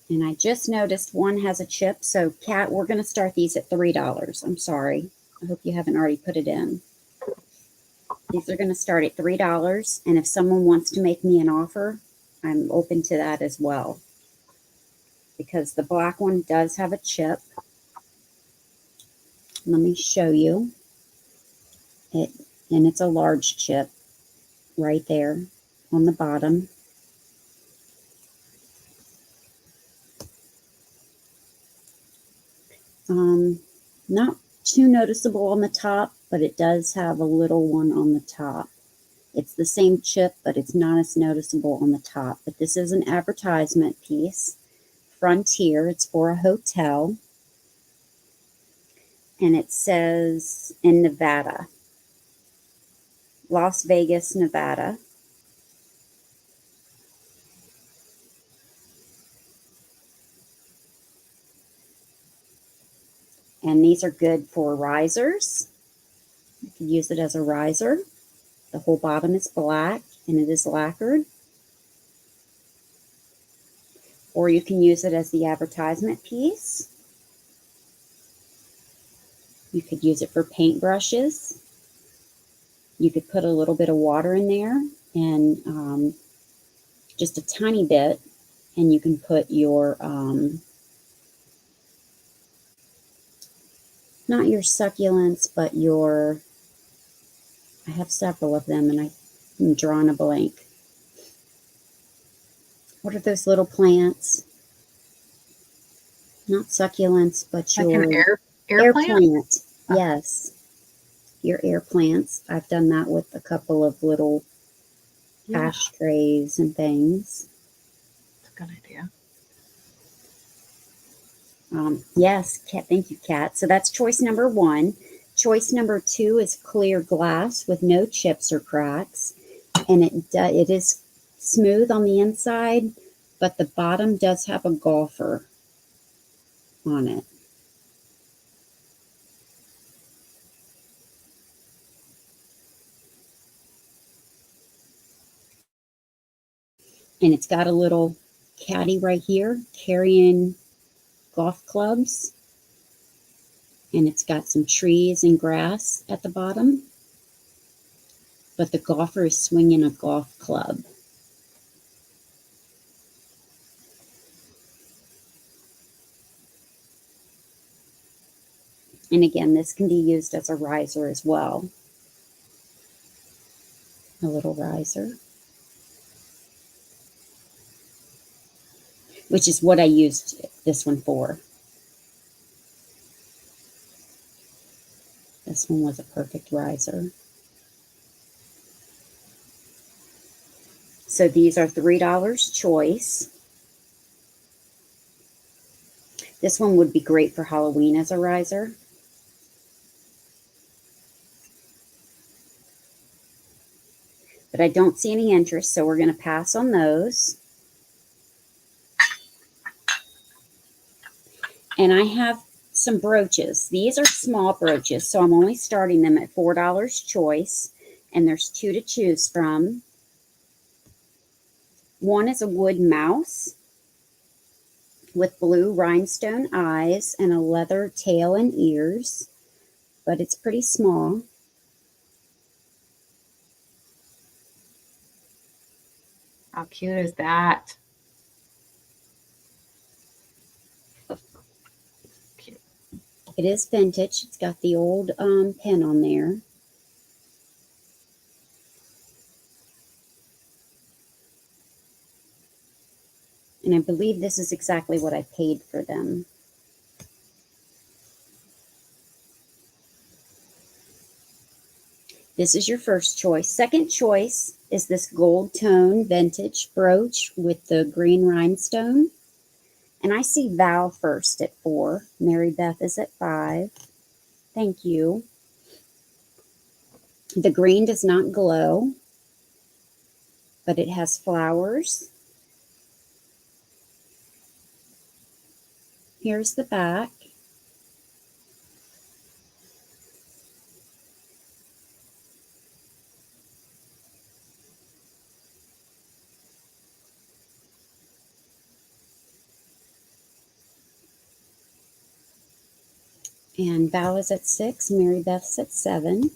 And I just noticed one has a chip, so Kat, we're going to start these at $3. I'm sorry. I hope you haven't already put it in. These are going to start at $3, and if someone wants to make me an offer, I'm open to that as well. Because the black one does have a chip. Let me show you it, and it's a large chip right there on the bottom. Not too noticeable on the top, but it does have a little one on the top. It's the same chip, but it's not as noticeable on the top. But this is an advertisement piece. Frontier, it's for a hotel. And it says in Nevada, Las Vegas, Nevada. And these are good for risers. You can use it as a riser. The whole bottom is black and it is lacquered. Or you can use it as the advertisement piece. You could use it for paintbrushes. You could put a little bit of water in there and just a tiny bit, and you can put your, not your succulents, but your, I have several of them and I'm drawing a blank. What are those little plants? Not succulents, but Like your an air plant? plant. Yes. Your air plants. I've done that with a couple of little ashtrays and things. That's a good idea. Yes, Kat, thank you, Kat. So that's choice number 1. Choice number 2 is clear glass with no chips or cracks, and it is smooth on the inside, but the bottom does have a golfer on it. And it's got a little caddy right here carrying golf clubs. And it's got some trees and grass at the bottom. But the golfer is swinging a golf club. And again, this can be used as a riser as well. A little riser. Which is what I used this one for. This one was a perfect riser. So these are $3 choice. This one would be great for Halloween as a riser. But I don't see any interest, so we're going to pass on those. And I have some brooches. These are small brooches, so I'm only starting them at $4 choice. And there's 2 to choose from. One is a wood mouse with blue rhinestone eyes and a leather tail and ears, but it's pretty small. How cute is that? Cute. It is vintage. It's got the old pen on there. And I believe this is exactly what I paid for them. This is your first choice. Second choice is this gold tone vintage brooch with the green rhinestone. And I see Val first at 4. Mary Beth is at 5. Thank you. The green does not glow, but it has flowers. Here's the back. And Val is at 6, Mary Beth's at 7.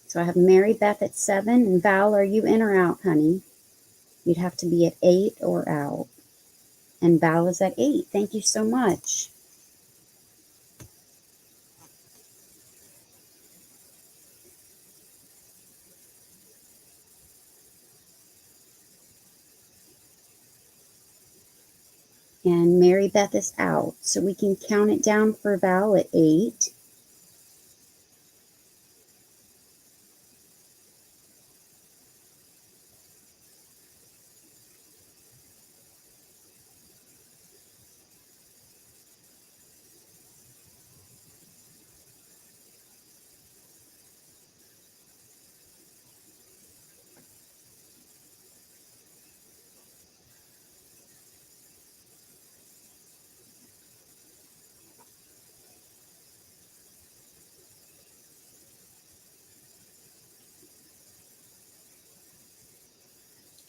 So I have Mary Beth at 7. And Val, are you in or out, honey? You'd have to be at 8 or out. And Val is at 8. Thank you so much. And Mary Beth is out. So we can count it down for Val at 8.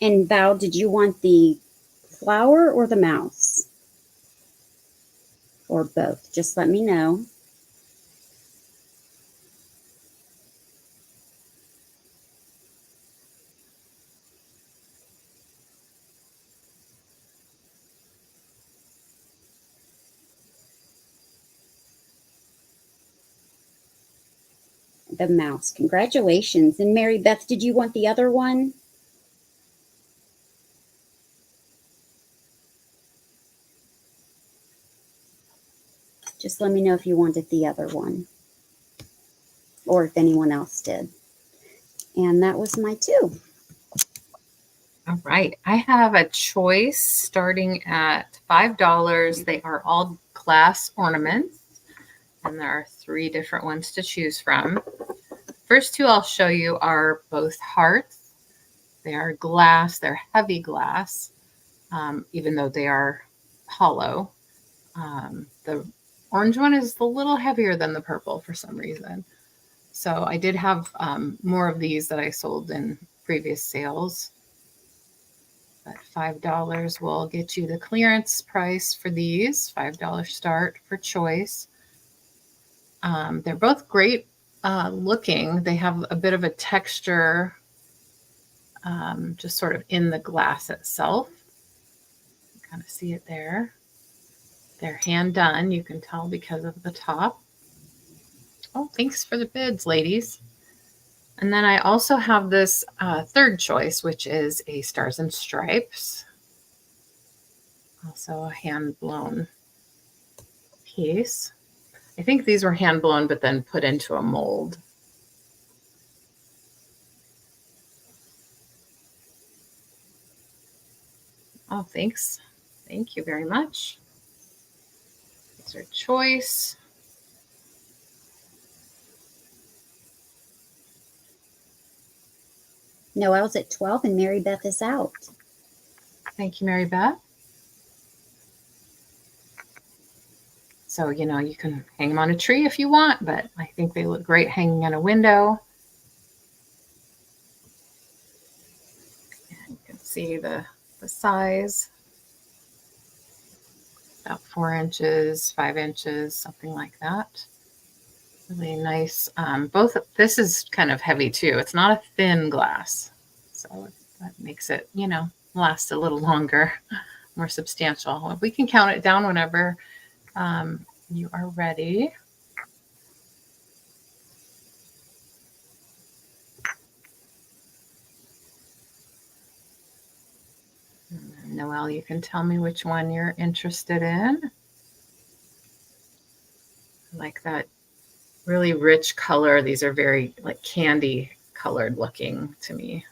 And Val, did you want the flower or the mouse? Or both? Just let me know. The mouse. Congratulations. And Mary Beth, did you want the other one? Just let me know if you wanted the other one. Or if anyone else did. And that was my 2. All right. I have a choice starting at $5. They are all glass ornaments, and there are 3 different ones to choose from. First 2 I'll show you are both hearts. They are glass. They're heavy glass, even though they are hollow. The orange one is a little heavier than the purple for some reason. So I did have more of these that I sold in previous sales. But $5 will get you the clearance price for these. $5 start for choice. They're both great looking. They have a bit of a texture just sort of in the glass itself. You kind of see it there. They're hand done. You can tell because of the top. Oh, thanks for the bids, ladies. And then I also have this third choice, which is a Stars and Stripes. Also a hand-blown piece. I think these were hand-blown, but then put into a mold. Oh, thanks. Thank you very much. These are choice. Noelle's at 12 and Mary Beth is out. Thank you, Mary Beth. So, you know, you can hang them on a tree if you want, but I think they look great hanging in a window. And you can see the size. About 4 inches, 5 inches, something like that. Really nice. This is kind of heavy too. It's not a thin glass. So that makes it, you know, last a little longer, more substantial. We can count it down whenever you are ready. Noelle, you can tell me which one you're interested in. I like that really rich color. These are very like candy colored looking to me,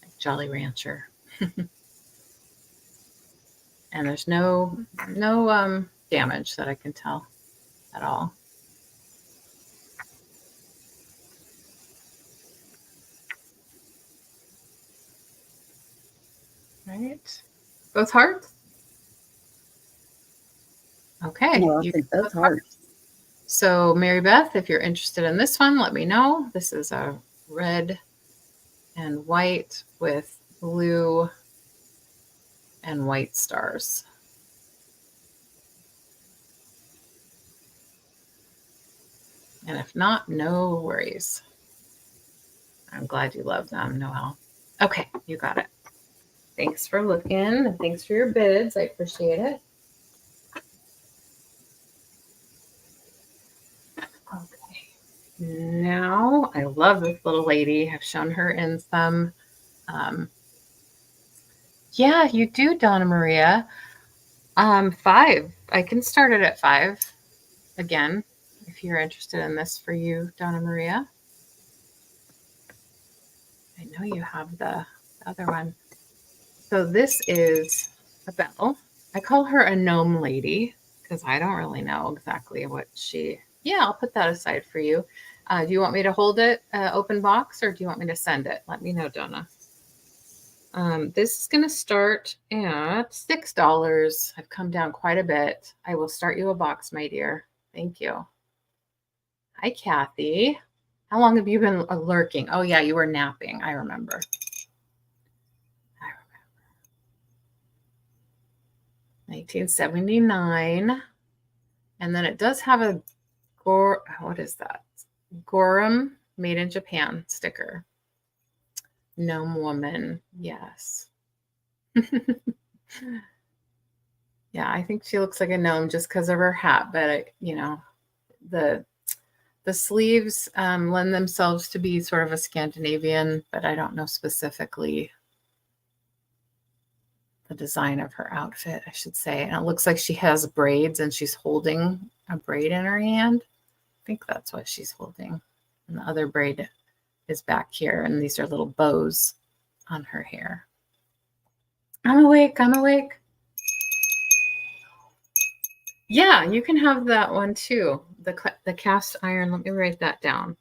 like Jolly Rancher. And there's no damage that I can tell at all. Right. Both hearts? Okay. No, You I said got both hearts. So Mary Beth, if you're interested in this one, let me know. This is a red and white with blue and white stars. And if not, no worries. I'm glad you love them, Noelle. Okay, you got it. Thanks for looking and thanks for your bids. I appreciate it. Okay. Now, I love this little lady. I've shown her in some. Yeah, you do, Donna Maria. 5. I can start it at 5 again if you're interested in this for you, Donna Maria. I know you have the other one. So this is a bell. I call her a gnome lady because I don't really know exactly what she. Yeah, I'll put that aside for you. Do you want me to hold it open box or do you want me to send it? Let me know, Donna. This is going to start at $6. I've come down quite a bit. I will start you a box, my dear. Thank you. Hi, Kathy. How long have you been lurking? Oh, yeah, you were napping. I remember. 1979. And then it does have a what is that? Gorum made in Japan sticker. Gnome woman. Yes. Yeah, I think she looks like a gnome just because of her hat, but the sleeves lend themselves to be sort of a Scandinavian, but I don't know specifically the design of her outfit, I should say. And it looks like she has braids and she's holding a braid in her hand. I think that's what she's holding. And the other braid is back here, and these are little bows on her hair. I'm awake. I'm awake. Yeah, you can have that one too. The cast iron. Let me write that down.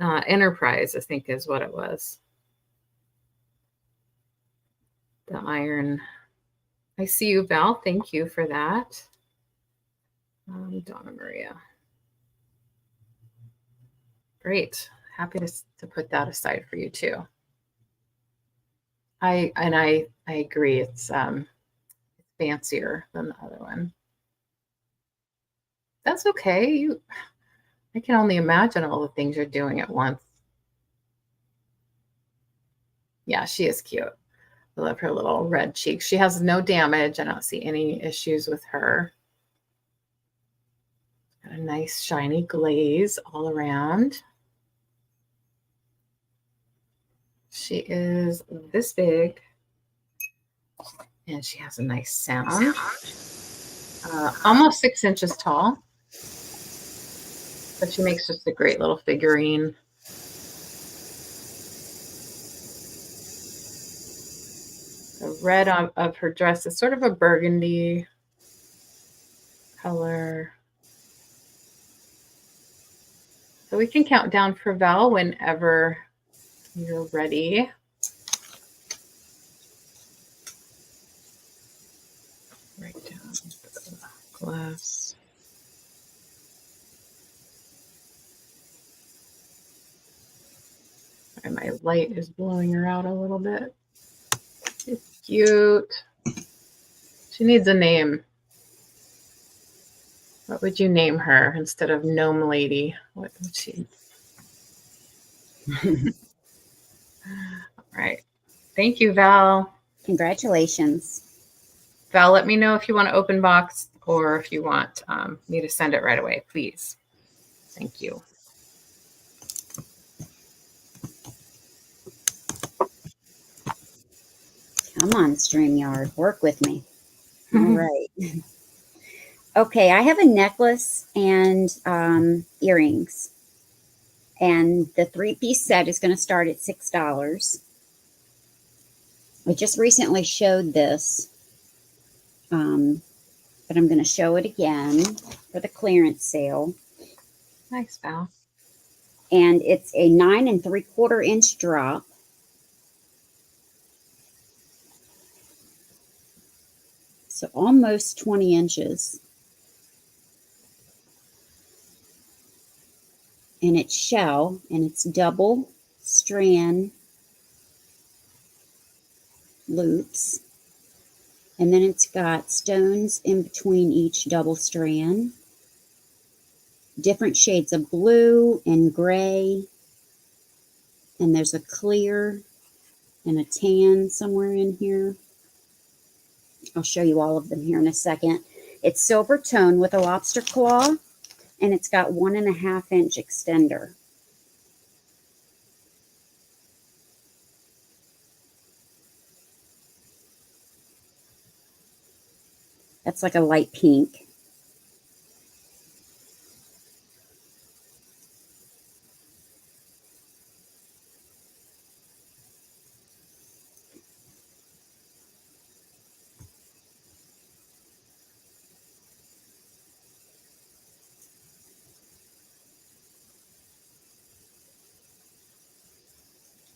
Enterprise, I think, is what it was. The iron. I see you, Val. Thank you for that. Donna Maria. Great. Happy to put that aside for you too. I agree. It's fancier than the other one. That's okay. I can only imagine all the things you're doing at once. Yeah, she is cute. I love her little red cheeks. She has no damage. I don't see any issues with her. Got a nice shiny glaze all around. She is this big. And she has a nice sound. Almost 6 inches tall. But she makes just a great little figurine. The red of her dress is sort of a burgundy color. So we can count down for Val whenever you're ready. Right down the glass. And my light is blowing her out a little bit. It's cute. She needs a name. What would you name her instead of Gnome Lady? What would she? All right. Thank you, Val. Congratulations. Val, let me know if you want to open box or if you want me to send it right away, please. Thank you. Come on, StreamYard, work with me. All right. Okay, I have a necklace and earrings. And the 3-piece set is going to start at $6. I just recently showed this. But I'm going to show it again for the clearance sale. Nice, Val. And it's a 9 3/4 inch drop. So almost 20 inches. And it's shell, and it's double strand loops. And then it's got stones in between each double strand. Different shades of blue and gray. And there's a clear and a tan somewhere in here. I'll show you all of them here in a second. It's silver tone with a lobster claw, and it's got 1.5 inch extender. That's like a light pink.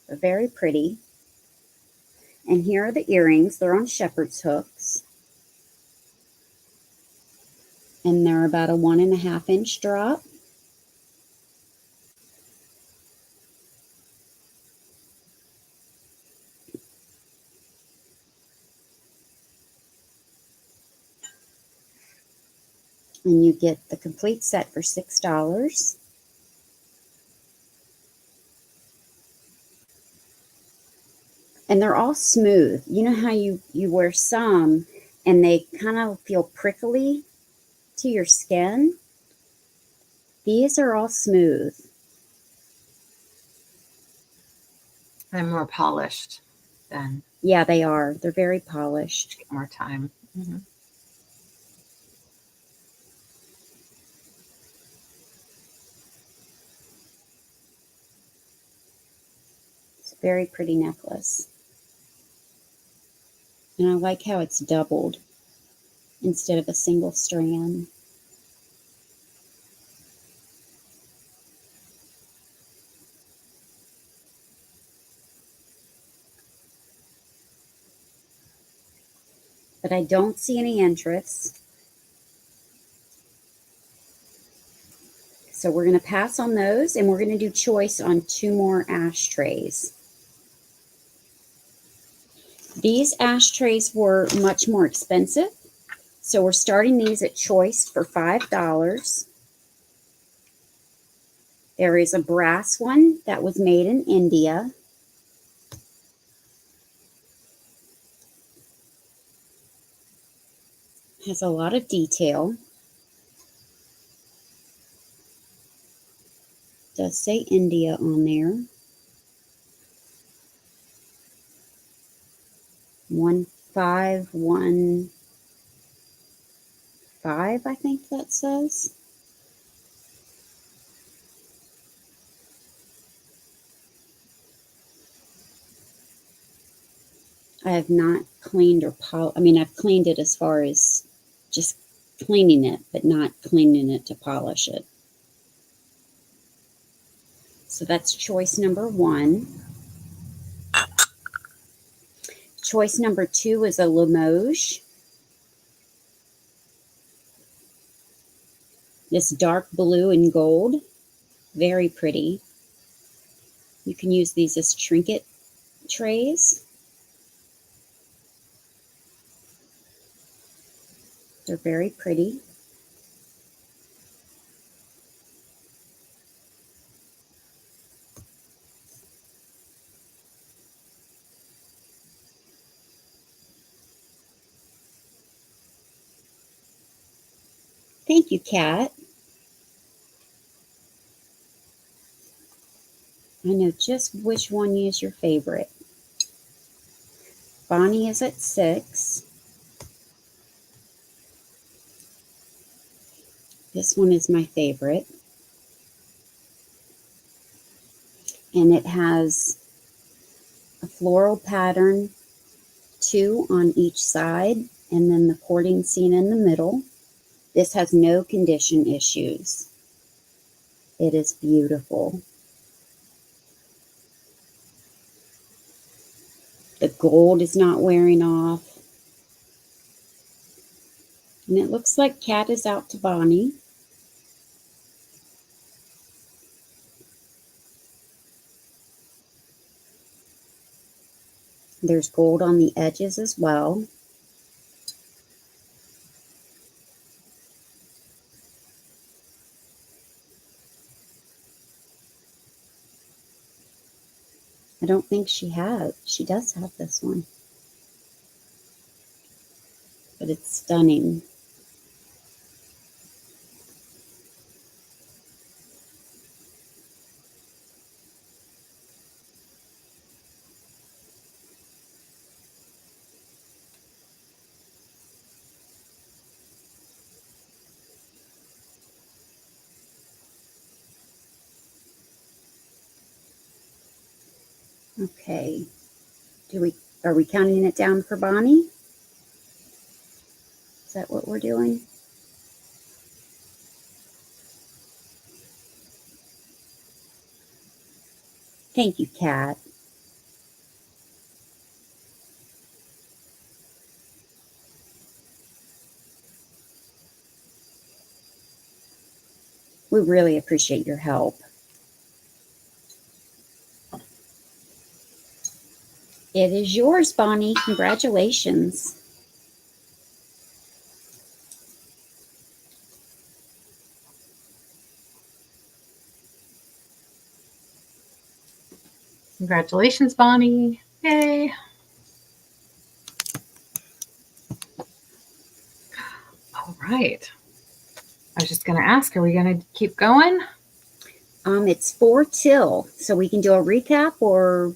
They're very pretty. And here are the earrings. They're on shepherd's hooks. And they're about a 1.5 inch drop. And you get the complete set for $6. And they're all smooth. You know how you wear some and they kind of feel prickly to your skin? These are all smooth. I'm more polished than. Yeah, they are. They're very polished. More time. Mm-hmm. It's a very pretty necklace. And I like how it's doubled instead of a single strand. But I don't see any interest. So we're going to pass on those, and we're going to do choice on 2 more ashtrays. These ashtrays were much more expensive. So we're starting these at choice for $5. There is a brass one that was made in India. Has a lot of detail. Does say India on there. 1515, I think that says. I have not cleaned or I've cleaned it as far as just cleaning it, but not cleaning it to polish it. So that's choice number 1. Choice number 2 is a Limoges. This dark blue and gold. Very pretty. You can use these as trinket trays. They're very pretty. Thank you, Kat. I know just which one is your favorite. Bonnie is at 6. This one is my favorite. And it has a floral pattern, 2 on each side. And then the courting scene in the middle. This has no condition issues. It is beautiful. The gold is not wearing off. And it looks like Kat is out to Bonnie. There's gold on the edges as well. I don't think she does have this one. But it's stunning. Okay. Are we counting it down for Bonnie? Is that what we're doing? Thank you, Kat. We really appreciate your help. It is yours, Bonnie. Congratulations. Congratulations, Bonnie. Yay. All right. I was just going to ask, are we going to keep going? It's 4 till, so we can do a recap or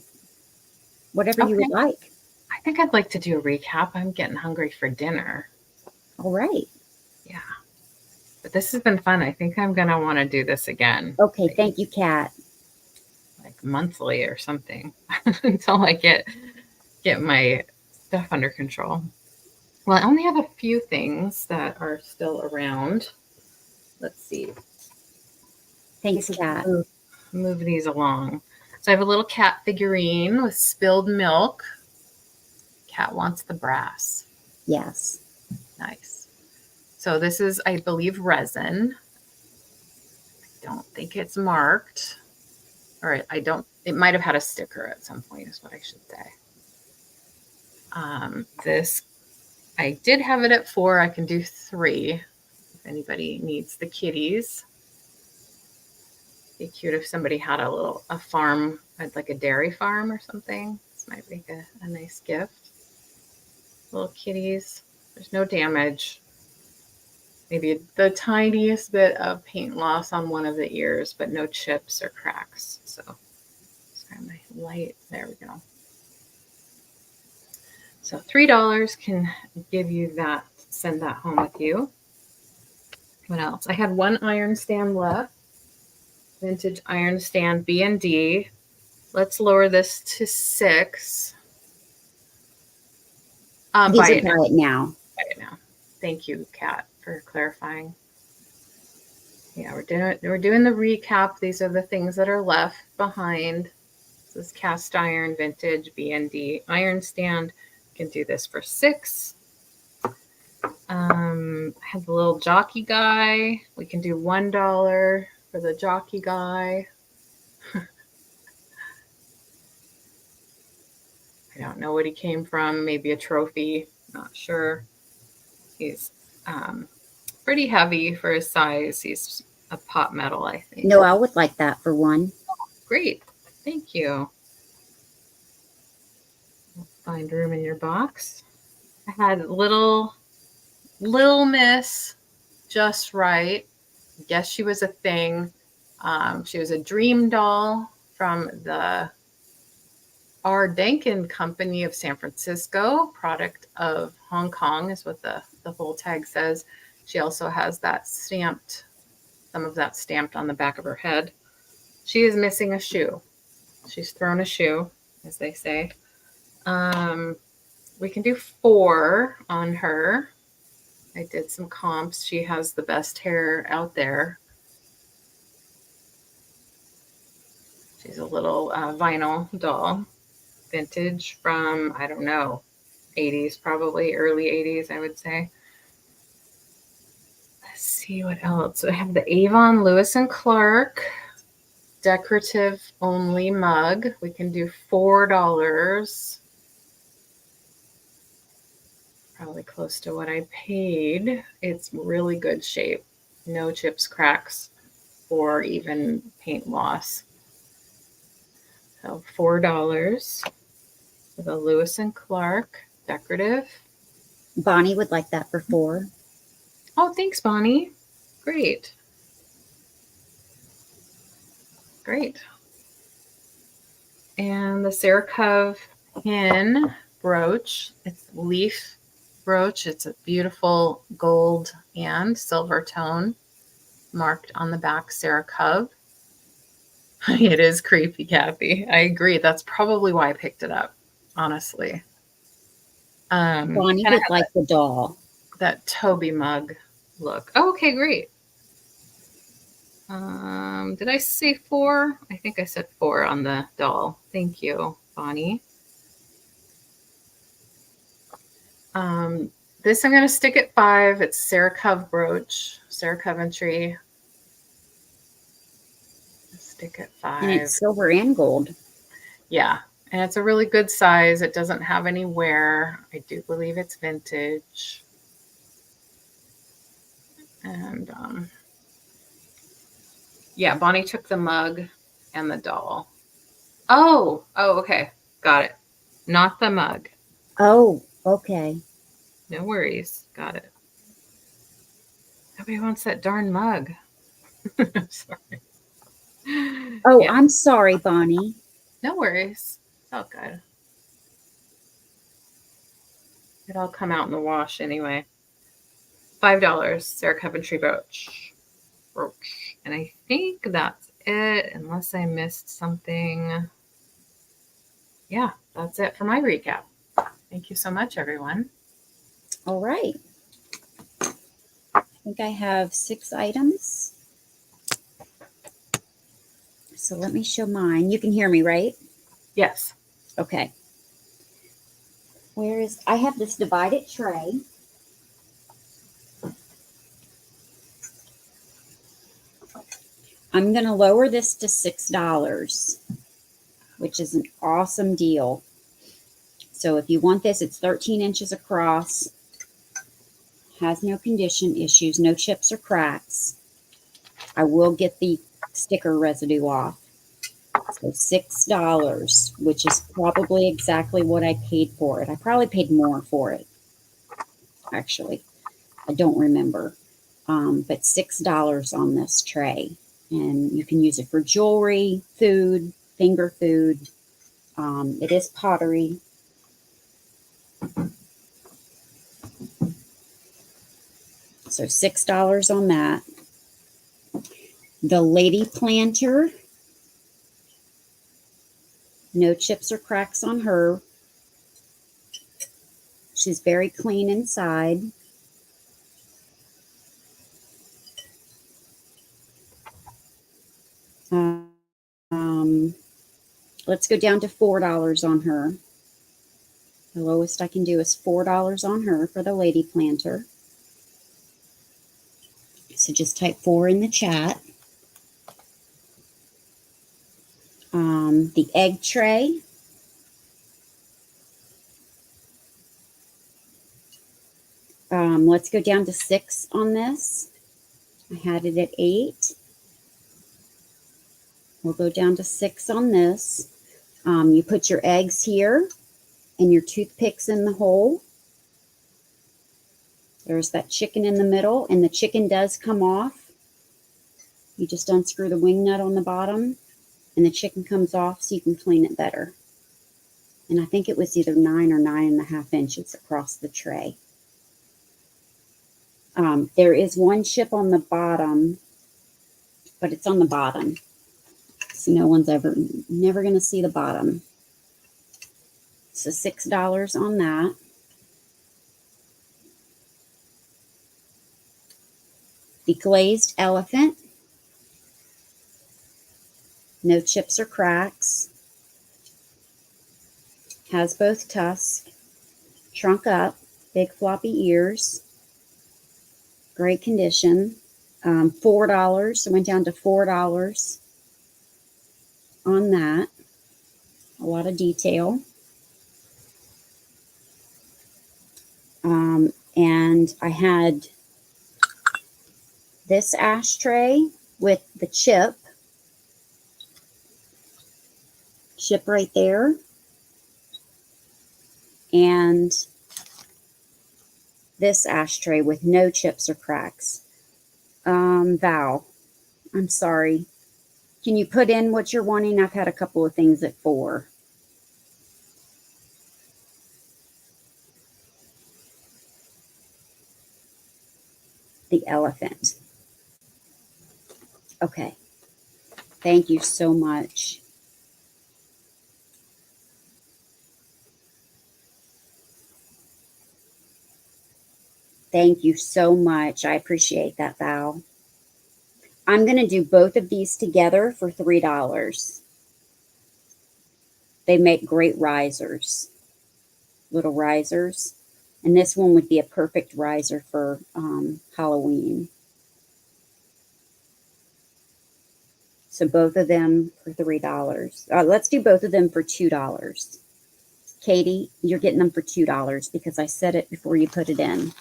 whatever you would like. I think I'd like to do a recap. I'm getting hungry for dinner. All right. Yeah. But this has been fun. I think I'm going to want to do this again. Okay. Thank you, Kat. Like monthly or something until I get my stuff under control. Well, I only have a few things that are still around. Let's see. Thanks, Kat. Move these along. So I have a little cat figurine with spilled milk. Cat wants the brass. Yes. Nice. So this is, I believe, resin. I don't think it's marked. Or it might have had a sticker at some point is what I should say. This, I did have it at 4. I can do 3 if anybody needs the kitties. Be cute if somebody had a farm, like a dairy farm or something. This might make a nice gift. Little kitties. There's no damage. Maybe the tiniest bit of paint loss on one of the ears, but no chips or cracks. So, sorry, my light. There we go. So $3 can give you that, send that home with you. What else? I had 1 iron stand left. Vintage iron stand B&D. Let's lower this to 6. Buy it now. Buy it now. Thank you, Kat, for clarifying. Yeah, we're doing the recap. These are the things that are left behind. This is cast iron vintage B&D iron stand. You can do this for 6. I have the little jockey guy. We can do $1 for the jockey guy. I don't know what he came from. Maybe a trophy. Not sure. He's pretty heavy for his size. He's a pot metal, I think. No, I would like that for 1. Great. Thank you. Find room in your box. I had little Miss Just Right. I guess she was a thing. She was a dream doll from the R. Denkin Company of San Francisco, product of Hong Kong is what the whole tag says. She also has that stamped, some of that stamped on the back of her head. She is missing a shoe. She's thrown a shoe, as they say. We can do 4 on her. I did some comps. She has the best hair out there. She's a little vinyl doll, vintage from, I don't know, 80s, probably early 80s, I would say. Let's see what else. I have the Avon Lewis and Clark decorative only mug. We can do $4. Probably close to what I paid. It's really good shape. No chips, cracks, or even paint loss. So $4 for the Lewis and Clark decorative. Bonnie would like that for 4. Oh, thanks, Bonnie. Great. Great. And the Sarah Cove pin brooch. It's leaf brooch. It's a beautiful gold and silver tone marked on the back, Sarah Cove. It is creepy, Kathy. I agree. That's probably why I picked it up, honestly. Bonnie would like the doll. That Toby mug look. Oh, okay, great. Did I say 4? I think I said 4 on the doll. Thank you, Bonnie. This I'm going to stick at 5. It's Sarah Cove brooch, Sarah Coventry. Stick at 5. And it's silver and gold. Yeah, and it's a really good size. It doesn't have any wear. I do believe it's vintage. And yeah, Bonnie took the mug and the doll. Oh, okay. Got it. Not the mug. Oh, okay. No worries. Got it. Nobody wants that darn mug. Sorry. Oh, yeah. I'm sorry, Bonnie. No worries. It's all good. It'll come out in the wash anyway. $5, Sarah Coventry brooch. And I think that's it, unless I missed something. Yeah, that's it for my recap. Thank you so much, everyone. All right. I think I have 6 items. So let me show mine. You can hear me, right? Yes. Okay. I have this divided tray. I'm going to lower this to $6, which is an awesome deal. So if you want this, it's 13 inches across, has no condition issues, no chips or cracks. I will get the sticker residue off. So $6, which is probably exactly what I paid for it. I probably paid more for it, actually. I don't remember. But $6 on this tray. And you can use it for jewelry, food, finger food. It is pottery. So $6 on that. The lady planter. No chips or cracks on her. She's very clean inside. Let's go down to $4 on her. The lowest I can do is $4 on her for the lady planter. So just type 4 in the chat. The egg tray. Let's go down to 6 on this. I had it at 8. We'll go down to 6 on this. You put your eggs here and your toothpicks in the hole. There's that chicken in the middle, and the chicken does come off. You just unscrew the wing nut on the bottom, and the chicken comes off so you can clean it better. And I think it was either 9 or 9.5 inches across the tray. There is one chip on the bottom, but it's on the bottom. So no one's never going to see the bottom. So $6 on that. The glazed elephant. No chips or cracks. Has both tusks. Shrunk up. Big floppy ears. Great condition. $4. It went down to $4 on that. A lot of detail. And I had this ashtray with the chip right there. And this ashtray with no chips or cracks. Val, I'm sorry. Can you put in what you're wanting? I've had a couple of things at 4. The elephant. Okay. Thank you so much. Thank you so much. I appreciate that, Val. I'm going to do both of these together for $3. They make great risers, little risers. And this one would be a perfect riser for Halloween. So both of them for $3. Let's do both of them for $2. Katie, you're getting them for $2 because I said it before you put it in.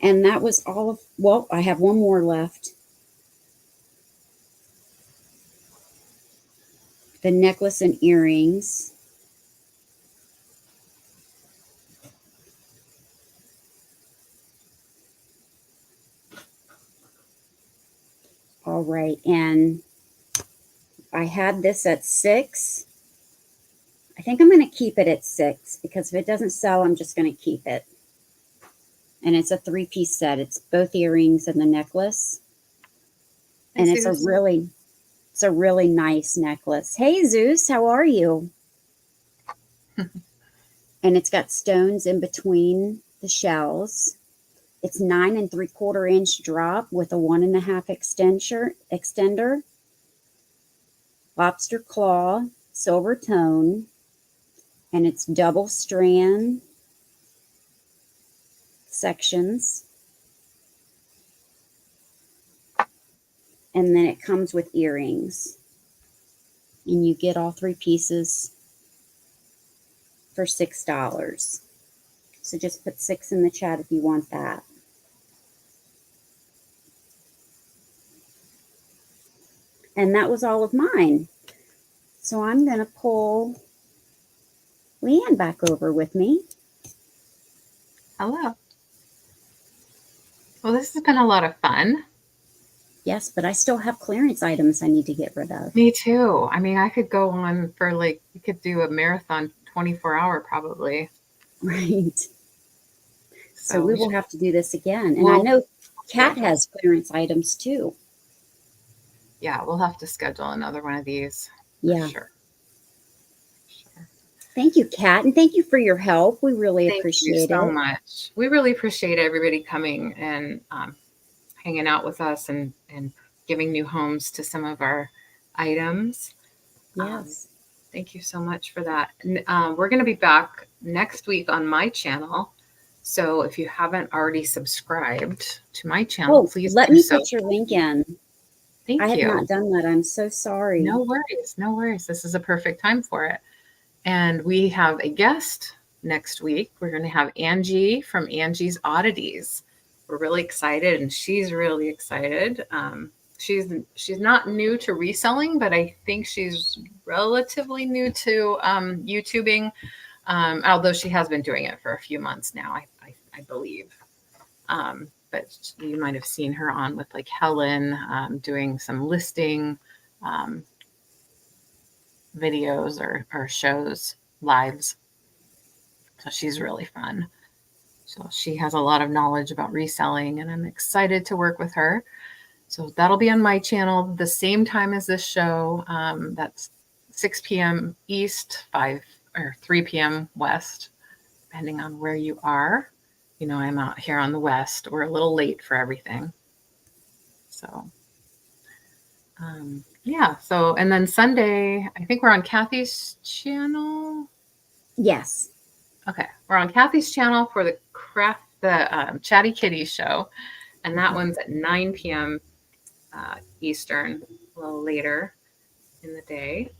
And that was all of, well, I have one more left. The necklace and earrings. All right, and I had this at $6. I think I'm going to keep it at $6 because if it doesn't sell, I'm just going to keep it. And it's a 3-piece set. It's both earrings and the necklace. And it's a really nice necklace. Hey, Zeus, how are you? And it's got stones in between the shells. It's 9 3/4-inch drop with a 1.5 extender. Lobster claw, silver tone, and it's double strand sections. And then it comes with earrings. And you get all 3 pieces for $6. So just put 6 in the chat if you want that. And that was all of mine. So I'm going to pull LeAnne back over with me. Hello. Well, this has been a lot of fun. Yes, but I still have clearance items I need to get rid of. Me too. I mean, I could go on for we could do a marathon 24-hour probably. Right. So we will have to do this again. And I know Kat has clearance items too. Yeah, we'll have to schedule another one of these. Yeah. Sure. Thank you, Kat, and thank you for your help. We really appreciate it. Thank you so much. We really appreciate everybody coming and hanging out with us and giving new homes to some of our items. Yes. Thank you so much for that. We're going to be back next week on my channel. So if you haven't already subscribed to my channel, please let me put your link in. Thank you. I have not done that. I'm so sorry. No worries. No worries. This is a perfect time for it. And we have a guest next week. We're going to have Angie from Angie's Oddities. We're really excited, and she's really excited. She's not new to reselling, but I think she's relatively new to YouTubing, although she has been doing it for a few months now, I believe. But you might have seen her on with Helen doing some listing videos or shows, lives. So she's really fun. So she has a lot of knowledge about reselling, and I'm excited to work with her. So that'll be on my channel the same time as this show. That's 6 p.m. East, 5 or 3 p.m. West, depending on where you are. You know, I'm out here on the West. We're a little late for everything. So, yeah. So, and then Sunday, I think we're on Kathy's channel. Yes. Okay. We're on Kathy's channel for the Chatty Kitty show. And that one's at 9 p.m. Eastern, a little later in the day.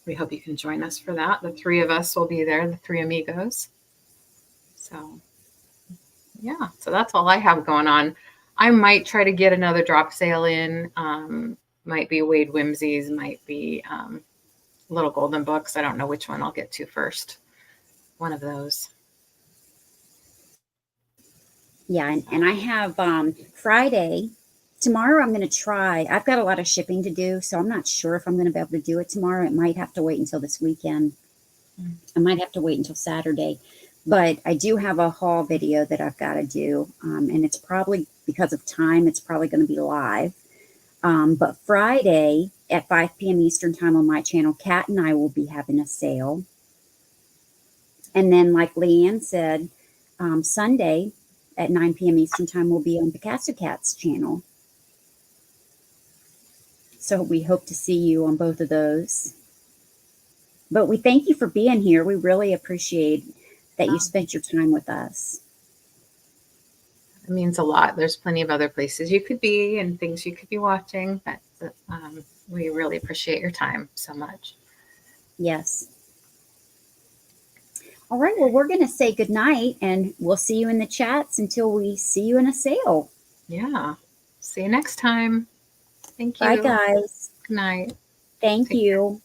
We hope you can join us for that. The three of us will be there, the three amigos. So, yeah, so that's all I have going on. I might try to get another drop sale in. Might be Wade Whimsies, might be Little Golden Books. I don't know which one I'll get to first. One of those. Yeah, and I have Friday. Tomorrow I'm going to try. I've got a lot of shipping to do, so I'm not sure if I'm going to be able to do it tomorrow. It might have to wait until this weekend. I might have to wait until Saturday. But I do have a haul video that I've got to do, and it's probably, because of time, it's probably going to be live. But Friday at 5 p.m. Eastern time on my channel, Kat and I will be having a sale. And then, like LeAnne said, Sunday at 9 p.m. Eastern time will be on Picasso Cat's channel. So we hope to see you on both of those. But we thank you for being here. We really appreciate that you spent your time with us. It means a lot. There's plenty of other places you could be and things you could be watching. But we really appreciate your time so much. Yes. All right. Well, we're going to say goodnight, and we'll see you in the chats until we see you in a sale. Yeah. See you next time. Thank you. Bye, guys. Good night. Thank you.